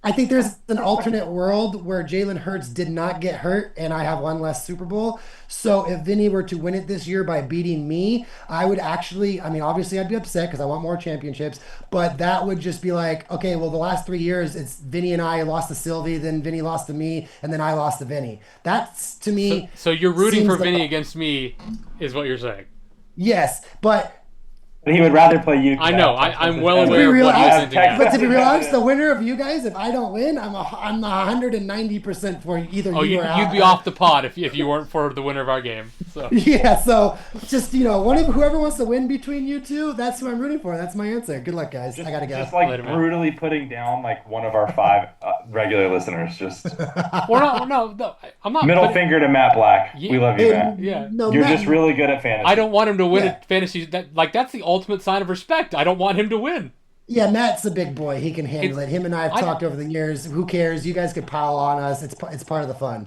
I think there's an alternate world where Jalen Hurts did not get hurt and I have one less Super Bowl. So if Vinny were to win it this year by beating me, I would actually, I mean, obviously I'd be upset because I want more championships, but that would just be like, okay, well, the last 3 years, it's Vinny and I lost to Sylvie, then Vinny lost to me, and then I lost to Vinny. That's to So, me, so you're rooting seems for like Vinny against me, is what you're saying? yes, but he would rather play you. I know. I'm well As- aware of what he was real- hinting at. but to be real honest, the winner of you guys, if I don't win, I'm 190% for either Oh, you or you'd be off the pod if you weren't for the winner of our game. So Yeah, so just whoever wants to win between you two, that's who I'm rooting for. That's my answer. Good luck, guys. I gotta go. Just like Later, man. brutally putting down like one of our 5 regular listeners. Just we're not. No, I'm not. middle putting- finger to Matt Black. Yeah. We love you, Matt. Yeah. No, You're Matt, just really good at fantasy. I don't want him to win Yeah. a fantasy. That's the ultimate sign of respect. I don't want him to win. Yeah, Matt's a big boy. He can handle it. Him and I have I- talked over the years. Who cares? You guys could pile on us. It's part of the fun.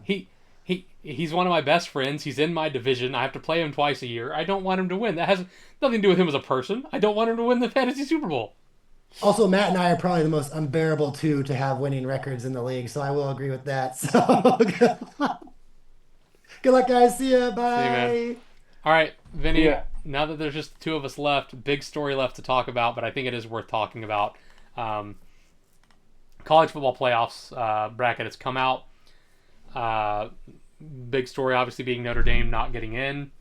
He's one of my best friends. He's in my division. I have to play him twice a year. I don't want him to win. That has nothing to do with him as a person. I don't want him to win the fantasy Super Bowl. Also, Matt and I are probably the most unbearable two to have winning records in the league, so I will agree with that. So good luck, guys. See ya. Bye. man. All right, Vinny. Yeah. Now that there's just the two of us left, big story left to talk about, but I think it is worth talking about. College football playoffs bracket has come out. Big story, obviously, being Notre Dame not getting in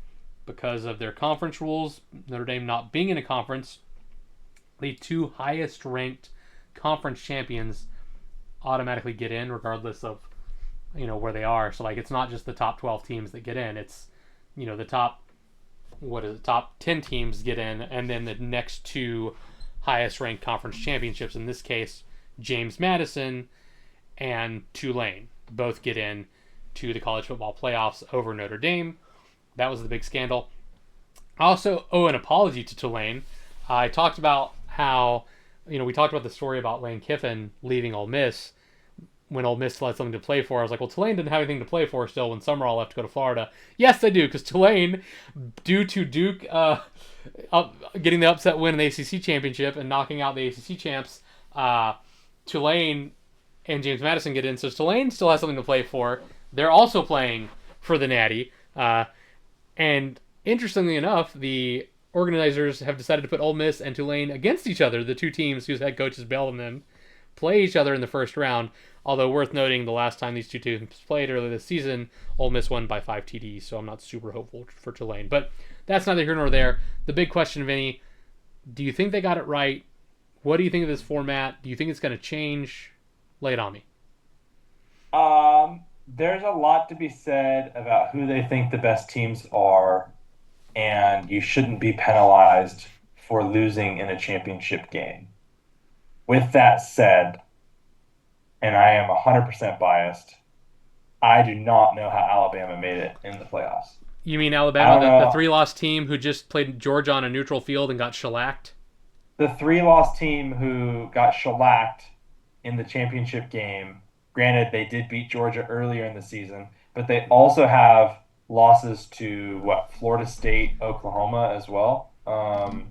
because of their conference rules. Notre Dame not being in a conference. The two highest ranked conference champions automatically get in regardless of where they are. So like it's not just the top 12 teams that get in. It's the top 10 teams get in, and then the next two highest ranked conference championships, in this case James Madison and Tulane, both get in to the college football playoffs over Notre Dame. That was the big scandal. I also owe an apology to Tulane. I talked about how we talked about the story about Lane Kiffin leaving Ole Miss when Ole Miss still had something to play for. I was like, well, Tulane didn't have anything to play for still when Summerall left to go to Florida. Yes, they do, because Tulane, due to Duke getting the upset win in the ACC championship and knocking out the ACC champs, Tulane and James Madison get in. So Tulane still has something to play for. They're also playing for the Natty. And interestingly enough, the organizers have decided to put Ole Miss and Tulane against each other, the two teams whose head coaches bailed on them, play each other in the first round. Although worth noting, the last time these two teams played earlier this season, Ole Miss won by 5 TDs, so I'm not super hopeful for Tulane. But that's neither here nor there. The big question, Vinny, do you think they got it right? What do you think of this format? Do you think it's going to change? Lay it on me. There's a lot to be said about who they think the best teams are, and you shouldn't be penalized for losing in a championship game. With that said, and I am 100% biased, I do not know how Alabama made it in the playoffs. You mean Alabama, the 3-loss team who just played Georgia on a neutral field and got shellacked? The 3-loss team who got shellacked in the championship game. Granted, they did beat Georgia earlier in the season, but they also have losses to, Florida State, Oklahoma as well. I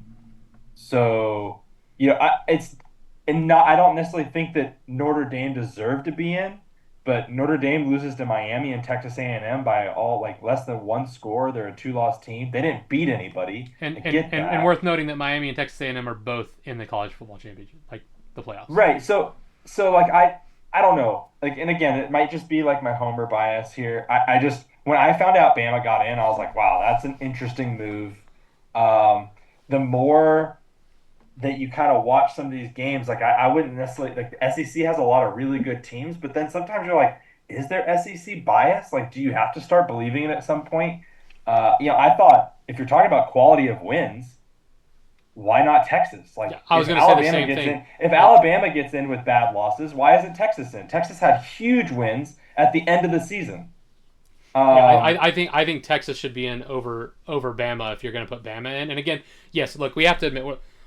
don't necessarily think that Notre Dame deserved to be in, but Notre Dame loses to Miami and Texas A&M by less than one score. They're a 2-loss team. They didn't beat anybody. And worth noting that Miami and Texas A&M are both in the college football championship, like the playoffs. Right. So I don't know. And again, it might just be my homer bias here. I just, when I found out Bama got in, I was like, wow, that's an interesting move. The more that you kind of watch some of these games, I wouldn't necessarily, the SEC has a lot of really good teams, but then sometimes you're like, is there SEC bias? Do you have to start believing it at some point? I thought if you're talking about quality of wins, why not Texas? I was going to say the same thing. If Alabama gets in with bad losses, why isn't Texas in? Texas had huge wins at the end of the season. I think Texas should be in over Bama if you're going to put Bama in. And again, yes, look, we have to admit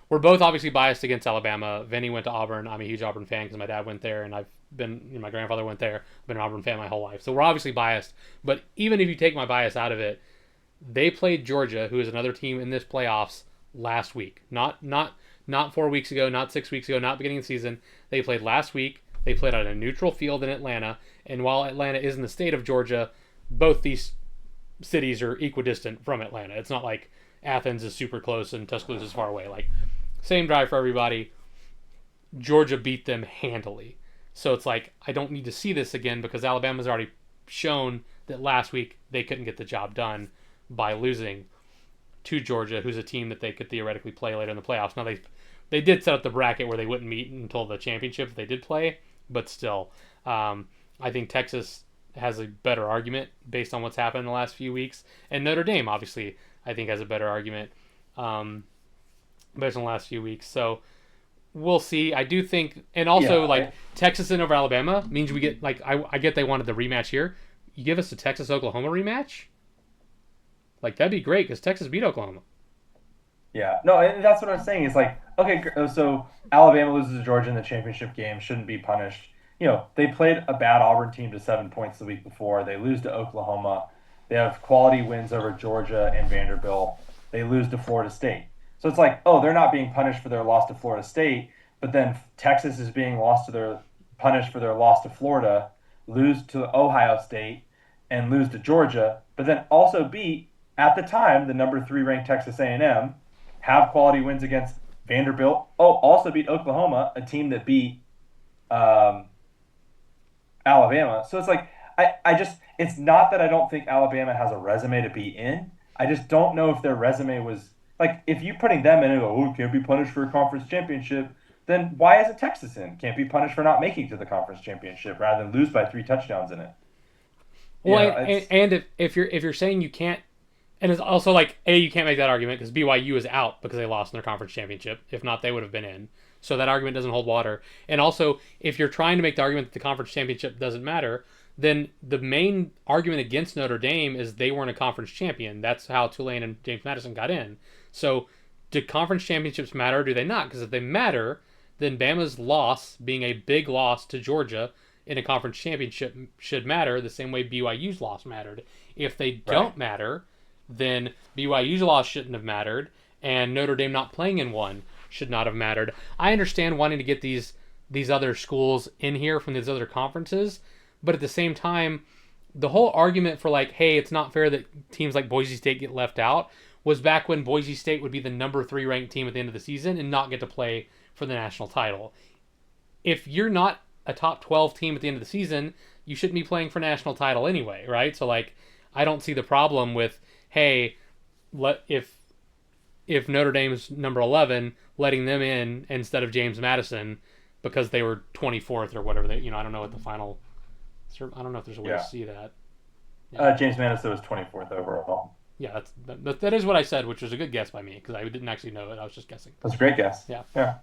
we're both obviously biased against Alabama. Vinny went to Auburn. I'm a huge Auburn fan because my dad went there, and my grandfather went there. I've been an Auburn fan my whole life, so we're obviously biased. But even if you take my bias out of it, they played Georgia, who is another team in this playoffs, last week. Not 4 weeks ago, not 6 weeks ago, not beginning of the season. They played last week. They played on a neutral field in Atlanta. And while Atlanta is in the state of Georgia, both these cities are equidistant from Atlanta. It's not like Athens is super close and Tuscaloosa is far away. Same drive for everybody. Georgia beat them handily. So it's I don't need to see this again because Alabama's already shown that last week they couldn't get the job done by losing to Georgia, who's a team that they could theoretically play later in the playoffs. Now, they did set up the bracket where they wouldn't meet until the championship if they did play, but still, I think Texas has a better argument based on what's happened in the last few weeks. And Notre Dame, obviously, I think has a better argument based on the last few weeks. So we'll see. I do think, and also, Texas in over Alabama means we get, I get they wanted the rematch here. You give us a Texas-Oklahoma rematch? That'd be great because Texas beat Oklahoma. Yeah. No, and that's what I'm saying. It's okay, so Alabama loses to Georgia in the championship game, shouldn't be punished. They played a bad Auburn team to 7 points the week before. They lose to Oklahoma. They have quality wins over Georgia and Vanderbilt. They lose to Florida State. So it's they're not being punished for their loss to Florida State, but then Texas is being punished for their loss to Florida, lose to Ohio State, and lose to Georgia, but then also beat, at the time, the number 3 ranked Texas A&M, have quality wins against Vanderbilt. Also beat Oklahoma, a team that beat Alabama. So it's it's not that I don't think Alabama has a resume to be in. I just don't know if their resume was, if you putting them in and go, can't be punished for a conference championship, then why isn't Texas in? Can't be punished for not making it to the conference championship rather than lose by 3 touchdowns in it. Well, and if you're saying you can't, and it's also like you can't make that argument because BYU is out because they lost in their conference championship. If not, they would have been in. So that argument doesn't hold water. And also, if you're trying to make the argument that the conference championship doesn't matter, then the main argument against Notre Dame is they weren't a conference champion. That's how Tulane and James Madison got in. So do conference championships matter or do they not? Because if they matter, then Bama's loss, being a big loss to Georgia in a conference championship, should matter the same way BYU's loss mattered. If they don't matter, then BYU's loss shouldn't have mattered, and Notre Dame not playing in one should not have mattered. I understand wanting to get these other schools in here from these other conferences, but at the same time, the whole argument for like, hey, it's not fair that teams like Boise State get left out was back when Boise State would be the number 3 ranked team at the end of the season and not get to play for the national title. If you're not a top 12 team at the end of the season, you shouldn't be playing for national title anyway, right? So like, I don't see the problem with, hey, if Notre Dame's number 11, letting them in instead of James Madison because they were 24th or whatever. I don't know what the final. I don't know if there's a way to see that. Yeah. James Madison was 24th overall. Yeah, that is what I said, which was a good guess by me because I didn't actually know it. I was just guessing. That's a great guess. Yeah. Yeah.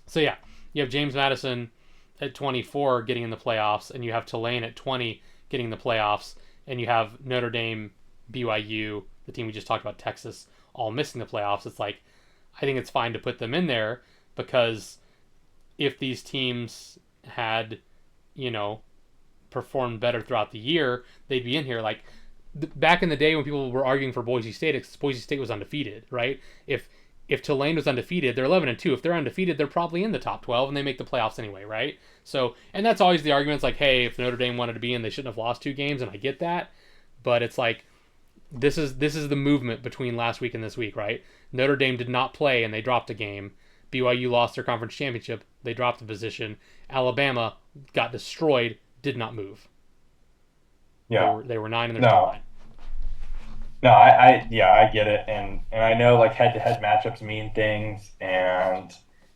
So yeah, you have James Madison at 24 getting in the playoffs, and you have Tulane at 20 getting in the playoffs, and you have Notre Dame, BYU, the team we just talked about, Texas, all missing the playoffs. It's like, I think it's fine to put them in there because if these teams had, performed better throughout the year, they'd be in here. Like back in the day when people were arguing for Boise State, Boise State was undefeated, right? If Tulane was undefeated, they're 11-2. If they're undefeated, they're probably in the top 12 and they make the playoffs anyway, right? So, and that's always the argument. It's like, hey, if Notre Dame wanted to be in, they shouldn't have lost 2 games, and I get that, but it's like, this is the movement between last week and this week, right? Notre Dame did not play and they dropped a game. BYU lost their conference championship. They dropped a position. Alabama got destroyed, did not move. Yeah. They were 9 and they're still 9. No, I get it. And I know like head-to-head matchups mean things. And,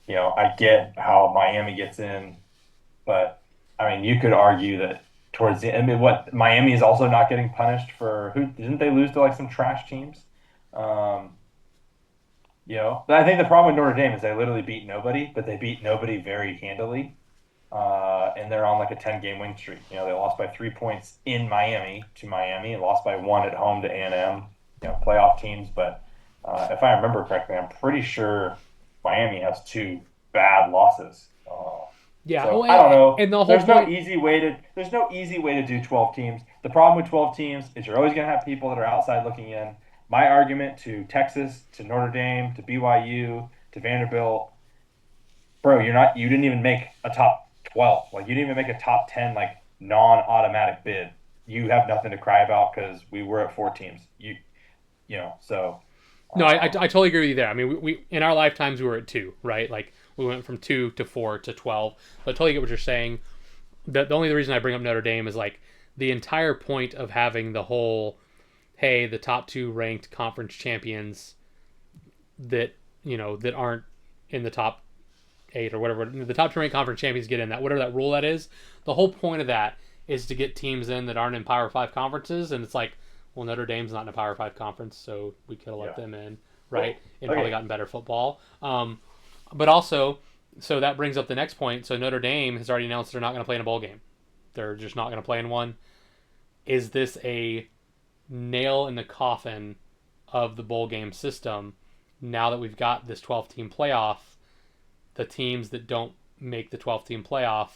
I get how Miami gets in. But, I mean, you could argue that towards the end, Miami is also not getting punished for didn't they lose to like some trash teams? But I think the problem with Notre Dame is they literally beat nobody, but they beat nobody very handily. And they're on like a 10-game win streak. They lost by 3 points in Miami to Miami and lost by 1 at home to A&M, playoff teams. But if I remember correctly, I'm pretty sure Miami has 2 bad losses. Yeah, so, well, I don't know. And there's no easy way to do 12 teams. The problem with 12 teams is you're always going to have people that are outside looking in. My argument to Texas, to Notre Dame, to BYU, to Vanderbilt, bro, you didn't even make a top 12. Like you didn't even make a top 10 like non-automatic bid. You have nothing to cry about because we were at 4 teams. So. No, I totally agree with you there. I mean, we in our lifetimes we were at 2, right? Like we went from 2 to 4 to 12. But I totally get what you're saying. The only reason I bring up Notre Dame is like the entire point of having the whole, hey, the top 2 ranked conference champions that aren't in the top 8 or whatever, the top 2 ranked conference champions get in that, whatever that rule that is. The whole point of that is to get teams in that aren't in Power 5 conferences, and it's like, well, Notre Dame's not in a Power 5 conference, so we could have let them in, right? And probably gotten better football. But also, so that brings up the next point. So Notre Dame has already announced they're not going to play in a bowl game. They're just not going to play in one. Is this a nail in the coffin of the bowl game system now that we've got this 12-team playoff? The teams that don't make the 12-team playoff,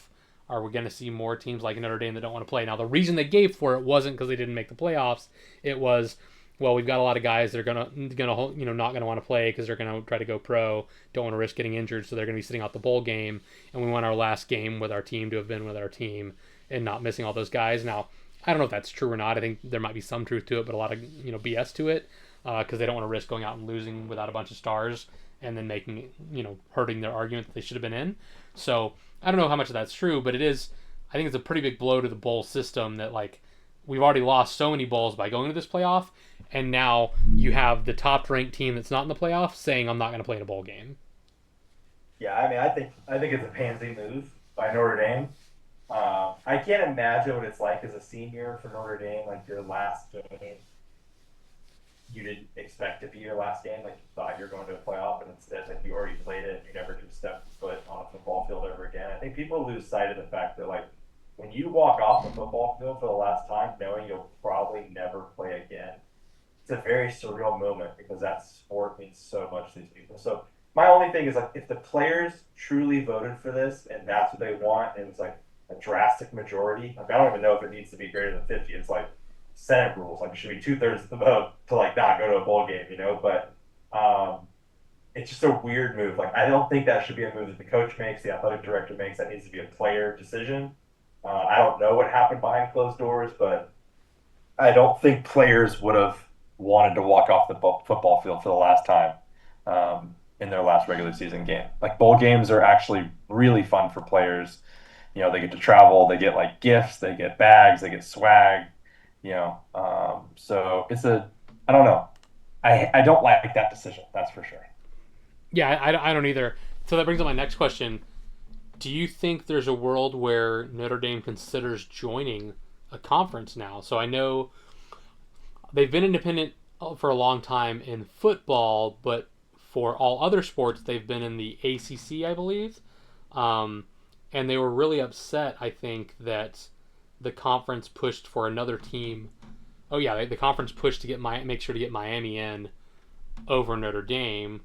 are we going to see more teams like Notre Dame that don't want to play? Now, the reason they gave for it wasn't because they didn't make the playoffs. It was, well, we've got a lot of guys that are gonna not going to want to play because they're going to try to go pro, don't want to risk getting injured, so they're going to be sitting out the bowl game, and we want our last game with our team to have been with our team and not missing all those guys. Now, I don't know if that's true or not. I think there might be some truth to it, but a lot of BS to it because they don't want to risk going out and losing without a bunch of stars and then making, hurting their argument that they should have been in. So I don't know how much of that's true, but I think it's a pretty big blow to the bowl system that like we've already lost so many bowls by going to this playoff, and now you have the top ranked team that's not in the playoff saying I'm not going to play in a bowl game. Yeah, I mean, I think it's a pansy move by Notre Dame. I can't imagine what it's like as a senior for Notre Dame, like your last game. You didn't expect to be your last game, like you thought you were going to a playoff, and instead, like you already played it, and you never just stepped foot on a football field ever again. I think people lose sight of the fact that, like, when you walk off the football field for the last time, knowing you'll probably never play again, it's a very surreal moment because that sport means so much to these people. So my only thing is, like, if the players truly voted for this and that's what they want, and it's like a drastic majority, like I don't even know if it needs to be greater than 50. It's like Senate rules, like it should be 2/3 of the vote to like not go to a bowl game, But it's just a weird move. Like I don't think that should be a move that the coach makes, the athletic director makes. That needs to be a player decision. I don't know what happened behind closed doors, but I don't think players would have wanted to walk off the football field for the last time in their last regular season game. Like bowl games are actually really fun for players. They get to travel, they get like gifts, they get bags, they get swag. So I don't know. I don't like that decision. That's for sure. Yeah, I don't either. So that brings up my next question. Do you think there's a world where Notre Dame considers joining a conference now? So I know they've been independent for a long time in football, but for all other sports, they've been in the ACC, I believe. And they were really upset, I think, that the conference pushed for another team. Oh yeah, the conference pushed to make sure to get Miami in over Notre Dame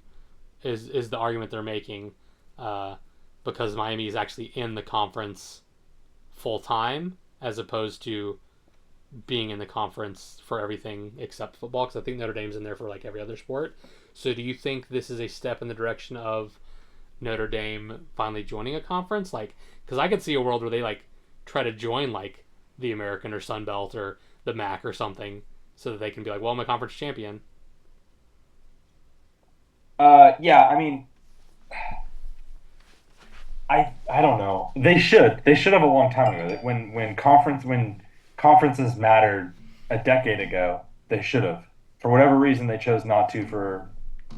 is the argument they're making, because Miami is actually in the conference full time as opposed to being in the conference for everything except football. Because I think Notre Dame's in there for like every other sport. So do you think this is a step in the direction of Notre Dame finally joining a conference? Like, because I could see a world where they like try to join like the American or Sun Belt or the MAC or something, so that they can be like, well, I'm a conference champion. Yeah, I mean, I don't know. They should have a long time ago. When conferences mattered a decade ago, they should have. For whatever reason, they chose not to for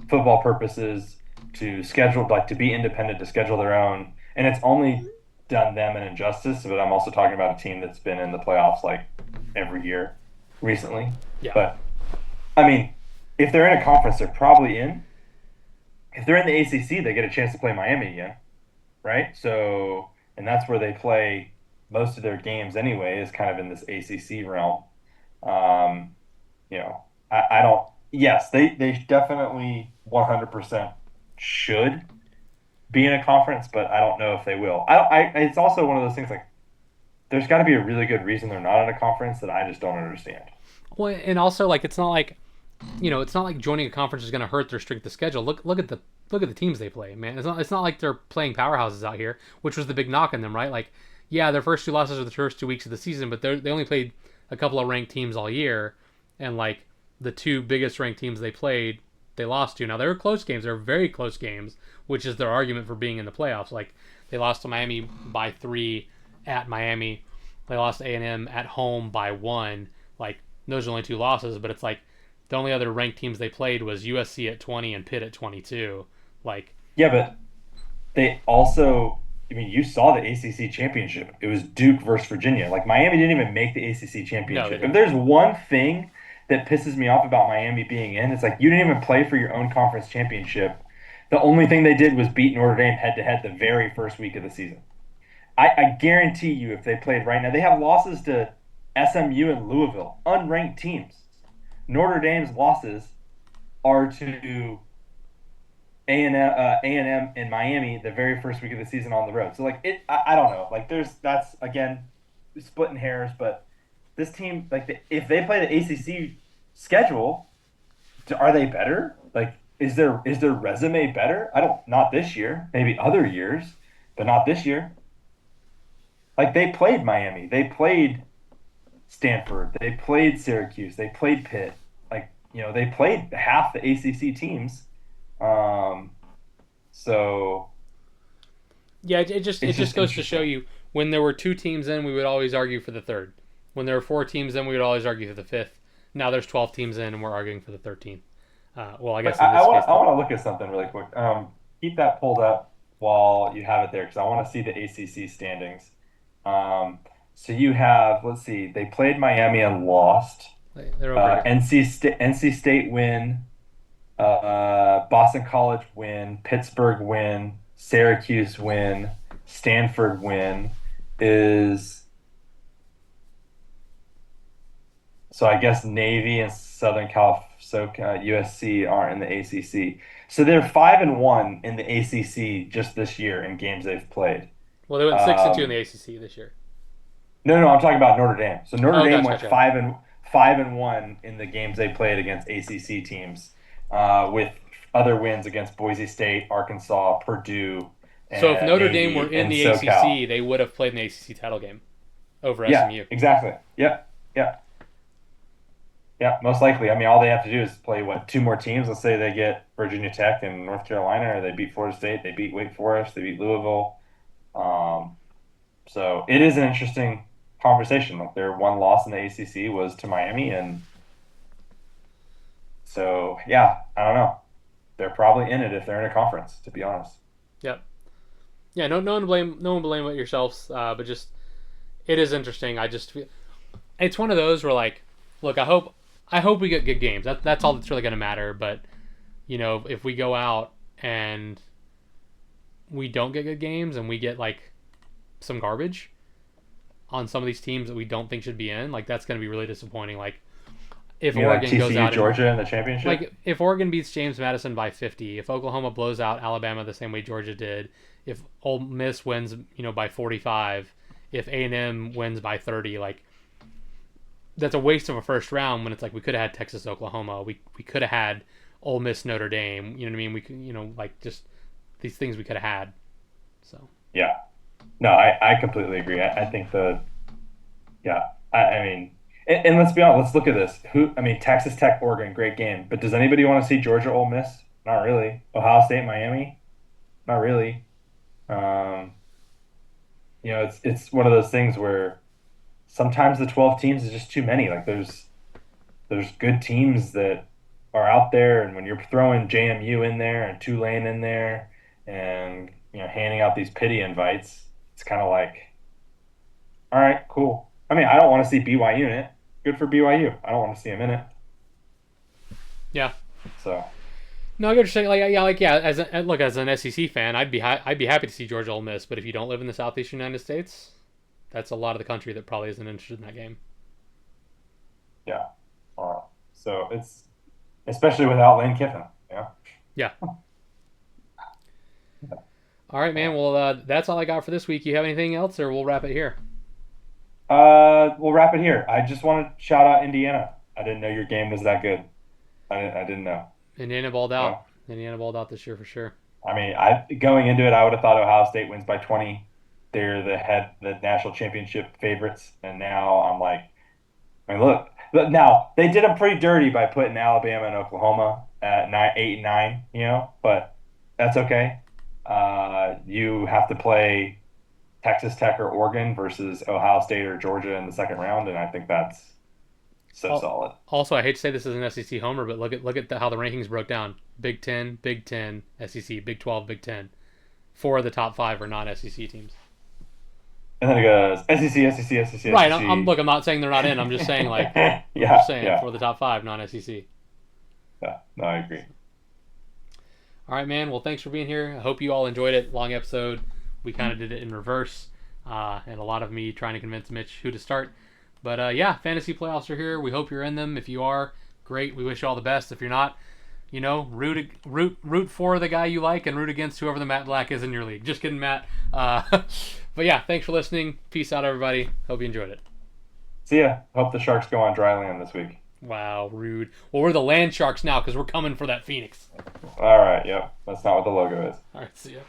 football purposes, to be independent, to schedule their own, and it's only done them an injustice. But I'm also talking about a team that's been in the playoffs like every year recently. Yeah. But I mean, if they're in a conference, they're probably in. If they're in the ACC, they get a chance to play Miami again, right? So, and that's where they play most of their games anyway, is kind of in this ACC realm. Um, I don't. Yes, they definitely 100% should be in a conference, but I don't know if they will. It's also one of those things like there's got to be a really good reason they're not in a conference that I just don't understand. Well, and also like it's not like joining a conference is going to hurt their strength of schedule. Look at the teams they play, man. It's not like they're playing powerhouses out here, which was the big knock on them, right? Like, yeah, their first two losses are the first 2 weeks of the season, but they only played a couple of ranked teams all year, and like the two biggest ranked teams they played, they lost to. Now they were close games. They were very close games, which is their argument for being in the playoffs. Like they lost to Miami by 3 at Miami. They lost to A&M at home by 1. Like those are only 2 losses, but it's like the only other ranked teams they played was USC at 20 and Pitt at 22. Like, yeah, but they also, I mean, you saw the ACC championship. It was Duke versus Virginia. Like Miami didn't even make the ACC championship. If there's one thing that pisses me off about Miami being in, it's like you didn't even play for your own conference championship. The only thing they did was beat Notre Dame head to head the very first week of the season. I guarantee you, if they played right now, they have losses to SMU and Louisville, unranked teams. Notre Dame's losses are to A&M and Miami the very first week of the season on the road. So like I don't know. Like that's again splitting hairs, but this team if they play the ACC schedule, are they better? Like is their resume better? Not this year. Maybe other years, but not this year. Like they played Miami, they played Stanford, they played Syracuse, they played Pitt. They played half the ACC teams. So yeah, it just goes to show you, when there were 2 teams in, we would always argue for the third. When there were 4 teams in, we would always argue for the 5th. Now there's 12 teams in, and we're arguing for the 13th. Well, I guess I want to look at something really quick. Keep that pulled up. while you have it there because I want to see the ACC standings. So you have, let's see, they played Miami and lost. They're over here. NC State win, Boston College win, Pittsburgh win, Syracuse win, Stanford win is so I guess Navy and Southern Cal USC aren't in the ACC. So they're 5-1 in the ACC just this year in games they've played. Well, they went 6-2 in the ACC this year. No, I'm talking about Notre Dame. So Notre Dame went gotcha. 5-1 in the games they played against ACC teams, with other wins against Boise State, Arkansas, Purdue. So if Notre Dame Navy, were in and the SoCal. ACC, they would have played in the ACC title game over Yeah, SMU. exactly. Yeah. Most likely. I mean, all they have to do is play two more teams. Let's say they get Virginia Tech and North Carolina, or they beat Florida State, they beat Wake Forest, they beat Louisville. So it is an interesting conversation. Like their one loss in the ACC was to Miami, and so yeah, I don't know. They're probably in it if they're in a conference, to be honest. Yep. Yeah. No one blame but yourselves. But just it is interesting. I just feel it's one of those where like, look, I hope we get good games. That's all that's really going to matter. But if we go out and we don't get good games and we get like some garbage on some of these teams that we don't think should be in, like that's going to be really disappointing. Like if Oregon TCU, goes out Georgia in the championship, like if Oregon beats James Madison by 50, if Oklahoma blows out Alabama the same way Georgia did, if Ole Miss wins by 45, if A&M wins by 30, like that's a waste of a first round when it's like we could have had Texas Oklahoma, we could have had Ole Miss Notre Dame, you know what I mean? We could like just these things we could have had. So yeah. No, I completely agree. I think I mean, and let's be honest, let's look at this. Texas Tech, Oregon, great game. But does anybody want to see Georgia, Ole Miss? Not really. Ohio State, Miami? Not really. It's one of those things where sometimes the 12 teams is just too many. Like there's good teams that are out there, and when you're throwing JMU in there and Tulane in there and handing out these pity invites, it's kind of like, all right, cool. I mean, I don't want to see BYU in it. Good for BYU. I don't want to see them in it. yeah. So No, I get what you're saying. As an SEC fan, I'd be happy to see Georgia Ole Miss. But if you don't live in the Southeastern United States, that's a lot of the country that probably isn't interested in that game. yeah. So it's especially without Lane Kiffin. Yeah. Yeah. All right, man. Well, that's all I got for this week. You have anything else, or we'll wrap it here? We'll wrap it here. I just want to shout out Indiana. I didn't know your game was that good. I didn't know. Indiana balled out. Indiana balled out this year for sure. I mean, going into it, I would have thought Ohio State wins by 20. They're the national championship favorites, and now I'm like, I mean, look. Now they did them pretty dirty by putting Alabama and Oklahoma at 8 and 9. But that's okay. You have to play Texas Tech or Oregon versus Ohio State or Georgia in the second round, and I think that's solid. Also, I hate to say this is an SEC homer, but look at how the rankings broke down. Big 10, SEC, Big 12, Big 10. 4 of the top 5 are non-SEC teams. And then it goes SEC. Right. I'm not saying they're not in. I'm just saying for the top 5 non-SEC. Yeah. No, I agree. All right, man. Well, thanks for being here. I hope you all enjoyed it. Long episode. We kind of did it in reverse, and a lot of me trying to convince Mitch who to start. But fantasy playoffs are here. We hope you're in them. If you are, great. We wish you all the best. If you're not, root for the guy you like and root against whoever the Matt Black is in your league. Just kidding, Matt. But yeah, thanks for listening. Peace out, everybody. Hope you enjoyed it. See ya. Hope the Sharks go on dry land this week. Wow, rude. Well, we're the Land Sharks now because we're coming for that Phoenix. All right. Yep. That's not what the logo is. All right, see ya.